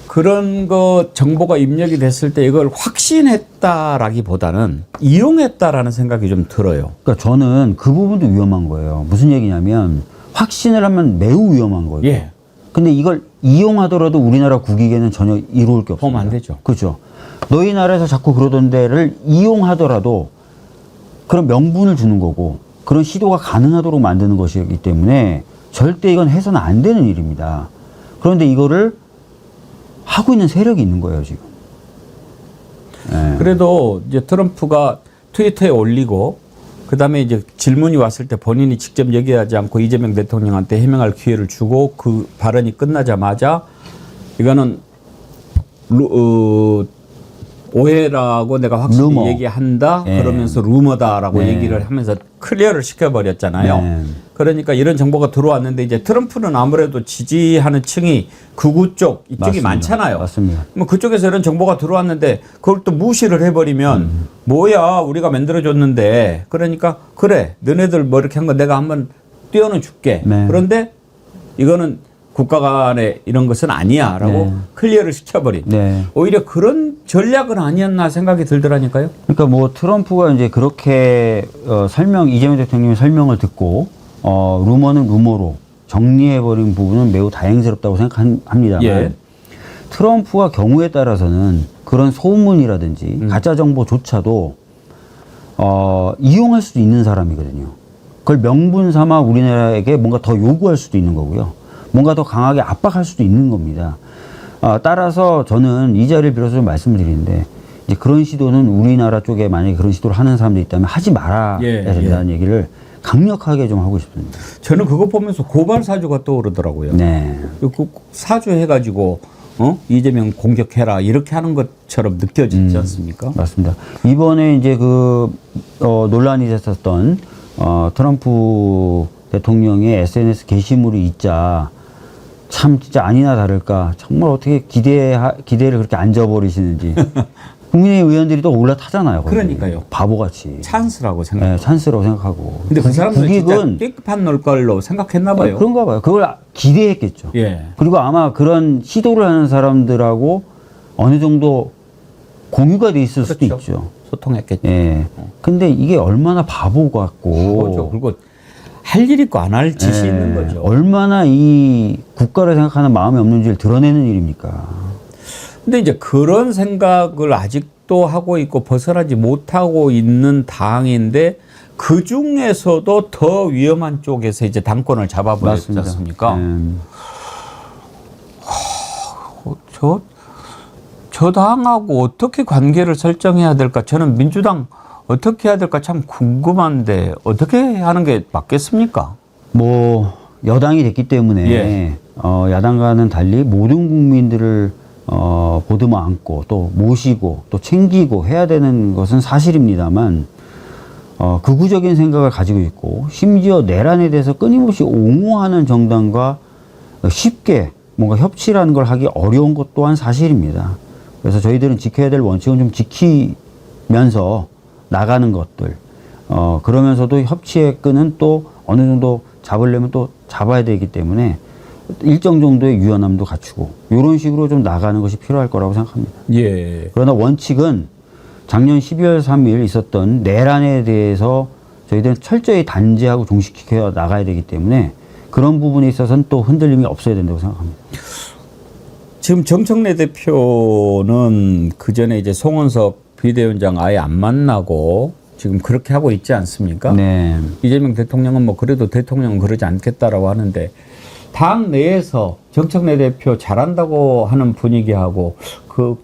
그런 거 정보가 입력이 됐을 때 이걸 확신했다라기보다는 이용했다라는 생각이 좀 들어요. 그러니까 저는 그 부분도 위험한 거예요. 무슨 얘기냐면 확신을 하면 매우 위험한 거예요. 예. 근데 이걸 이용하더라도 우리나라 국익에는 전혀 이로울 게 없습니다. 보면 안 되죠. 그렇죠. 너희 나라에서 자꾸 그러던 데를 이용하더라도 그런 명분을 주는 거고 그런 시도가 가능하도록 만드는 것이기 때문에 절대 이건 해서는 안 되는 일입니다. 그런데 이거를 하고 있는 세력이 있는 거예요, 지금. 예. 그래도 이제 트럼프가 트위터에 올리고 그다음에 이제 질문이 왔을 때 본인이 직접 얘기하지 않고 이재명 대통령한테 해명할 기회를 주고 그 발언이 끝나자마자 이거는 오해라고 내가 확실히 루머. 얘기한다 예. 그러면서 루머다라고 네. 얘기를 하면서 클리어를 시켜버렸잖아요. 네. 그러니까 이런 정보가 들어왔는데 이제 트럼프는 아무래도 지지하는 층이 극우 쪽 이쪽이 맞습니다. 많잖아요. 맞습니다. 뭐 그쪽에서 이런 정보가 들어왔는데 그걸 또 무시를 해버리면 뭐야 우리가 만들어줬는데 그러니까 그래 너네들 뭐 이렇게 한 거 내가 한번 띄워는 줄게. 네. 그런데 이거는 국가 간의 이런 것은 아니야라고 네. 클리어를 시켜버린. 네. 오히려 그런 전략은 아니었나 생각이 들더라니까요. 그러니까 뭐 트럼프가 이제 그렇게 이재명 대통령의 설명을 듣고 루머는 루머로 정리해버린 부분은 매우 다행스럽다고 생각합니다만 예. 트럼프가 경우에 따라서는 그런 소문이라든지 가짜 정보조차도 이용할 수도 있는 사람이거든요. 그걸 명분 삼아 우리나라에게 뭔가 더 요구할 수도 있는 거고요. 뭔가 더 강하게 압박할 수도 있는 겁니다. 따라서 저는 이 자리를 빌어서 좀 말씀을 드리는데 이제 그런 시도는 우리나라 쪽에 만약에 그런 시도를 하는 사람들이 있다면 하지 말아야 된다는 얘기를 강력하게 좀 하고 싶습니다. 저는 그거 보면서 고발 사주가 떠오르더라고요. 네. 그 사주 해가지고 이재명 공격해라 이렇게 하는 것처럼 느껴지지 않습니까? 맞습니다. 이번에 이제 논란이 됐었던 트럼프 대통령의 SNS 게시물이 있자 참 진짜 아니나 다를까 정말 어떻게 기대를 그렇게 안 져버리시는지 국민의힘 의원들이 또 올라타잖아요. 거기. 그러니까요. 바보같이. 찬스라고 생각해요. 네, 찬스라고 생각하고. 근데 그 사람들은 진짜 국익은 삐끗한 놀 걸로 생각했나 봐요. 그런가 봐요. 그걸 기대했겠죠. 예. 그리고 아마 그런 시도를 하는 사람들하고 어느 정도 공유가 돼 있을 수도 있죠. 소통했겠죠. 예. 근데 이게 얼마나 바보 같고. 바보죠. 그리고 할 일 있고 안 할 짓이 있는 거죠. 얼마나 이 국가를 생각하는 마음이 없는지를 드러내는 일입니까? 근데 이제 그런 생각을 아직도 하고 있고 벗어나지 못하고 있는 당인데 그 중에서도 더 위험한 쪽에서 이제 당권을 잡아버렸지 않습니까? 저 당하고 어떻게 관계를 설정해야 될까? 저는 민주당 어떻게 해야 될까 참 궁금한데 어떻게 하는 게 맞겠습니까? 뭐 여당이 됐기 때문에 예. 야당과는 달리 모든 국민들을 보듬어 안고 또 모시고 또 챙기고 해야 되는 것은 사실입니다만 극우적인 생각을 가지고 있고 심지어 내란에 대해서 끊임없이 옹호하는 정당과 쉽게 뭔가 협치라는 걸 하기 어려운 것 또한 사실입니다. 그래서 저희들은 지켜야 될 원칙은 좀 지키면서 나가는 것들 그러면서도 협치의 끈은 또 어느 정도 잡으려면 또 잡아야 되기 때문에 일정 정도의 유연함도 갖추고 이런 식으로 좀 나가는 것이 필요할 거라고 생각합니다. 예. 그러나 원칙은 작년 12월 3일 있었던 내란에 대해서 저희들은 철저히 단죄하고 종식시켜 나가야 되기 때문에 그런 부분에 있어서는 또 흔들림이 없어야 된다고 생각합니다. 지금 정청래 대표는 그 전에 이제 송원석 비대위원장 아예 안 만나고 지금 그렇게 하고 있지 않습니까? 네. 이재명 대통령은 뭐 그래도 대통령은 그러지 않겠다라고 하는데 당 내에서 정청래 대표 잘한다고 하는 분위기하고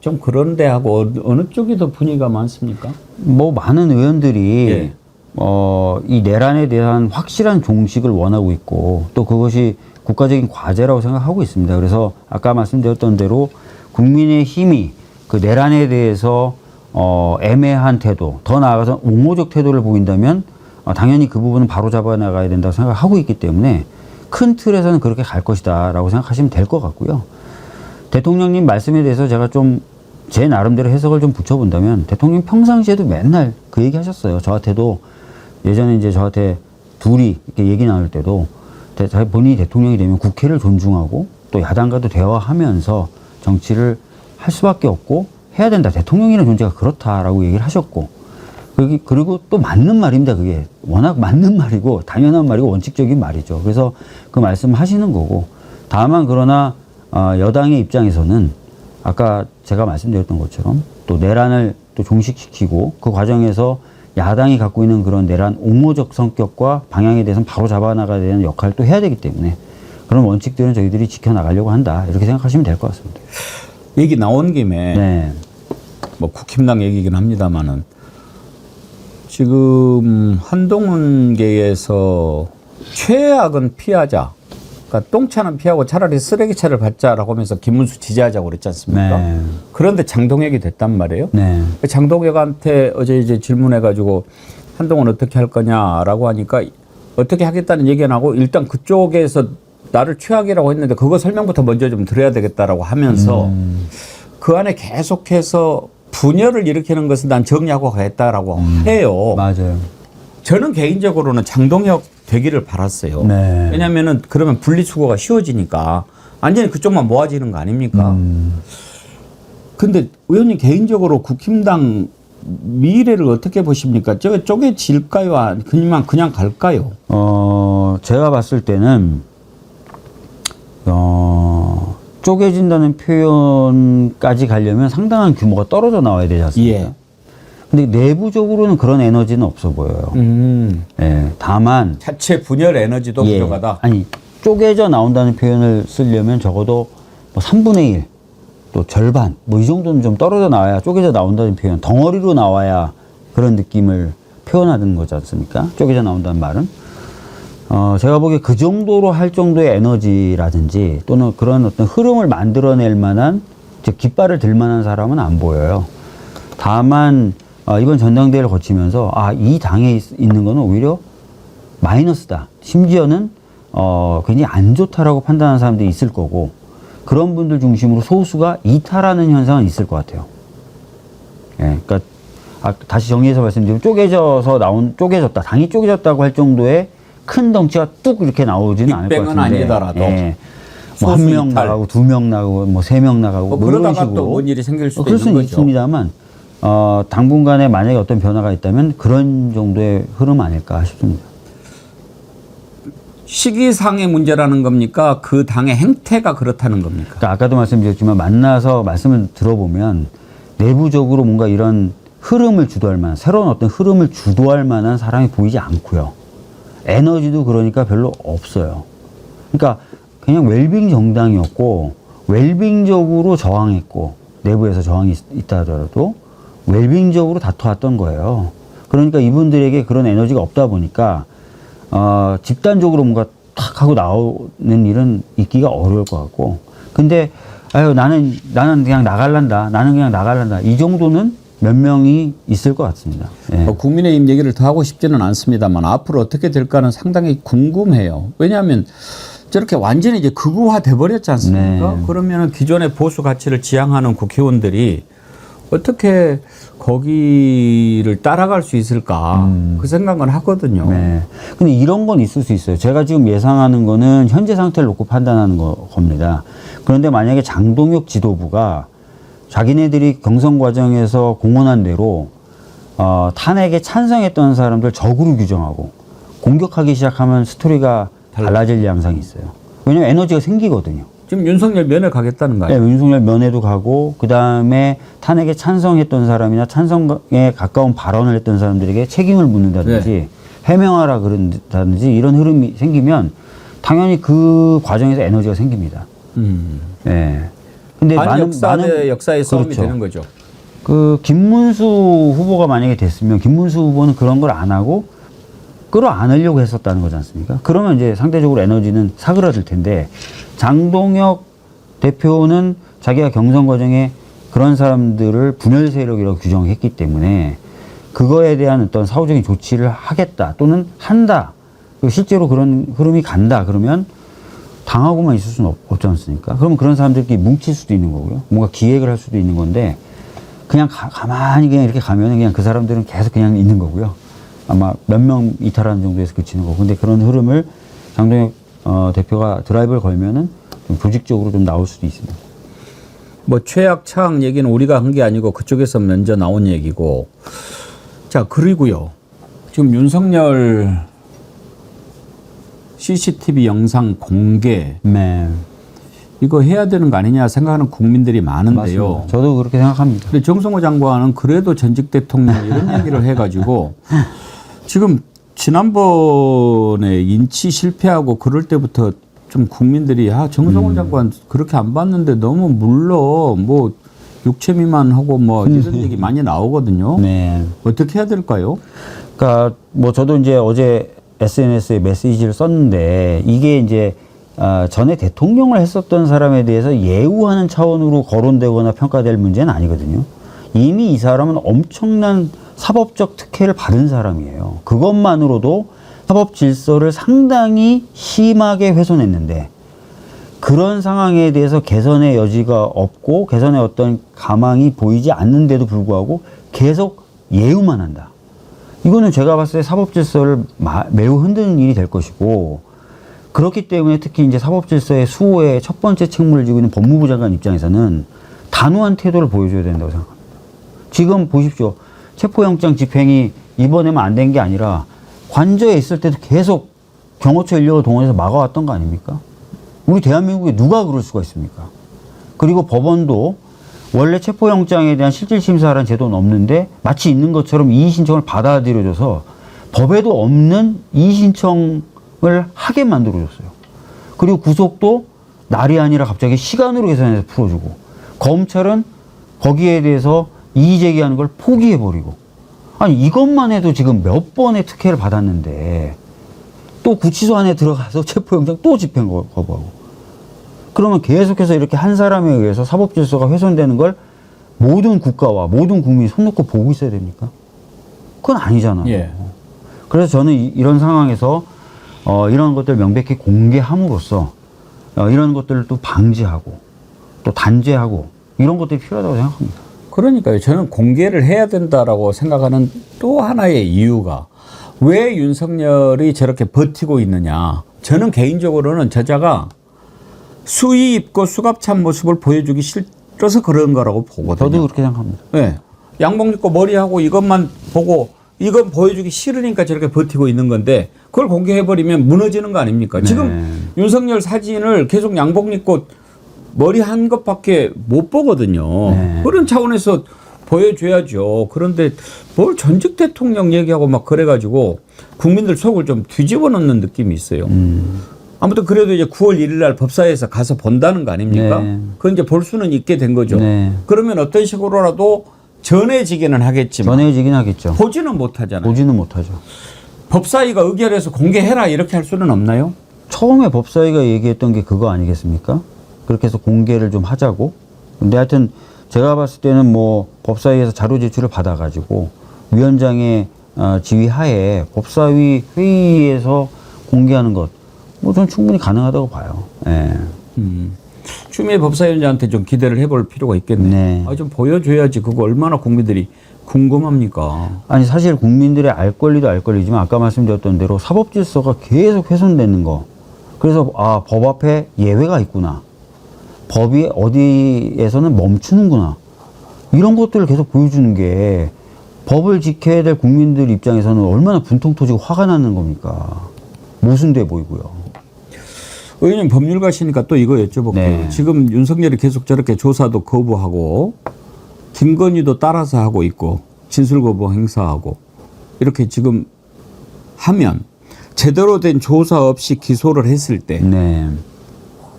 좀 그런데 하고 어느 쪽이 더 분위기가 많습니까? 뭐 많은 의원들이 이 내란에 대한 확실한 종식을 원하고 있고 또 그것이 국가적인 과제라고 생각하고 있습니다. 그래서 아까 말씀드렸던 대로 국민의힘이 그 내란에 대해서 애매한 태도, 더 나아가서 옹호적 태도를 보인다면 당연히 그 부분은 바로 잡아 나가야 된다고 생각하고 있기 때문에 큰 틀에서는 그렇게 갈 것이다 라고 생각하시면 될 것 같고요. 대통령님 말씀에 대해서 제가 좀 제 나름대로 해석을 좀 붙여본다면 대통령 평상시에도 맨날 그 얘기 하셨어요. 저한테도 예전에 이제 저한테 둘이 이렇게 얘기 나눌 때도 본인이 대통령이 되면 국회를 존중하고 또 야당과도 대화하면서 정치를 할 수밖에 없고 해야 된다. 대통령이라는 존재가 그렇다라고 얘기를 하셨고 그리고 또 맞는 말입니다. 그게 워낙 맞는 말이고 당연한 말이고 원칙적인 말이죠. 그래서 그 말씀 하시는 거고 다만 그러나 여당의 입장에서는 아까 제가 말씀드렸던 것처럼 또 내란을 또 종식시키고 그 과정에서 야당이 갖고 있는 그런 내란 옹호적 성격과 방향에 대해서는 바로 잡아나가야 되는 역할을 또 해야 되기 때문에 그런 원칙들은 저희들이 지켜나가려고 한다. 이렇게 생각하시면 될 것 같습니다. 얘기 나온 김에 네. 뭐 국힘당 얘기긴 합니다만은 지금 한동훈계에서 최악은 피하자. 그러니까 똥차는 피하고 차라리 쓰레기차를 받자라고 하면서 김문수 지지하자고 그랬지 않습니까? 네. 그런데 장동혁이 됐단 말이에요. 네. 장동혁한테 어제 이제 질문해가지고 한동훈 어떻게 할 거냐라고 하니까 어떻게 하겠다는 얘기 안 하고 일단 그쪽에서 나를 최악이라고 했는데 그거 설명부터 먼저 좀 드려야 되겠다라고 하면서 그 안에 계속해서 분열을 일으키는 것은 난 정리하고 가겠다라고 해요. 맞아요. 저는 개인적으로는 장동혁 되기를 바랐어요. 네. 왜냐면은 그러면 분리수거가 쉬워지니까 완전히 그쪽만 모아지는 거 아닙니까? 근데 의원님 개인적으로 국힘당 미래를 어떻게 보십니까? 쪼개질까요? 그냥 갈까요? 제가 봤을 때는 쪼개진다는 표현까지 가려면 상당한 규모가 떨어져 나와야 되지 않습니까? 예. 근데 내부적으로는 그런 에너지는 없어 보여요. 예, 다만 자체 분열 에너지도 예, 부족하다. 아니 쪼개져 나온다는 표현을 쓰려면 적어도 뭐 3분의 1, 또 절반 뭐 이 정도는 좀 떨어져 나와야 쪼개져 나온다는 표현, 덩어리로 나와야 그런 느낌을 표현하는 거지 않습니까? 쪼개져 나온다는 말은. 제가 보기에 그 정도로 할 정도의 에너지라든지 또는 그런 어떤 흐름을 만들어낼 만한 즉 깃발을 들 만한 사람은 안 보여요. 다만 이번 전당대회를 거치면서 이 당에 있는 거는 오히려 마이너스다. 심지어는 굉장히 안 좋다라고 판단하는 사람들이 있을 거고 그런 분들 중심으로 소수가 이탈하는 현상은 있을 것 같아요. 예, 그러니까 다시 정리해서 말씀드리면 쪼개졌다. 당이 쪼개졌다고 할 정도의 큰 덩치가 뚝 이렇게 나오지는 않을 것 빅뱅은 같은데. 아니더라도 예. 뭐 1명 나가고 2명 나가고 뭐 3명 나가고 뭐 이런 그러다가 식으로 또 뭔 일이 생길 수도 그럴 있는 수는 거죠. 있습니다만 당분간에 만약에 어떤 변화가 있다면 그런 정도의 흐름 아닐까 싶습니다. 시기상의 문제라는 겁니까? 그 당의 행태가 그렇다는 겁니까? 그러니까 아까도 말씀드렸지만 만나서 말씀을 들어보면 내부적으로 뭔가 이런 흐름을 주도할 만한 새로운 어떤 흐름을 주도할 만한 사람이 보이지 않고요. 에너지도 그러니까 별로 없어요. 그러니까 그냥 웰빙 정당이었고 웰빙적으로 저항했고 내부에서 저항이 있다 하더라도 웰빙적으로 다퉈왔던 거예요. 그러니까 이분들에게 그런 에너지가 없다 보니까 집단적으로 뭔가 탁 하고 나오는 일은 있기가 어려울 것 같고 근데 나는 그냥 나갈란다 이 정도는 몇 명이 있을 것 같습니다. 예. 국민의힘 얘기를 더 하고 싶지는 않습니다만 앞으로 어떻게 될까는 상당히 궁금해요. 왜냐하면 저렇게 완전히 이제 극우화 돼버렸지 않습니까? 네. 그러면 기존의 보수 가치를 지향하는 국회의원들이 어떻게 거기를 따라갈 수 있을까 그 생각은 하거든요. 네. 근데 이런 건 있을 수 있어요. 제가 지금 예상하는 거는 현재 상태를 놓고 판단하는 겁니다. 그런데 만약에 장동혁 지도부가 자기네들이 경선 과정에서 공언한 대로 탄핵에 찬성했던 사람들 적으로 규정하고 공격하기 시작하면 스토리가 달라질 양상이 있어요. 왜냐면 에너지가 생기거든요. 지금 윤석열 면회 가겠다는 거 아니에요? 네, 윤석열 면회도 가고 그 다음에 탄핵에 찬성했던 사람이나 찬성에 가까운 발언을 했던 사람들에게 책임을 묻는다든지 네. 해명하라 그런다든지 이런 흐름이 생기면 당연히 그 과정에서 에너지가 생깁니다. 네. 근데 역사 대 역사의 싸움이 그렇죠. 되는 거죠. 그 김문수 후보가 만약에 됐으면 김문수 후보는 그런 걸 안 하고 끌어안으려고 했었다는 거지 않습니까? 그러면 이제 상대적으로 에너지는 사그라들 텐데 장동혁 대표는 자기가 경선 과정에 그런 사람들을 분열 세력이라고 규정했기 때문에 그거에 대한 어떤 사후적인 조치를 하겠다 또는 한다. 실제로 그런 흐름이 간다. 그러면 당하고만 있을 수는 없지 않습니까? 그러면 그런 사람들끼리 뭉칠 수도 있는 거고요. 뭔가 기획을 할 수도 있는 건데 그냥 가만히 그냥 이렇게 가면 그냥 그 사람들은 계속 그냥 있는 거고요. 아마 몇 명 이탈하는 정도에서 그치는 거고. 근데 그런 흐름을 장동혁 대표가 드라이브를 걸면은 좀 조직적으로 좀 나올 수도 있습니다. 뭐 최악 차악 얘기는 우리가 한 게 아니고 그쪽에서 먼저 나온 얘기고. 자, 그리고요. 지금 윤석열 CCTV 영상 공개. 네. 이거 해야 되는 거 아니냐 생각하는 국민들이 많은데요. 맞습니다. 저도 그렇게 생각합니다. 근데 정성호 장관은 그래도 전직 대통령 이런 얘기를 해가지고 지금 지난번에 인치 실패하고 그럴 때부터 좀 국민들이 정성호 장관 그렇게 안 봤는데 너무 물러 뭐 육체 미만하고 뭐 이런 얘기 많이 나오거든요. 네. 어떻게 해야 될까요? 그러니까 뭐 저도 이제 어제 SNS에 메시지를 썼는데 이게 이제 전에 대통령을 했었던 사람에 대해서 예우하는 차원으로 거론되거나 평가될 문제는 아니거든요. 이미 이 사람은 엄청난 사법적 특혜를 받은 사람이에요. 그것만으로도 사법 질서를 상당히 심하게 훼손했는데 그런 상황에 대해서 개선의 여지가 없고 개선의 어떤 가망이 보이지 않는데도 불구하고 계속 예우만 한다. 이거는 제가 봤을 때 사법 질서를 매우 흔드는 일이 될 것이고 그렇기 때문에 특히 이제 사법 질서의 수호의 첫 번째 책무를 지고 있는 법무부 장관 입장에서는 단호한 태도를 보여줘야 된다고 생각합니다. 지금 보십시오. 체포영장 집행이 이번에만 안 된 게 아니라 관저에 있을 때도 계속 경호처 인력을 동원해서 막아왔던 거 아닙니까? 우리 대한민국에 누가 그럴 수가 있습니까? 그리고 법원도 원래 체포영장에 대한 실질심사라는 제도는 없는데 마치 있는 것처럼 이의신청을 받아들여줘서 법에도 없는 이의신청을 하게 만들어줬어요. 그리고 구속도 날이 아니라 갑자기 시간으로 계산해서 풀어주고 검찰은 거기에 대해서 이의제기하는 걸 포기해버리고 아니 이것만 해도 지금 몇 번의 특혜를 받았는데 또 구치소 안에 들어가서 체포영장 또 집행 거부하고 그러면 계속해서 이렇게 한 사람에 의해서 사법질서가 훼손되는 걸 모든 국가와 모든 국민이 손 놓고 보고 있어야 됩니까? 그건 아니잖아요. 예. 그래서 저는 이런 상황에서 이런 것들을 명백히 공개함으로써 이런 것들을 또 방지하고 또 단죄하고 이런 것들이 필요하다고 생각합니다. 그러니까요. 저는 공개를 해야 된다라고 생각하는 또 하나의 이유가 왜 윤석열이 저렇게 버티고 있느냐. 저는 개인적으로는 저자가 수의 입고 수갑찬 모습을 보여주기 싫어서 그런 거라고 보거든요. 저도 그렇게 생각합니다. 네. 양복 입고 머리하고 이것만 보고 이건 보여주기 싫으니까 저렇게 버티고 있는 건데 그걸 공개해버리면 무너지는 거 아닙니까? 네. 지금 윤석열 사진을 계속 양복 입고 머리 한 것밖에 못 보거든요. 네. 그런 차원에서 보여줘야죠. 그런데 뭘 전직 대통령 얘기하고 막 그래가지고 국민들 속을 좀 뒤집어 놓는 느낌이 있어요. 아무튼 그래도 이제 9월 1일 날 법사위에서 가서 본다는 거 아닙니까? 네. 그건 이제 볼 수는 있게 된 거죠. 네. 그러면 어떤 식으로라도 전해지기는 하겠지만 전해지긴 하겠죠. 보지는 못하잖아요. 보지는 못하죠. 법사위가 의결해서 공개해라 이렇게 할 수는 없나요? 처음에 법사위가 얘기했던 게 그거 아니겠습니까? 그렇게 해서 공개를 좀 하자고. 근데 하여튼 제가 봤을 때는 뭐 법사위에서 자료 제출을 받아가지고 위원장의 지휘 하에 법사위 회의에서 공개하는 것, 뭐 전 충분히 가능하다고 봐요. 예. 추미애 법사위원장한테 좀 기대를 해볼 필요가 있겠네요. 네. 좀 보여줘야지 그거 얼마나 국민들이 궁금합니까? 아니 사실 국민들의 알 권리도 알 권리지만 아까 말씀드렸던 대로 사법 질서가 계속 훼손되는 거. 그래서 법 앞에 예외가 있구나. 법이 어디에서는 멈추는구나. 이런 것들을 계속 보여주는 게 법을 지켜야 될 국민들 입장에서는 얼마나 분통 터지고 화가 나는 겁니까? 모순돼 보이고요. 의원님 법률가시니까 또 이거 여쭤볼게요. 네. 지금 윤석열이 계속 저렇게 조사도 거부하고 김건희도 따라서 하고 있고 진술 거부 행사하고 이렇게 지금 하면 제대로 된 조사 없이 기소를 했을 때 네.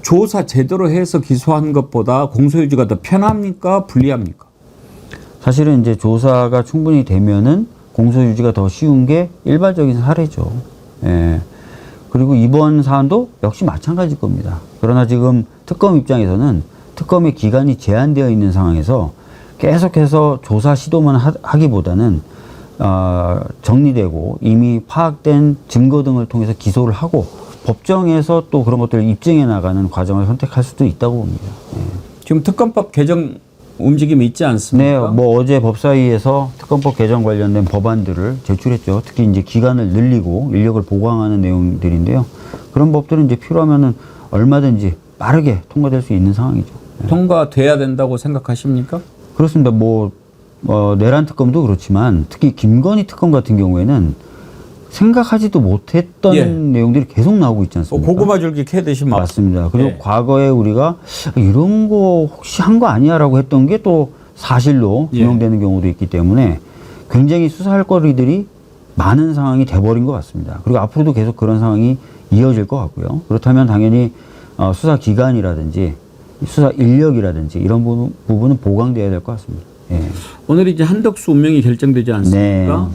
조사 제대로 해서 기소한 것보다 공소유지가 더 편합니까? 불리합니까? 사실은 이제 조사가 충분히 되면은 공소유지가 더 쉬운 게 일반적인 사례죠. 예. 그리고 이번 사안도 역시 마찬가지일 겁니다. 그러나 지금 특검 입장에서는 특검의 기간이 제한되어 있는 상황에서 계속해서 조사 시도만 하기보다는 정리되고 이미 파악된 증거 등을 통해서 기소를 하고 법정에서 또 그런 것들을 입증해 나가는 과정을 선택할 수도 있다고 봅니다. 예. 지금 특검법 개정 움직임이 있지 않습니까? 네, 뭐 어제 법사위에서 특검법 개정 관련된 법안들을 제출했죠. 특히 이제 기간을 늘리고 인력을 보강하는 내용들인데요. 그런 법들은 이제 필요하면은 얼마든지 빠르게 통과될 수 있는 상황이죠. 네. 통과돼야 된다고 생각하십니까? 그렇습니다. 내란 특검도 그렇지만 특히 김건희 특검 같은 경우에는 생각하지도 못했던 예. 내용들이 계속 나오고 있지 않습니까? 고구마 줄기 캐듯이 막. 맞습니다. 그리고 예. 과거에 우리가 이런 거 혹시 한 거 아니야라고 했던 게 또 사실로 규명되는 경우도 있기 때문에 굉장히 수사할 거리들이 많은 상황이 돼버린 것 같습니다. 그리고 앞으로도 계속 그런 상황이 이어질 것 같고요. 그렇다면 당연히 수사 기관이라든지 수사 인력이라든지 이런 부분은 보강돼야 될 것 같습니다. 예. 오늘 이제 한덕수 운명이 결정되지 않습니까?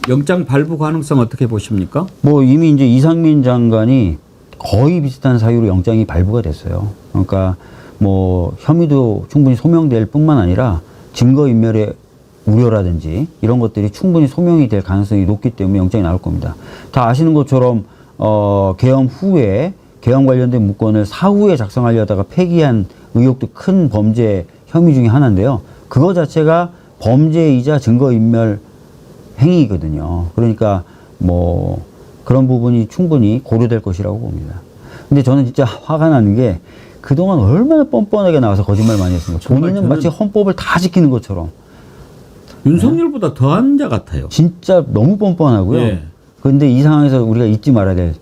영장 발부 가능성 어떻게 보십니까? 뭐 이미 이제 이상민 장관이 거의 비슷한 사유로 영장이 발부가 됐어요. 그러니까 뭐 혐의도 충분히 소명될 뿐만 아니라 증거인멸의 우려라든지 이런 것들이 충분히 소명이 될 가능성이 높기 때문에 영장이 나올 겁니다. 다 아시는 것처럼 계엄 후에 계엄 관련된 문건을 사후에 작성하려다가 폐기한 의혹도 큰 범죄 혐의 중에 하나인데요. 그거 자체가 범죄이자 증거인멸 행위거든요. 그러니까 뭐 그런 부분이 충분히 고려될 것이라고 봅니다. 근데 저는 진짜 화가 나는 게 그동안 얼마나 뻔뻔하게 나와서 거짓말 많이 했습니까? 본인은 마치 헌법을 다 지키는 것처럼. 윤석열보다 더한 자 같아요. 진짜 너무 뻔뻔하고요. 예. 그런데 이 상황에서 우리가 잊지 말아야 될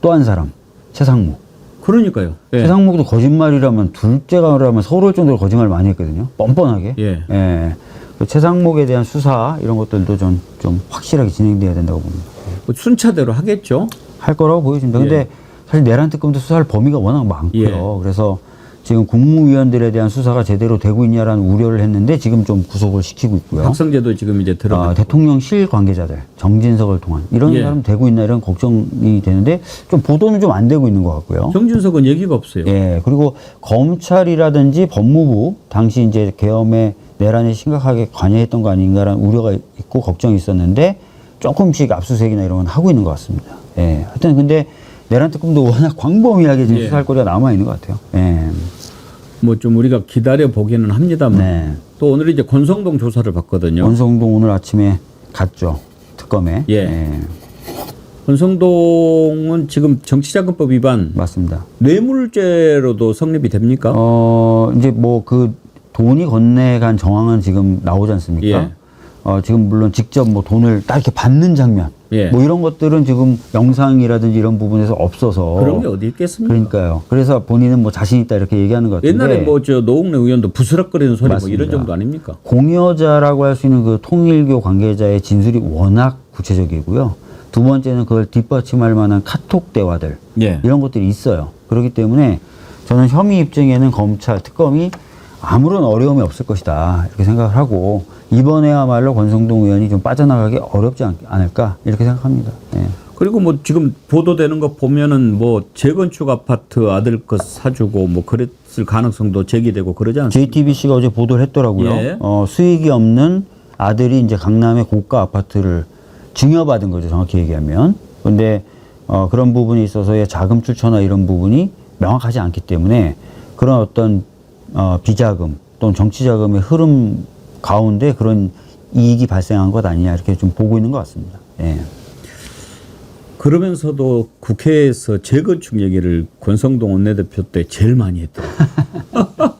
또 한 사람, 최상목. 그러니까요. 예. 최상목도 거짓말이라면 둘째가라면 서러울 정도로 거짓말 많이 했거든요. 뻔뻔하게. 예. 그 최상목에 대한 수사 이런 것들도 좀 확실하게 진행돼야 된다고 봅니다. 뭐 순차대로 하겠죠. 할 거라고 보여집니다. 근데 예. 사실 내란 특검도 수사할 범위가 워낙 많고요. 그래서 지금 국무위원들에 대한 수사가 제대로 되고 있냐라는 우려를 했는데 지금 좀 구속을 시키고 있고요. 박성재도 지금 이제 들어가. 대통령실 관계자들, 정진석을 통한 이런 사람 되고 있나 이런 걱정이 되는데 좀 보도는 좀 안 되고 있는 것 같고요. 정진석은 얘기가 없어요. 예. 그리고 검찰이라든지 법무부 당시 이제 계엄에 내란에 심각하게 관여했던 거 아닌가라는 우려가 있고 걱정이 있었는데 조금씩 압수수색이나 이런 건 하고 있는 것 같습니다. 예. 하여튼 근데 내란 특검도 워낙 광범위하게 지금 수사할 거리가 남아 있는 것 같아요. 예. 뭐 좀 우리가 기다려 보기는 합니다만 또 오늘 이제 권성동 조사를 받거든요. 권성동 오늘 아침에 갔죠. 특검에. 권성동은 지금 정치자금법 위반 맞습니다. 뇌물죄로도 성립이 됩니까? 이제 뭐 그 돈이 건네간 정황은 지금 나오지 않습니까? 지금 물론 직접 뭐 돈을 딱 이렇게 받는 장면, 뭐 이런 것들은 지금 영상이라든지 이런 부분에서 없어서 그런 게 어디 있겠습니까? 그러니까요. 그래서 본인은 뭐 자신 있다 이렇게 얘기하는 것 같은데 옛날에 뭐 저 노웅래 의원도 부스럭거리는 소리 뭐 이런 맞습니다. 정도 아닙니까? 공여자라고 할 수 있는 그 통일교 관계자의 진술이 워낙 구체적이고요. 두 번째는 그걸 뒷받침할 만한 카톡 대화들 이런 것들이 있어요. 그렇기 때문에 저는 혐의 입증에는 검찰 특검이 아무런 어려움이 없을 것이다 이렇게 생각을 하고 이번에야말로 권성동 의원이 좀 빠져나가기 어렵지 않을까 이렇게 생각합니다. 그리고 뭐 지금 보도되는 거 보면은 뭐 재건축 아파트 아들 것 사주고 뭐 그랬을 가능성도 제기되고 그러지 않습니까? JTBC가 어제 보도를 했더라고요. 수익이 없는 아들이 이제 강남의 고가 아파트를 증여받은 거죠. 정확히 얘기하면. 그런데 그런 부분이 있어서의 자금 출처나 이런 부분이 명확하지 않기 때문에 그런 어떤 비자금 또는 정치자금의 흐름 가운데 그런 이익이 발생한 것 아니냐 이렇게 좀 보고 있는 것 같습니다. 그러면서도 국회에서 재건축 얘기를 권성동 원내대표 때 제일 많이 했더라고요.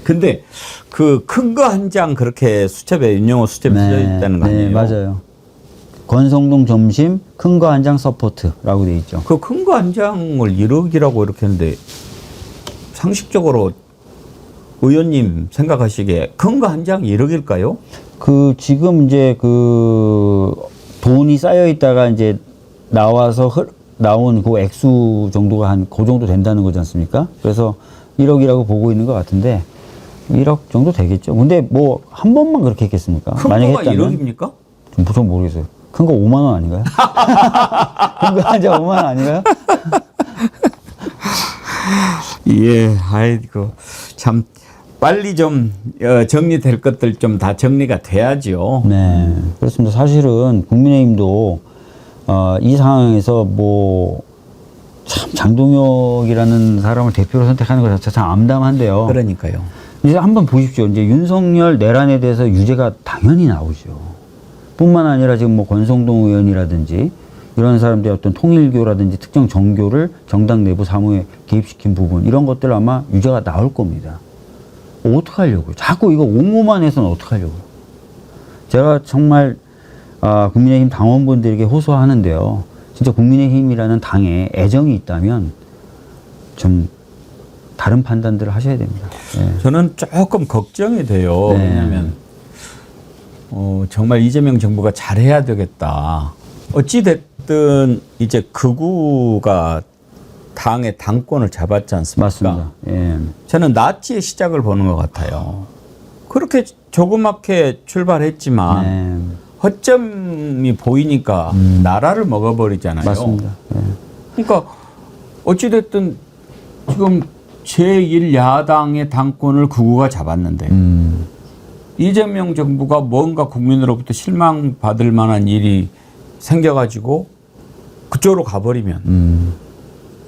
근데 그 큰 거 한 장 그렇게 수첩에 윤영호 수첩에 써져 있다는 거 아니에요? 네, 맞아요. 권성동 점심 큰 거 한 장 서포트라고 돼 있죠. 그 큰 거 한 장을 1억이라고 이렇게 했는데 상식적으로 의원님 생각하시기에 큰 거 한 장 1억일까요? 그 지금 이제 그 돈이 쌓여 있다가 이제 나와서 나온 그 액수 정도가 한 그 정도 된다는 거지 않습니까? 그래서 1억이라고 보고 있는 것 같은데 1억 정도 되겠죠. 근데 뭐 한 번만 그렇게 했겠습니까? 큰 만약에 거가 했다면 1억입니까? 전 모르겠어요. 큰 거 5만 원 아닌가요? 큰 거 한 장 5만 원 아닌가요? 예, 아이고 참 빨리 좀 정리될 것들 좀 다 정리가 돼야죠. 네, 그렇습니다. 사실은 국민의힘도 이 상황에서 뭐 참 장동혁이라는 사람을 대표로 선택하는 것 자체 참 암담한데요. 그러니까요. 이제 한번 보십시오. 이제 윤석열 내란에 대해서 유죄가 당연히 나오죠. 뿐만 아니라 지금 뭐 권성동 의원이라든지 이런 사람들의 어떤 통일교라든지 특정 정교를 정당 내부 사무에 개입시킨 부분 이런 것들 아마 유죄가 나올 겁니다. 어떡하려고요? 자꾸 이거 옹호만 해서는 어떡하려고요? 제가 정말 국민의힘 당원분들에게 호소하는데요. 진짜 국민의힘이라는 당에 애정이 있다면 좀 다른 판단들을 하셔야 됩니다. 네. 저는 조금 걱정이 돼요. 네. 왜냐하면 정말 이재명 정부가 잘해야 되겠다. 어찌 됐든 이제 극우가 당의 당권을 잡았지 않습니까? 맞습니다. 예. 저는 나치의 시작을 보는 것 같아요. 그렇게 조그맣게 출발했지만 네. 허점이 보이니까 나라를 먹어버리잖아요. 맞습니다. 예. 그러니까 어찌됐든 지금 제1야당의 당권을 극우가 잡았는데 이재명 정부가 뭔가 국민으로부터 실망받을 만한 일이 생겨가지고 그쪽으로 가버리면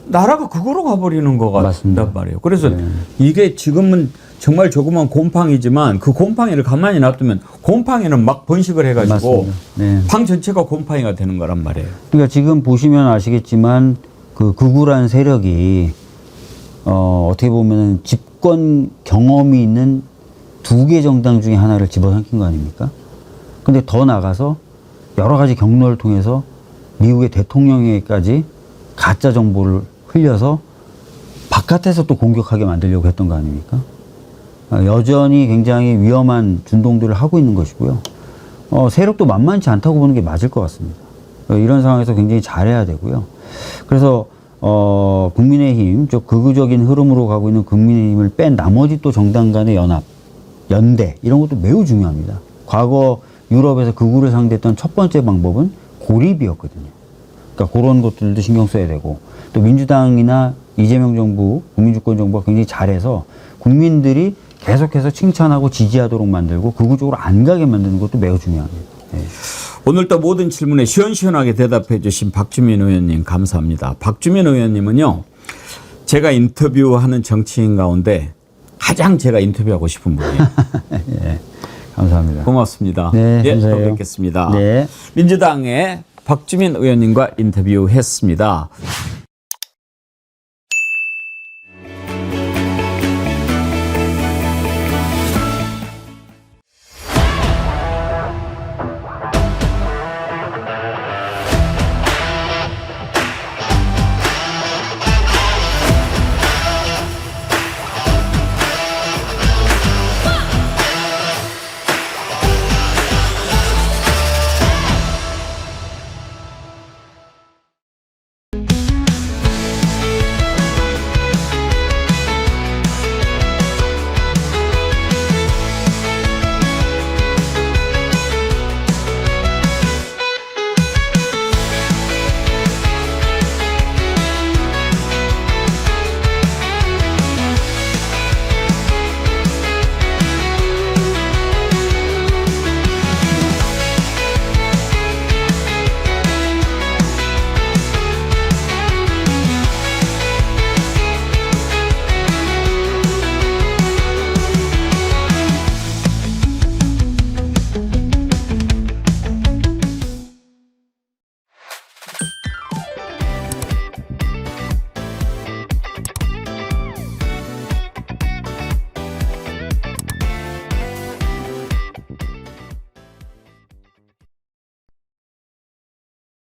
나라가 극우로 가버리는 것 같단 말이에요. 그래서 이게 지금은 정말 조그만 곰팡이지만 그 곰팡이를 가만히 놔두면 곰팡이는 막 번식을 해가지고 네. 당 전체가 곰팡이가 되는 거란 말이에요. 그러니까 지금 보시면 아시겠지만 그 극우라는 세력이 어떻게 보면 집권 경험이 있는 2개 정당 중에 하나를 집어삼킨 거 아닙니까? 근데 더 나가서 여러 가지 경로를 통해서 미국의 대통령에게까지 가짜 정보를 흘려서 바깥에서 또 공격하게 만들려고 했던 거 아닙니까? 여전히 굉장히 위험한 준동들을 하고 있는 것이고요. 세력도 만만치 않다고 보는 게 맞을 것 같습니다. 이런 상황에서 굉장히 잘해야 되고요. 그래서 국민의힘, 저 극우적인 흐름으로 가고 있는 국민의힘을 뺀 나머지 또 정당 간의 연합, 연대 이런 것도 매우 중요합니다. 과거 유럽에서 극우를 상대했던 첫 번째 방법은 고립이었거든요. 그러니까 그런 것들도 신경 써야 되고 또 민주당이나 이재명 정부, 국민주권 정부가 굉장히 잘해서 국민들이 계속해서 칭찬하고 지지하도록 만들고 극우적으로 안 가게 만드는 것도 매우 중요합니다. 네. 오늘 또 모든 질문에 시원시원하게 대답해 주신 박주민 의원님 감사합니다. 박주민 의원님은요, 제가 인터뷰하는 정치인 가운데 가장 제가 인터뷰하고 싶은 분이에요. 예, 감사합니다. 고맙습니다. 네, 예, 감사해요. 또 뵙겠습니다. 네. 민주당의 박주민 의원님과 인터뷰했습니다.